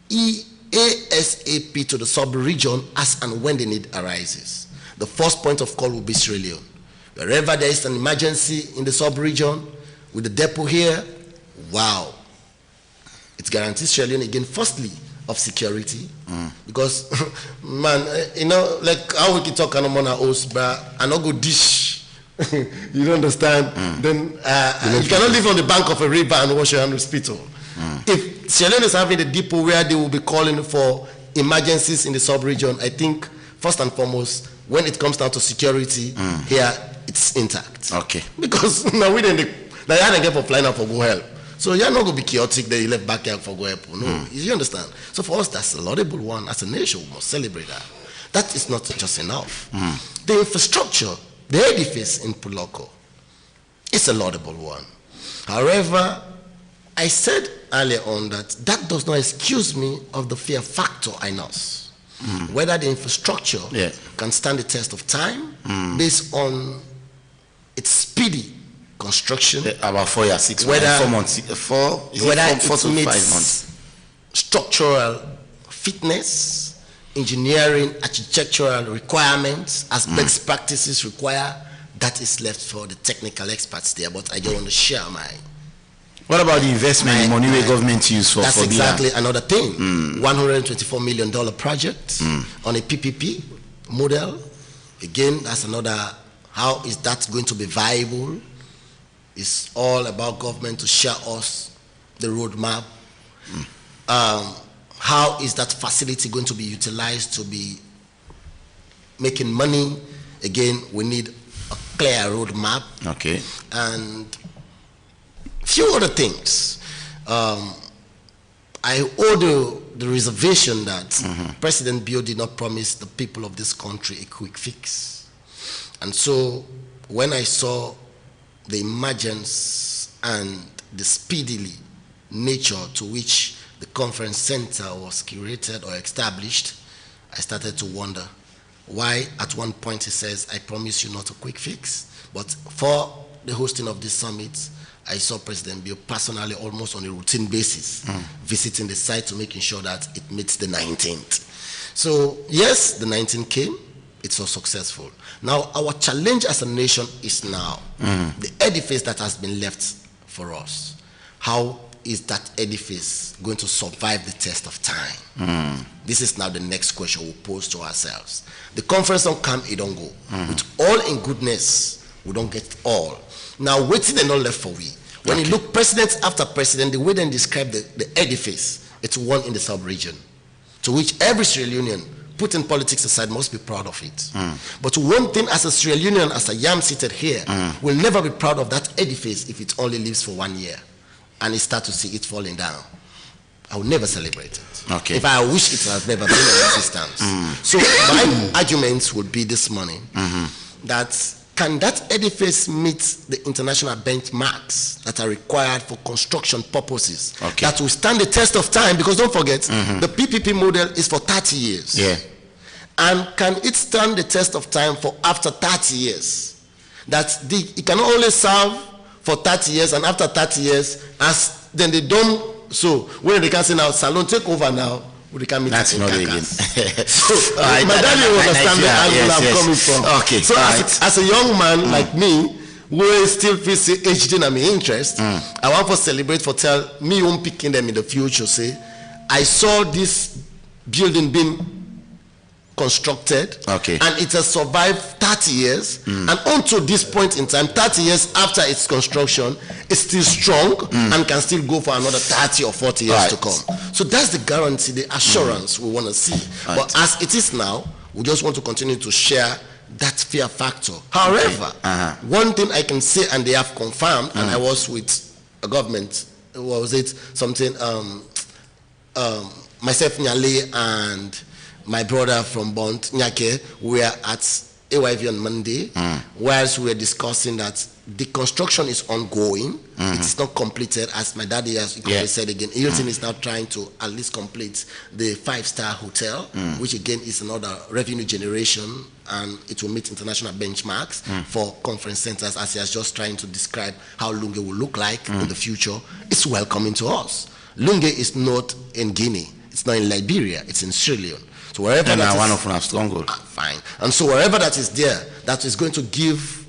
ASAP to the sub-region as and when the need arises. The first point of call will be Sierra Leone. Wherever there is an emergency in the sub-region, with the depot here, wow. It guarantees Sierra Leone again, firstly, of security, because man, like how we can talk on a host, but I not go dish. You don't understand? Then you cannot live on the bank of a river and wash your hands with spittle. If Sierra Leone is having a depot where they will be calling for emergencies in the sub-region, I think first and foremost, when it comes down to security, here it's intact. Okay. Because now we didn't get for flying out for go help. So you're not going to be chaotic that you left back here for go help. No, you understand? So for us, that's a laudable one. As a nation, we must celebrate that. That is not just enough. The infrastructure, the edifice in Puloko, it's a laudable one. However, I said earlier on that does not excuse me of the fear factor in us. Whether the infrastructure can stand the test of time based on its speedy construction, about 4 years, 6 months, 4 months, 4 to 5 months. Structural fitness, engineering, architectural requirements, as best practices require, that is left for the technical experts there. But I don't want to share my. What about the investment in money where government use for? That's exactly another thing. $124 million project on a PPP model. Again, that's another. How is that going to be viable? It's all about government to share us the roadmap. How is that facility going to be utilized to be making money? Again, we need a clear roadmap. Okay. And a few other things. I owe the reservation that President Bio did not promise the people of this country a quick fix. And so when I saw the emergence and the speedily nature to which the conference center was curated or established, I started to wonder why at one point he says, I promise you not a quick fix. But for the hosting of this summit, I saw President Bio personally almost on a routine basis, visiting the site to making sure that it meets the 19th. So yes, the 19th came, it's so successful. Now, our challenge as a nation is now the edifice that has been left for us. How is that edifice going to survive the test of time? This is now the next question we pose to ourselves. The conference don't come, it don't go. With all in goodness, we don't get all. Now, waiting and not left for we. When you look president after president, the way they describe the edifice, it's one in the sub-region, to which every Sierra Leonean, putting politics aside, must be proud of it. But one thing as a Sierra Leonean, as a yam seated here, will never be proud of that edifice if it only lives for 1 year and you start to see it falling down. I will never celebrate it. If I wish it has never been in existence. So my arguments would be this morning that can that edifice meet the international benchmarks that are required for construction purposes that will stand the test of time? Because don't forget, the PPP model is for 30 years. And can it stand the test of time for after 30 years? That it can only serve for 30 years, and after 30 years, as then they don't. So when they can say now, Salone take over now, we can meet that's not again. So my daddy will understand the angle I'm coming from. So as a young man like me, who still feels aged in my interest, I want to celebrate for tell me won't picking them in the future. Say, I saw this building being constructed, and it has survived 30 years, and until this point in time, 30 years after its construction, it's still strong and can still go for another 30 or 40 years to come. So that's the guarantee, the assurance we want to see. But as it is now, we just want to continue to share that fear factor. However, one thing I can say, and they have confirmed, and I was with a government, was it something, myself, Nyale, and my brother from Bont, Nyake, we were at AYV on Monday, whilst we were discussing that the construction is ongoing. It is not completed, as my daddy has said again. Hilton is now trying to at least complete the 5-star hotel, which again is another revenue generation, and it will meet international benchmarks for conference centers, as he has just trying to describe how Lunge will look like in the future. It's welcoming to us. Lunge is not in Guinea. It's not in Liberia. It's in Sierra Leone. So wherever that is, one of them stronghold. Fine. And so wherever that is there, that is going to give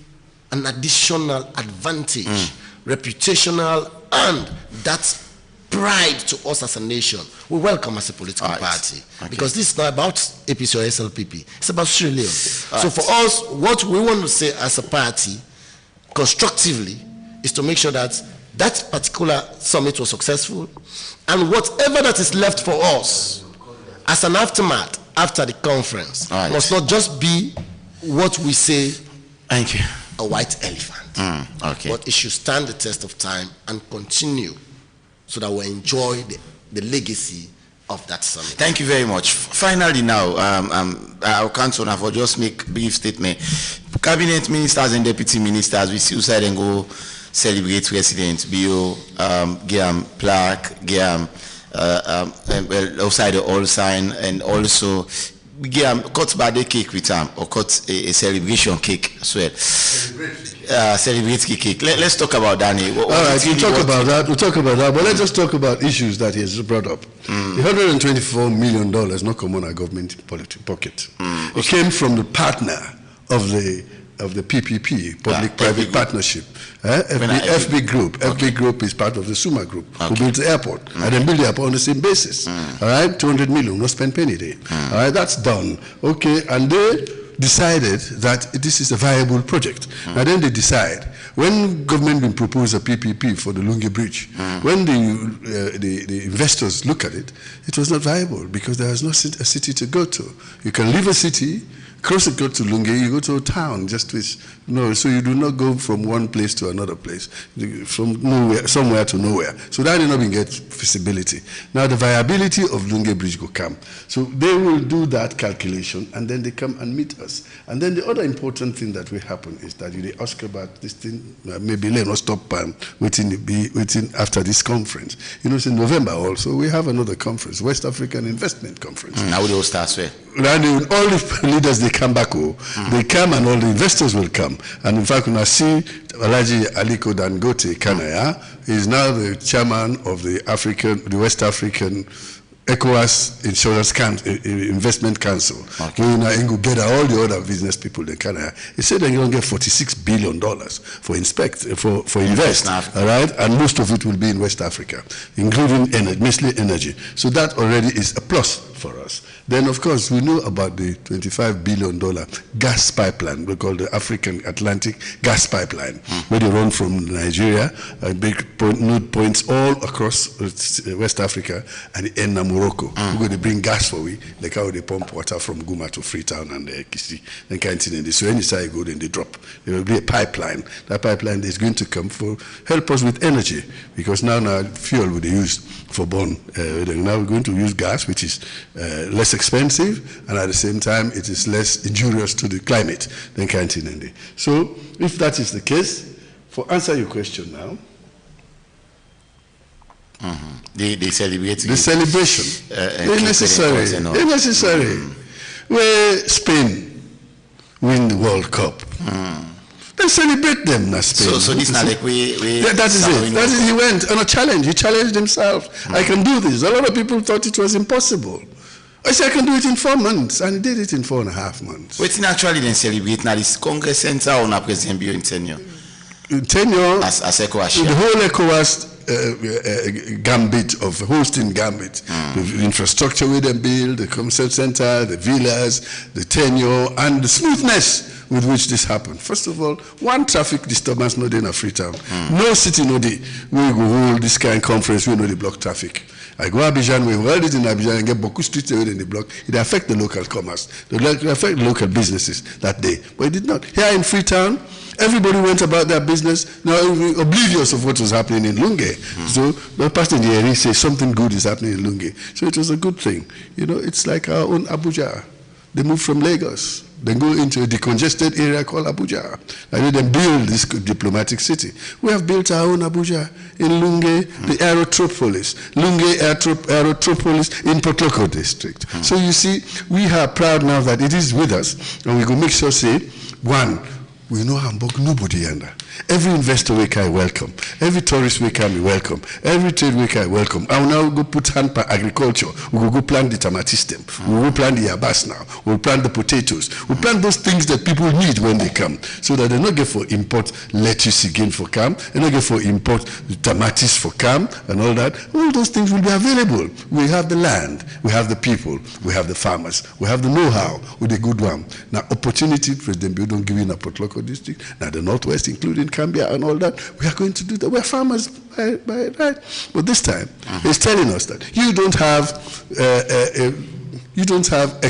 an additional advantage, reputational, and that pride to us as a nation. We welcome as a political party. Because this is not about APC or SLPP. It's about Sierra Leone. So for us, what we want to say as a party, constructively, is to make sure that that particular summit was successful, and whatever that is left for us as an aftermath after the conference must not just be what we say, a white elephant, but it should stand the test of time and continue so that we enjoy the legacy of that summit. Thank you very much. Finally now, our council now for just make brief statement. Cabinet ministers and deputy ministers, we still side and go celebrate Resident Bio, Giam plaque, Giam outside the all sign, and also cut birthday cake with or cut a celebration cake as well. Celebrate cake. Let's talk about Danny. All right, we'll talk about that. But let's just talk about issues that he has brought up. The $124 million not come on our government pocket. It came from the partner of the PPP, public-private partnership, FB Group. FB Group is part of the SUMA Group, who built the airport, and then built the airport on the same basis. All right, 200 million, no spend penny there. All right, that's done. Okay, and they decided that this is a viable project. And then they decide, when government will propose a PPP for the Lunge Bridge, when the investors look at it, it was not viable because there is no a city to go to. You can leave a city, cross it, go to Lunge, you go to a town, just so you do not go from one place to another place, from nowhere, somewhere to nowhere. So that did not even get feasibility. Now the viability of Lunge Bridge will come. So they will do that calculation, and then they come and meet us. And then the other important thing that will happen is that they ask about this thing, maybe let us stop waiting after this conference. You know, it's in November also, we have another conference, West African Investment Conference. Now they will start swear. And all the leaders, they come back, they come and all the investors will come. And in fact, when I see Alhaji Aliko Dangote Kanaya, he is now the chairman of the West African ECOWAS Investment Council. Okay. We now go gather all the other business people in Canada. He said they're going to get $46 billion for invest, all right? And most of it will be in West Africa, including energy, mostly energy. So that already is a plus for us. Then, of course, we know about the $25 billion gas pipeline, we call the African Atlantic Gas Pipeline, where they run from Nigeria, big node points all across West Africa, and they end in Morocco. We're going to bring gas for we, like how they pump water from Guma to Freetown and Kisi, and Kantini. So any side you go, then they drop. There will be a pipeline. That pipeline is going to come for help us with energy, because now fuel will be used for burn. Now we're going to use gas, which is less expensive, and at the same time it is less injurious to the climate than Kantinende. So if that is the case, for answer your question now, they celebrate the celebration is necessary. Where Spain win the World Cup, then celebrate them now, Spain. So this not like that is it. That is, he went on a challenge. He challenged himself. I can do this. A lot of people thought it was impossible. I said I can do it in 4 months, and he did it in 4.5 months. What's actually then celebrate now? This Congress Center or now President Bio in tenure? In tenure, as ECOWAS. The whole ECOWAS gambit of hosting gambit, the infrastructure we then build, the concept center, the villas, the tenure, and the smoothness with which this happened. First of all, one traffic disturbance not in a Freetown. No city no day we go hold this kind of conference, we know the block traffic. I go to Abidjan, we hold it in Abidjan and get beaucoup streets away in the block. It affect the local commerce, it affect the local businesses that day. But it did not. Here in Freetown, everybody went about their business, now oblivious of what was happening in Lunge. So the person in the area says something good is happening in Lunge. So it was a good thing. You know, it's like our own Abuja. They moved from Lagos. They go into a decongested area called Abuja. And then build this diplomatic city. We have built our own Abuja in Lunge, the Aerotropolis. Lunge Aerotropolis in Potloko district. So you see, we are proud now that it is with us. And we go make sure, say, one, we know Hamburg, nobody under. Every investor we can welcome. Every tourist we can be welcome. Every trade we can welcome. I will now go put hand for agriculture. We will go plant the tomato stem. We will plant the yabas now. We will plant the potatoes. We will plant those things that people need when they come, so that they not get for import lettuce again for come, they not get for import tomatoes for come and all that. All those things will be available. We have the land. We have the people. We have the farmers. We have the know-how with a good one. Now, opportunity, President Bio don't give in a Potloko district. Now, the Northwest, including Cambia and all that, we are going to do that. We're farmers by right. But this time, he's telling us that you don't have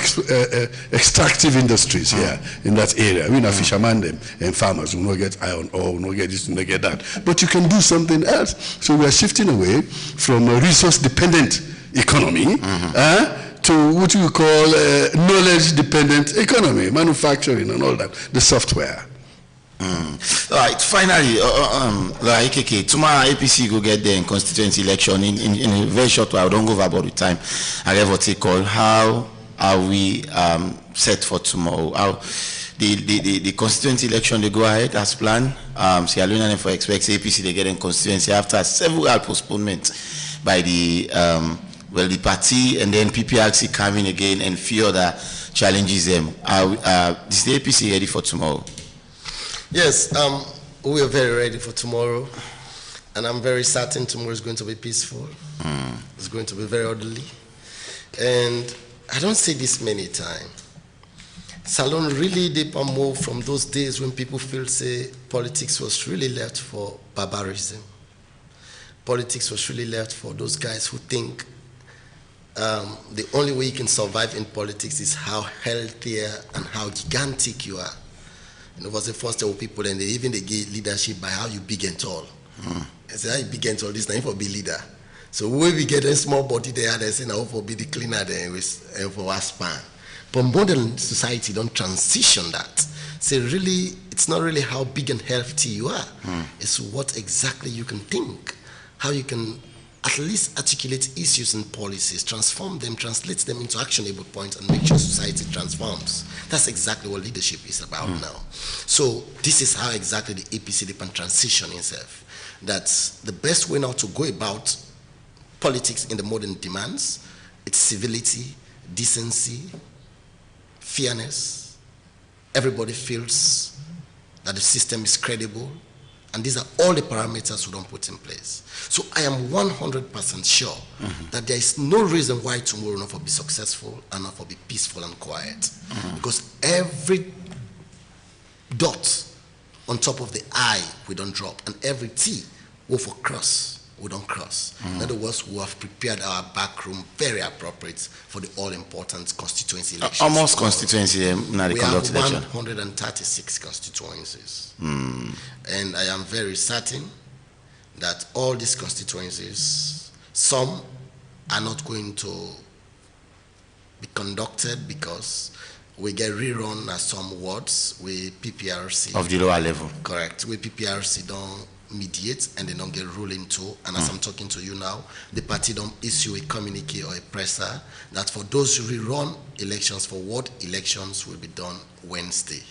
extractive industries here in that area. We know fishermen them and farmers who don't get iron ore, who don't get this, who don't get that. But you can do something else. So we are shifting away from a resource-dependent economy to what we call knowledge-dependent economy, manufacturing and all that, the software. All right, finally, tomorrow APC go get the constituency election in a very short while. I don't go over about the time. I have what they call, how are we set for tomorrow? How the constituency election, they go ahead as planned. Sierra Leone for expects APC they get in constituency after several postponements by the the party, and then PPRC coming again and few other challenges them. Is the APC ready for tomorrow? Yes, we are very ready for tomorrow, and I'm very certain tomorrow is going to be peaceful. It's going to be very orderly, and I don't say this many times. Salone really did move from those days when people feel say politics was really left for barbarism. Politics was really left for those guys who think the only way you can survive in politics is how healthier and how gigantic you are. And it was the first of people, and they gave leadership by how you big and tall. I said, how you big and tall, this time for be leader. So when we get a small body there, they say, now for be the cleaner there for our span. But modern society don't transition that. So really, it's not really how big and healthy you are. It's what exactly you can think, how you can at least articulate issues and policies, transform them, translate them into actionable points, and make sure society transforms. That's exactly what leadership is about now. So this is how exactly the APC can transition itself. That's the best way now to go about politics in the modern demands It's civility, decency, fairness. Everybody feels that the system is credible, and these are all the parameters we don't put in place. So I am 100% sure that there is no reason why tomorrow not for be successful and not for be peaceful and quiet. Because every dot on top of the I we don't drop, and every T we for cross we don't cross. In other words, we have prepared our back room very appropriate for the all-important constituency elections. Almost constituency now the we conduct have election. 136 constituencies. And I am very certain that all these constituencies, some are not going to be conducted because we get rerun at some wards with PPRC. Of the lower level. Correct. With PPRC don't mediate and they don't get ruled into. And as I'm talking to you now, the party don't issue a communique or a presser that for those rerun elections, for ward elections will be done Wednesday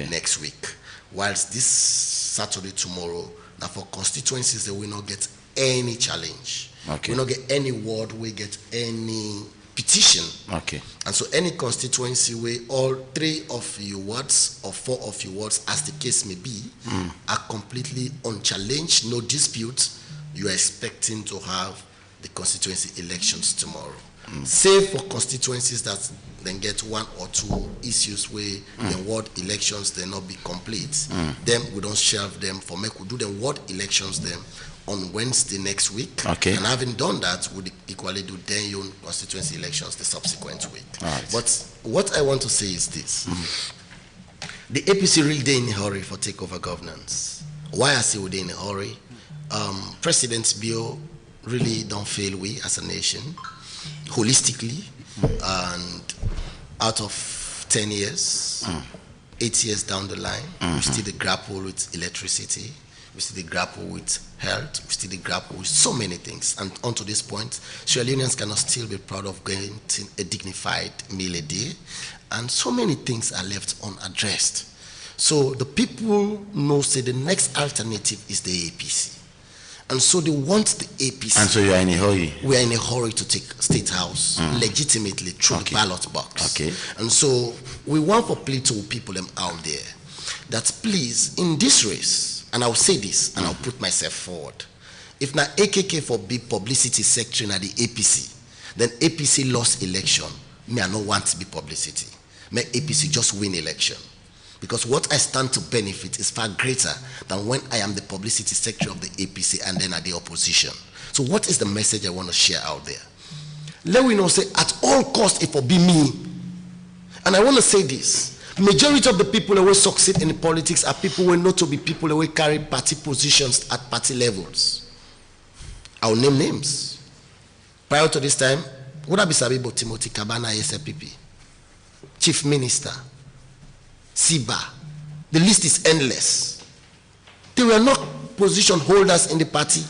next week. Whilst this Saturday, tomorrow, now for constituencies, they will not get any challenge. We will not get any ward, we get any petition. And so any constituency where all 3 of your wards or 4 of your wards, as the case may be, are completely unchallenged, no dispute, you are expecting to have the constituency elections tomorrow. Save for constituencies that then get 1 or 2 issues where the ward elections they not be complete. Then we don't shelve them for make we do the ward elections then on Wednesday next week. And having done that, we equally do then your constituency elections the subsequent week. But what I want to say is this. The APC really they in a hurry for takeover governance. Why I say we're in a hurry? President's bill really don't fail we as a nation, holistically, and out of 10 years, 8 years down the line, we still grapple with electricity, we still grapple with health, we still grapple with so many things. And onto this point, Sierra Leoneans cannot still be proud of getting a dignified meal a day, and so many things are left unaddressed. So the people know say the next alternative is the APC. And so they want the APC. And so you are in a hurry? We are in a hurry to take State House legitimately through the ballot box. And so we want to plead to people out there that please, in this race, and I'll say this, and I'll put myself forward, if now AKK for big publicity secretary na the APC, then APC lost election, me I don't want to be publicity. Make APC just win election. Because what I stand to benefit is far greater than when I am the publicity secretary of the APC and then at the opposition. So what is the message I want to share out there? Let we know say at all costs it will be me. And I want to say this. Majority of the people who will succeed in politics are people who not to be people who will carry party positions at party levels. I'll name names. Prior to this time, would I be Sabibo Timothy Kabana SLPP? Chief Minister, Siba. The list is endless. They were not position holders in the party,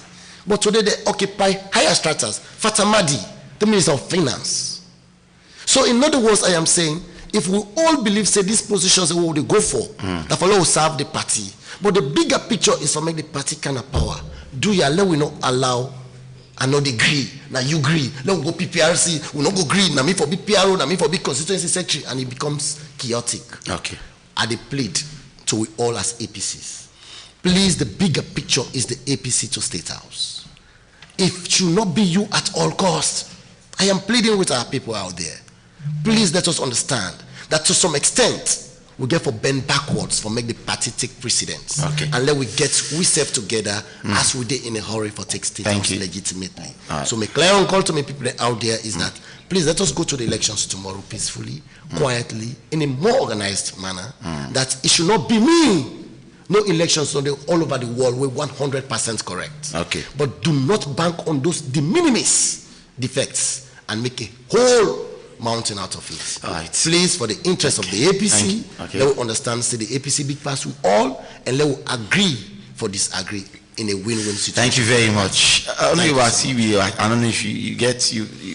but today they occupy higher stratas. Fatamadi, the Minister of Finance. So in other words, I am saying, if we all believe, say, these positions we will go for, that for will serve the party. But the bigger picture is to make the party kind of power. Do you let we not allow and not agree? Now you agree. Let we go PPRC, we not go agree. Now me for BPRO, now me for big constituency secretary, and it becomes chaotic. I plead to we all as APCs. Please, the bigger picture is the APC to State House. It should not be you at all costs. I am pleading with our people out there. Please let us understand that to some extent we get for bend backwards for make the party take precedence. And let we get we self together as we did in a hurry for take State House legitimately. So my clear call to my people out there is that please let us go to the elections tomorrow peacefully, quietly, in a more organized manner. That it should not be me. No elections all over the world we're 100% correct. But do not bank on those de minimis defects and make a whole mountain out of it. Please, for the interest of the APC, let us understand, say the APC big pass with all, and let us agree for disagree in a win-win situation. Thank you very much. I don't know if you get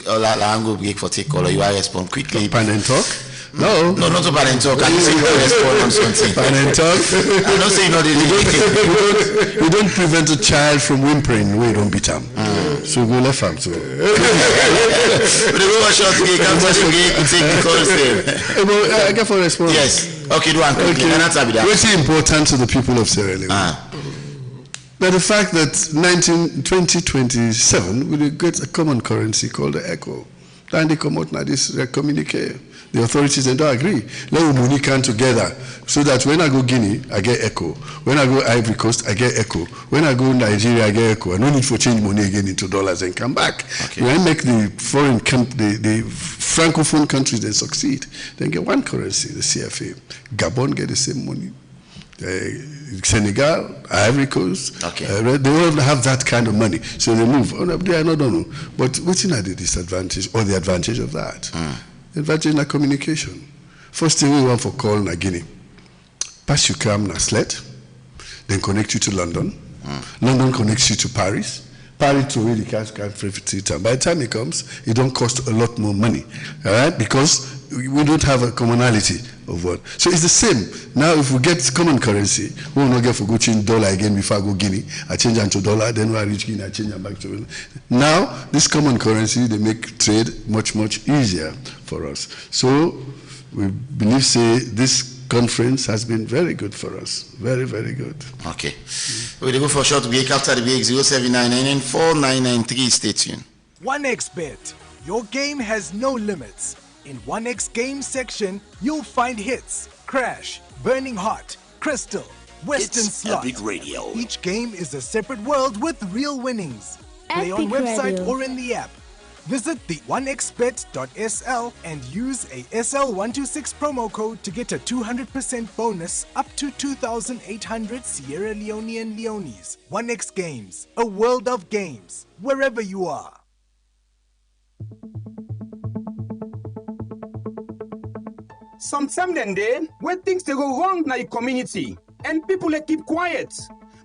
I'm going to break for take call or you are respond quickly. Pan and talk? No, not to pan and talk. I say you respond on something. Pan and talk. I'm not saying we don't prevent a child from whimpering. We don't beat him. So go left arm. So. We go a short gig. I'm just going to take the calls there. I get for response. Yes. Okay, do one quickly. What's important to the people of Sierra Leone? Now the fact that 2027 we will get a common currency called the ECHO. And they come out now this communique. The authorities they don't agree. Let money come together so that when I go Guinea, I get ECHO. When I go Ivory Coast, I get ECHO. When I go Nigeria, I get ECHO. I no need for change money again into dollars and come back. Okay. When I make the foreign the francophone countries they succeed, then get one currency, the CFA. Gabon get the same money. Senegal, Ivory Coast, they all have that kind of money, so they move. They are not done. But what's in the disadvantage or the advantage of that? The advantage in communication. First thing we want for call na Guinea. Pass you come na sled, then connect you to London. London connects you to Paris. Paris to really can't fit. By the time it comes, it don't cost a lot more money, all right? Because we don't have a commonality of what. So it's the same. Now, if we get common currency, we will not get for go change dollar again before I go Guinea. I change into dollar, then when I reach Guinea, I change them back to. Now, this common currency, they make trade much easier for us. So we believe, say, this conference has been very good for us. Very good. Okay. We'll go for a short break. After the break, 07994993. Stay tuned. 1xBet. Your game has no limits. In 1x Games section, you'll find hits, crash, burning hot, crystal, western slot. Epic Radio. Each game is a separate world with real winnings. Play on website or in the app. Visit the 1xbet.sl and use a SL126 promo code to get a 200% bonus up to 2,800 Sierra Leonean Leones. 1x Games, a world of games, wherever you are. Sometimes then when things they go wrong in the community and people they keep quiet.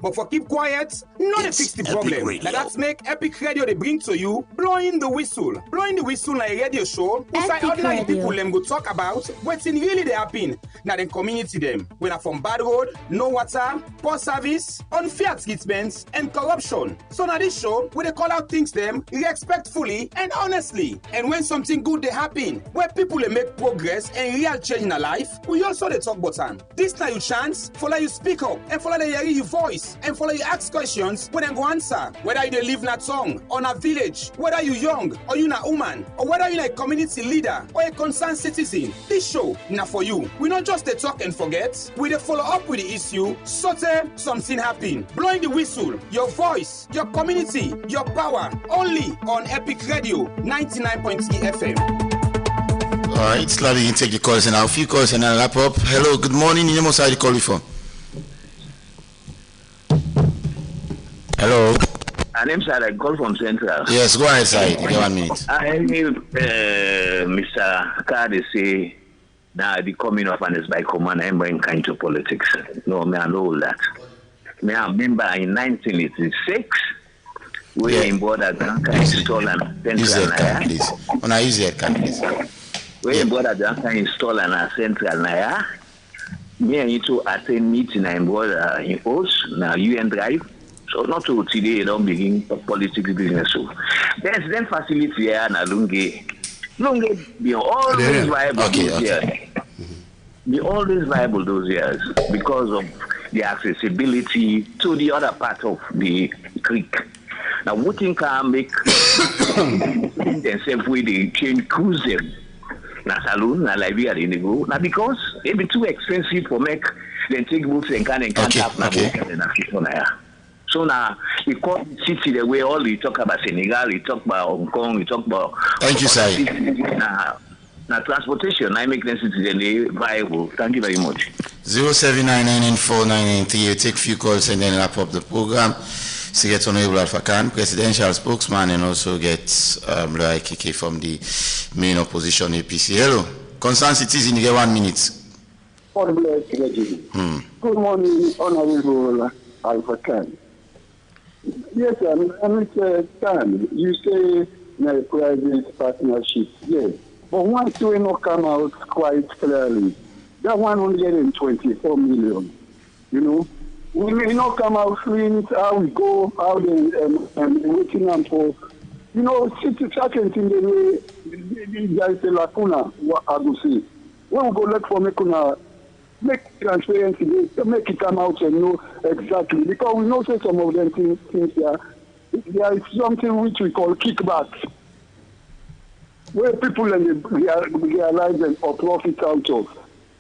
But for keep quiet, not to fix the problem. Now that's make Epic Radio they bring to you blowing the whistle. Blowing the whistle like a radio show. Inside ordinary people them go talk about what's in really they happen. Now the community them. When are from bad road, no water, poor service, unfair treatments, and corruption. So now this show, where they call out things them respectfully and honestly. And when something good they happen, where people they make progress and real change in their life, we also they talk about time. This now you chance, follow you speak up, and follow the hear your voice. And follow you ask questions when they go answer. Whether you live in a town or a village, whether you young or you a woman, or whether you a community leader or a concerned citizen, this show now for you. We not just they talk and forget, we they follow up with the issue, so something happen. Blowing the whistle, your voice, your community, your power, only on Epic Radio 99.3 FM. All right, Slavi, you take the calls and a few calls and I'll wrap up. Hello, good morning. You know how you call you from? Hello. My name is I call from Central. Yes, go ahead, Said. You 1 minute. I hear Mr. Kade say now the coming of an is by command and bring kind to politics. No, me I know that. Me I remember in 1986 we in border Granca install and Central Naya. Please. On a use that can please. We in border Granca install and Central Naya. Me and you two attend meeting in border in O's now UN Drive. So not to today, you don't begin political business. So there's then facility here and Lunge be always viable those years. Be always viable those years because of the accessibility to the other part of the creek. Now, what thing can make themselves with the change cruise them? Na saloon, na Liberia, they go. Now because it be too expensive for make then take books and can't have na So now, we call city the way all we talk about Senegal, we talk about Hong Kong, we talk about... Thank you, sir. Now, transportation, I make them city viable. Thank you very much. 0799949993. You take few calls and then wrap up the program. So get Honorable Alpha Khan, presidential spokesman, and also get Loai Kiki from the main opposition APC. Hello. Concerned citizen, you get 1 minute. Good morning, Honorable Alpha Khan. Yes, Mr. Khan, you say private partnership, yes. But once we not come out quite clearly, that one only getting 24 million, you know. we may not come out clean how we go, how they waiting on for. You know, certain things the way there is a lacuna, what I go see. When we go look for make transparency, make it come out and know exactly. Because we know some of them things there is something which we call kickbacks, where people realize them or profit out of.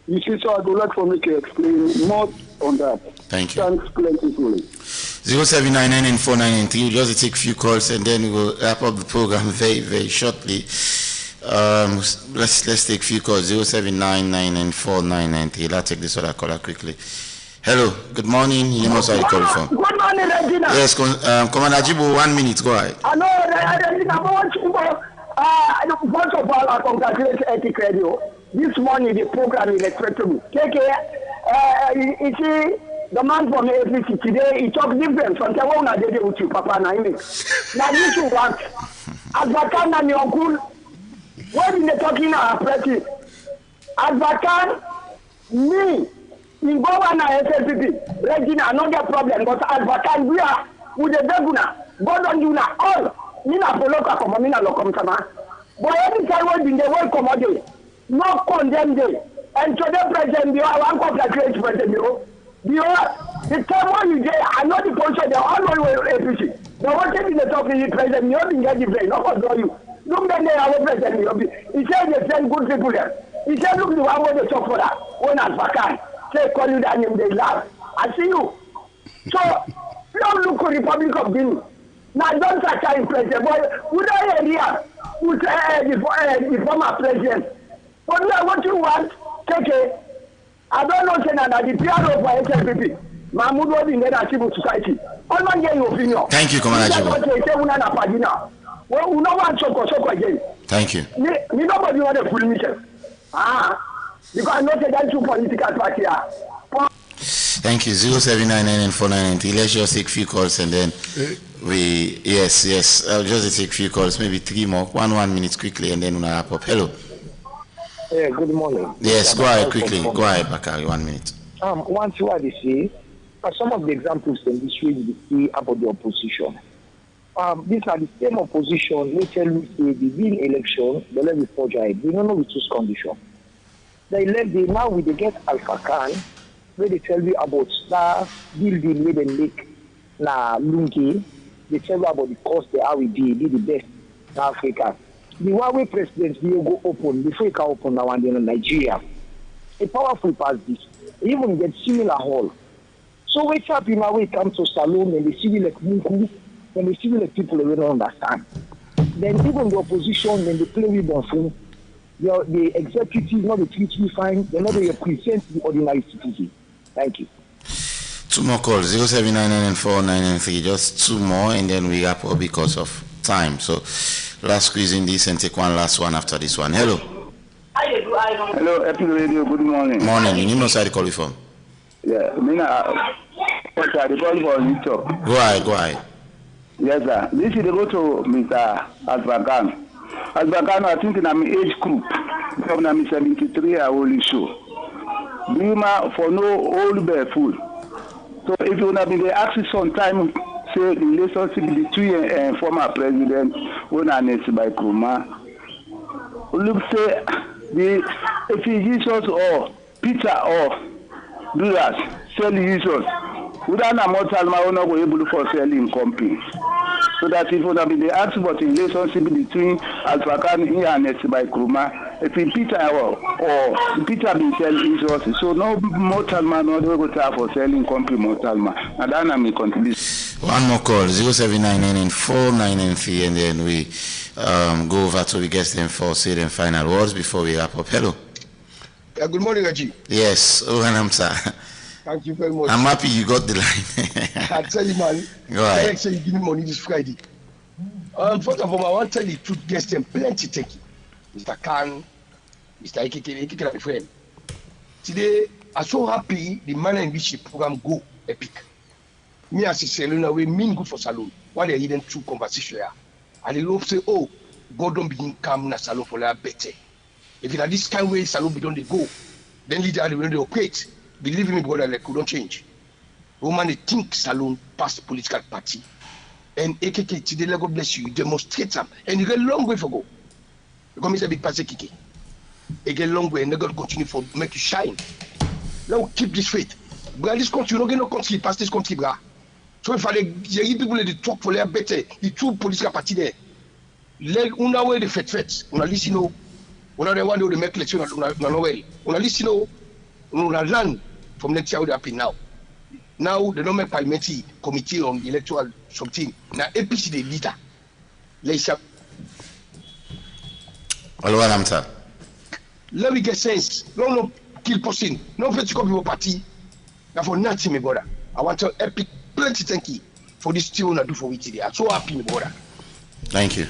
You see, so I would like for me to explain more on that. Thank you. Thanks plentifully. 0799-4993. We'll just take a few calls and then we will wrap up the program very, very shortly. Let's take a few calls. 0799-4993. Let's take this other caller quickly. Hello. Good morning. You must have called from. Good morning, Regina. Yes, Commander Jibo, 1 minute. Go ahead. I know, Regina. First of all, I congratulate Ethic Radio. This morning, the program is respectable. Take care. You see, the man from APC today, he talks different from the one I did with you, Papa Naime. Now, this is what, as Bakan and your uncle, what is they talking about, practice? As Bakan, me, in governor SLPP, Regina, no get problem, but as Bakan, we are with the governor, God on you now, all, Nina Poloka, Comamina Locomtama. But every time we in the world commodity, not condemn them. And to the president, you are one congratulate president, the time when you get, I know the position, they are always APC. They want to be the top of the president, you have get the blame, not for you. Look at the president, he said they send good people there. He said, look, the one where they talk for that, when as vacant, say, call you that name, they laugh. I see you. So, don't look for the Republic of Guinea. Now, don't touch our president, but would I hear the former president? But what you want, take it. I don't know, say that the PRO for HLPP, Mahmoud was in the civil society. All man get your opinion. Thank you, Commander Jibo. Well, we don't want Soko again. Thank you. Me nobody want to fool me. Because I know that two political parties are. Thank you. 0799-4993. Let's just take a few calls and then yes. I'll just take a few calls, maybe 3 more. 1 minute quickly and then we'll wrap up. Hello. Yeah, good morning. Yes, go ahead quickly. Go ahead, Bakari, 1 minute. One thing I see, some of the examples in this way we see about the opposition. These are the same opposition which tell me say the win election, they let me forge. We don't know which is condition. They now we get Alpha Khan, where they tell you about star building where they make na Lungi. They tell you about the cost they are with be the best in Africa. The Huawei president will go open before he can open now and then in Nigeria. A powerful pass this. They even get similar hall. So what's up in our way comes to Salon and they see like Munku, and they see like people they don't understand. Then even the opposition when they play with them, the executive not the treaty fine, they're not represent the ordinary citizen. Thank you. 2 more calls, 0799-4993, just 2 more and then we wrap up because of time. So last squeeze in this and take one last one after this one. Hello. Hello, Epic Radio, good morning. Morning, you know side call you from? Yeah, Go ahead. Yes, sir. This is go to Mr. Azbakan. Azbakan, I think in my age group, I'm 73, I will show. Bima for no old barefoot. So if you have been asking some say the relationship between former president Onanes by Kuma, look say if he Jesus or Peter or Duras sell Jesus, without a mortal man not able for selling company. So that if you have been asked about the relationship between Alfakan and by Kuma, if Peter or Peter been selling Jesus, so no mortal man not able to have for selling company mortal man. And then I may contribute. 1 more call, 0799-4993, and then we go over to the guest them for say them final words before we wrap up. Hello. Good morning, Raji. Yes, sir. Thank you very much. I'm happy you got the line. I tell you, man. Go ahead. I say you give me money this Friday. First of all, I want to tell you the truth, guest them plenty taking. Mr. Khan, Mr. Ikeke, my friend. Today, I'm so happy the manner in which the program go epic. Me as a salon, we mean good for salon. What they're hidden through conversation here. And they don't say, oh, God don't begin come na salon for that better. If it are this kind of way salon be don't they go, then leader they operate. Believe me, brother, they couldn't change. woman they think salon past political party. And AKK today, God bless you, demonstrate them. And you get a long way for go. Because it's a big pass AKK. You get a long way and God continue for make you shine. Now keep this faith. Bra, this country, you don't get no country past this country, bra. So if I people they talk for their better, the two political party there. Let una way the fet. Una listen no. Una the one who make election una no way. Una listen no. Una learn from next year what happen now. Now they don't make parliamentary committee on the electoral something. Now APC the leader. Let's have. Let me get sense. No kill person. No political people party. Now for nothing, my brother. I want to epic plenty thank you for this thing I do for which they are so happy, my brother. Thank you.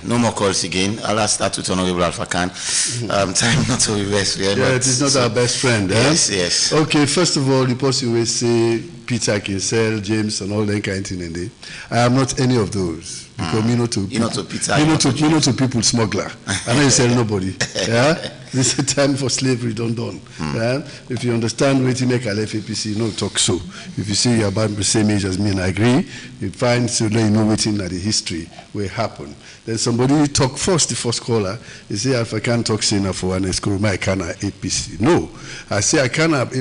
No more calls again. I'll start with Honorable Alpha Khan. Time not to reverse. Yeah, it is not our best friend. Yes. Okay, first of all, the person will say Peter Kinsell, James, and all that kind of thing. I am not any of those. Because me not to people smuggler. I know you sell nobody. Yeah? This is a time for slavery done. Yeah? If you understand what you make a FAPC, no talk so. If you say you're about the same age as me and I agree, you find so you know waiting that the history will happen. Then somebody talk first, the first caller, you say if I can't talk enough for an Eskoroma, I can't APC. No. I say I can't have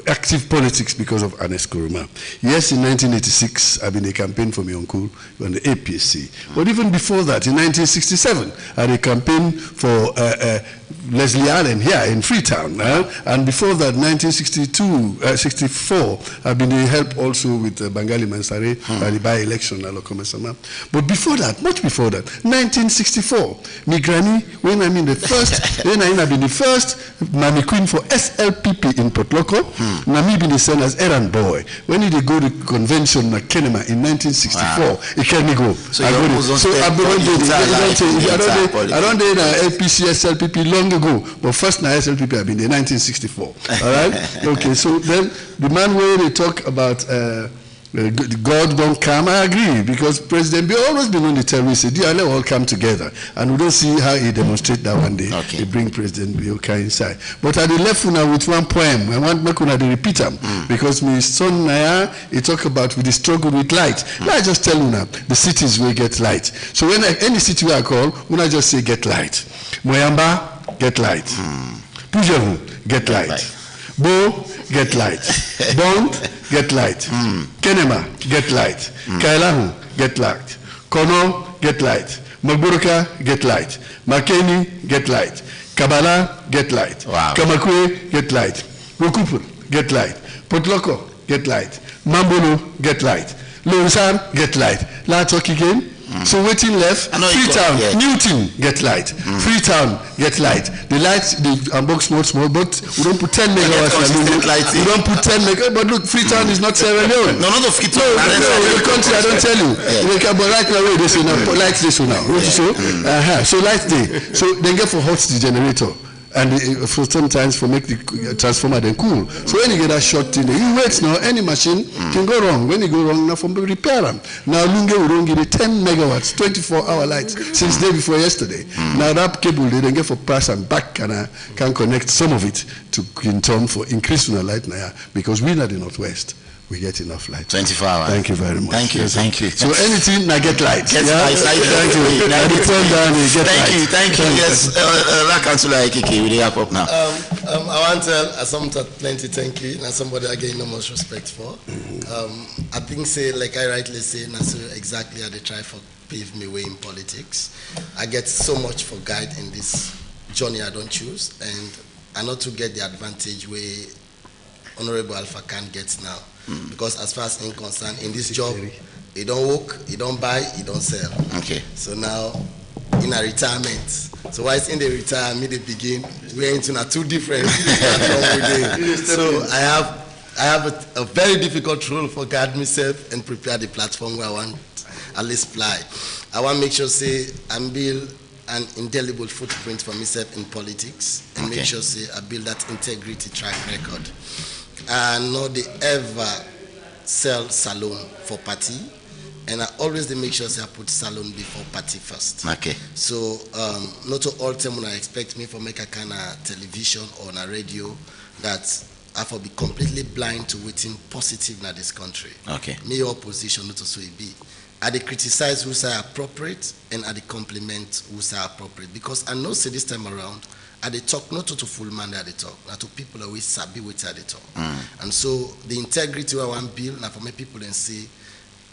active politics because of an Eskoroma. Yes, in 1986, I've been a campaign for my uncle on the APC. But even before that, in 1967, I had a campaign for Leslie Allen here in Freetown. And before that, 64, I've been a help also with Bangali Mansare by the by-election. But before that, much before that, 1964, my granny, when I'm in the first, when I've been the first Mammy Queen for SLPP in Port Loko, Nami been the same as errand boy. When did they go to convention in Kenema in 1964? It can go. So I don't did LPC, SLPP long ago, but first now SLPP have been in 1964. All right? Okay, so then the man where they talk about God don't come, I agree, because President Bill always been on the tell me, say, let all come together. And we don't see how he demonstrate that one day. He bring President Bill inside. But I left una with one poem. I want Makuna to repeat them. Because my son Naya, he talk about with the struggle with light. I just tell una, the cities will get light. So when any city I call, when I just say get light. Moyamba, get light. Pujahu, get light. Bo, get light. Bond, get light. Kenema, get light. Kailahu, get light. Kono, get light. Magburuka, get light. Makeni, get light. Kabala, get light. Kamakwe, get light. Rukupur, get light. Potloko, get light. Mambono, get light. Lonsan, get light. La talk again. So waiting left, Freetown, Newton, get light. Freetown, get light. The lights, the box small, but we don't put 10 megawatts. We don't put 10 megawatts, but look, Freetown is not Sierra Leone. No, not of Freetown. No, the country, I don't tell you. But right now, they say, lights this one now. So lights day. So then get for hot the generator. And for sometimes for make the transformer then cool. So when you get that short thing, you wait now, any machine can go wrong. When you go wrong, now from repair them. Now Lunge will don't give you 10 megawatts, 24-hour lights since day before yesterday. Now that cable they then get for price and back can connect some of it to in turn for increasing the light now because we're not in the Northwest. We get enough light. 24 hours. Thank you very much. Thank you. So anything, now get light. Get light. Thank you. Thank you. Yes, Councillor AKK, we wrap up now. I want to tell some plenty thank you, and somebody again no much respect for. I think say like I rightly say, now so exactly how they try for pave me way in politics. I get so much for guide in this journey I don't choose, and I not to get the advantage where Honorable Alpha Khan gets now. Because as far as I'm concerned, in this job, you don't work, you don't buy, you don't sell. Okay. So now, in a retirement. So whilst in the retirement, they begin, we're into two different platforms. So I have a very difficult role for guide myself and prepare the platform where I want at least fly. I want to make sure, say, I'm build an indelible footprint for myself in politics and make sure, say, I build that integrity track record. And not they ever sell salon for party, and I always they make sure I put salon before party first. Okay. So not all time when I expect me for make a kind of television or a radio that I for be completely blind to waiting positive in this country. Okay. Me opposition not so it be. I they criticize who say appropriate and I they compliment who say appropriate because I know say this time around I they talk not to full man that they talk, not to people always sabi what they talk. And so the integrity I want build now for my people and say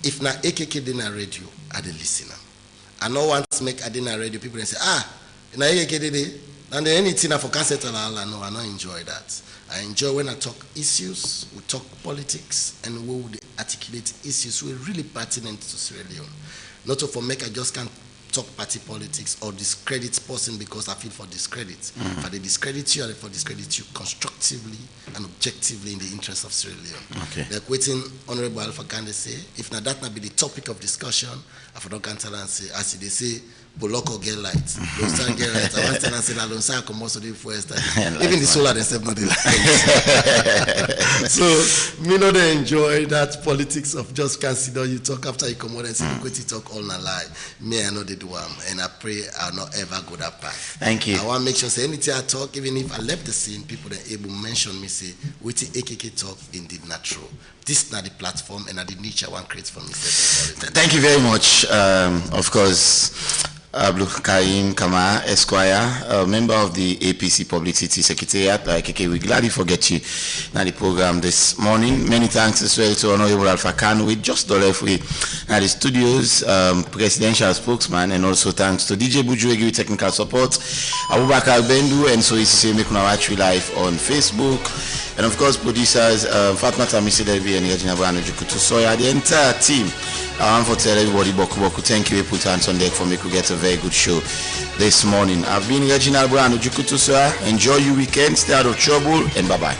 if na AKK did na radio, I the listener. I know once make I did na radio people and say na AKK did and anything I for cancel no I don't enjoy that. I enjoy when I talk issues, we talk politics, and we would articulate issues who are really pertinent to Sierra Leone. Not to for make I just can't talk party politics or discredit person because I feel for discredit. If I discredit you, I for discredit you constructively and objectively in the interest of Sierra Leone. Okay. Like waiting Honorable Alpha Kande say, if not that not be the topic of discussion, I for don't cancel and say, as they say, Boloko get light. Lonsan get light. I want to say that Lonsan come also do for even the solar themselves not the light. So me not enjoy that politics of just consider you talk after you come out and say you go to talk all na lie. Me I know they do and I pray I'll not ever go that path. Thank you. I want to make sure say anything I talk, even if I left the scene, people that able mention me say wait till AKK talk indeed natural. This is not the platform and the niche I want to create for myself. Thank you very much. Of course. Abdul Karim Kama, Esquire, member of the APC Publicity Secretariat. KK, we gladly forget you in the program this morning. Many thanks as well to Honorable Alpha Khan. We just left with the studios, presidential spokesman, and also thanks to DJ Bujuegi with technical support, Abubakar Bendu, and so is to say make watch live on Facebook. And of course, producers Fatma Tamisi Devi and Regina Brano Jukutu Soya, the entire team. I want to tell everybody, Boku, thank you. We put hands on deck for me to get a very good show this morning. I've been Regina Brano Jukutu Soya. Enjoy your weekend, stay out of trouble, and bye bye.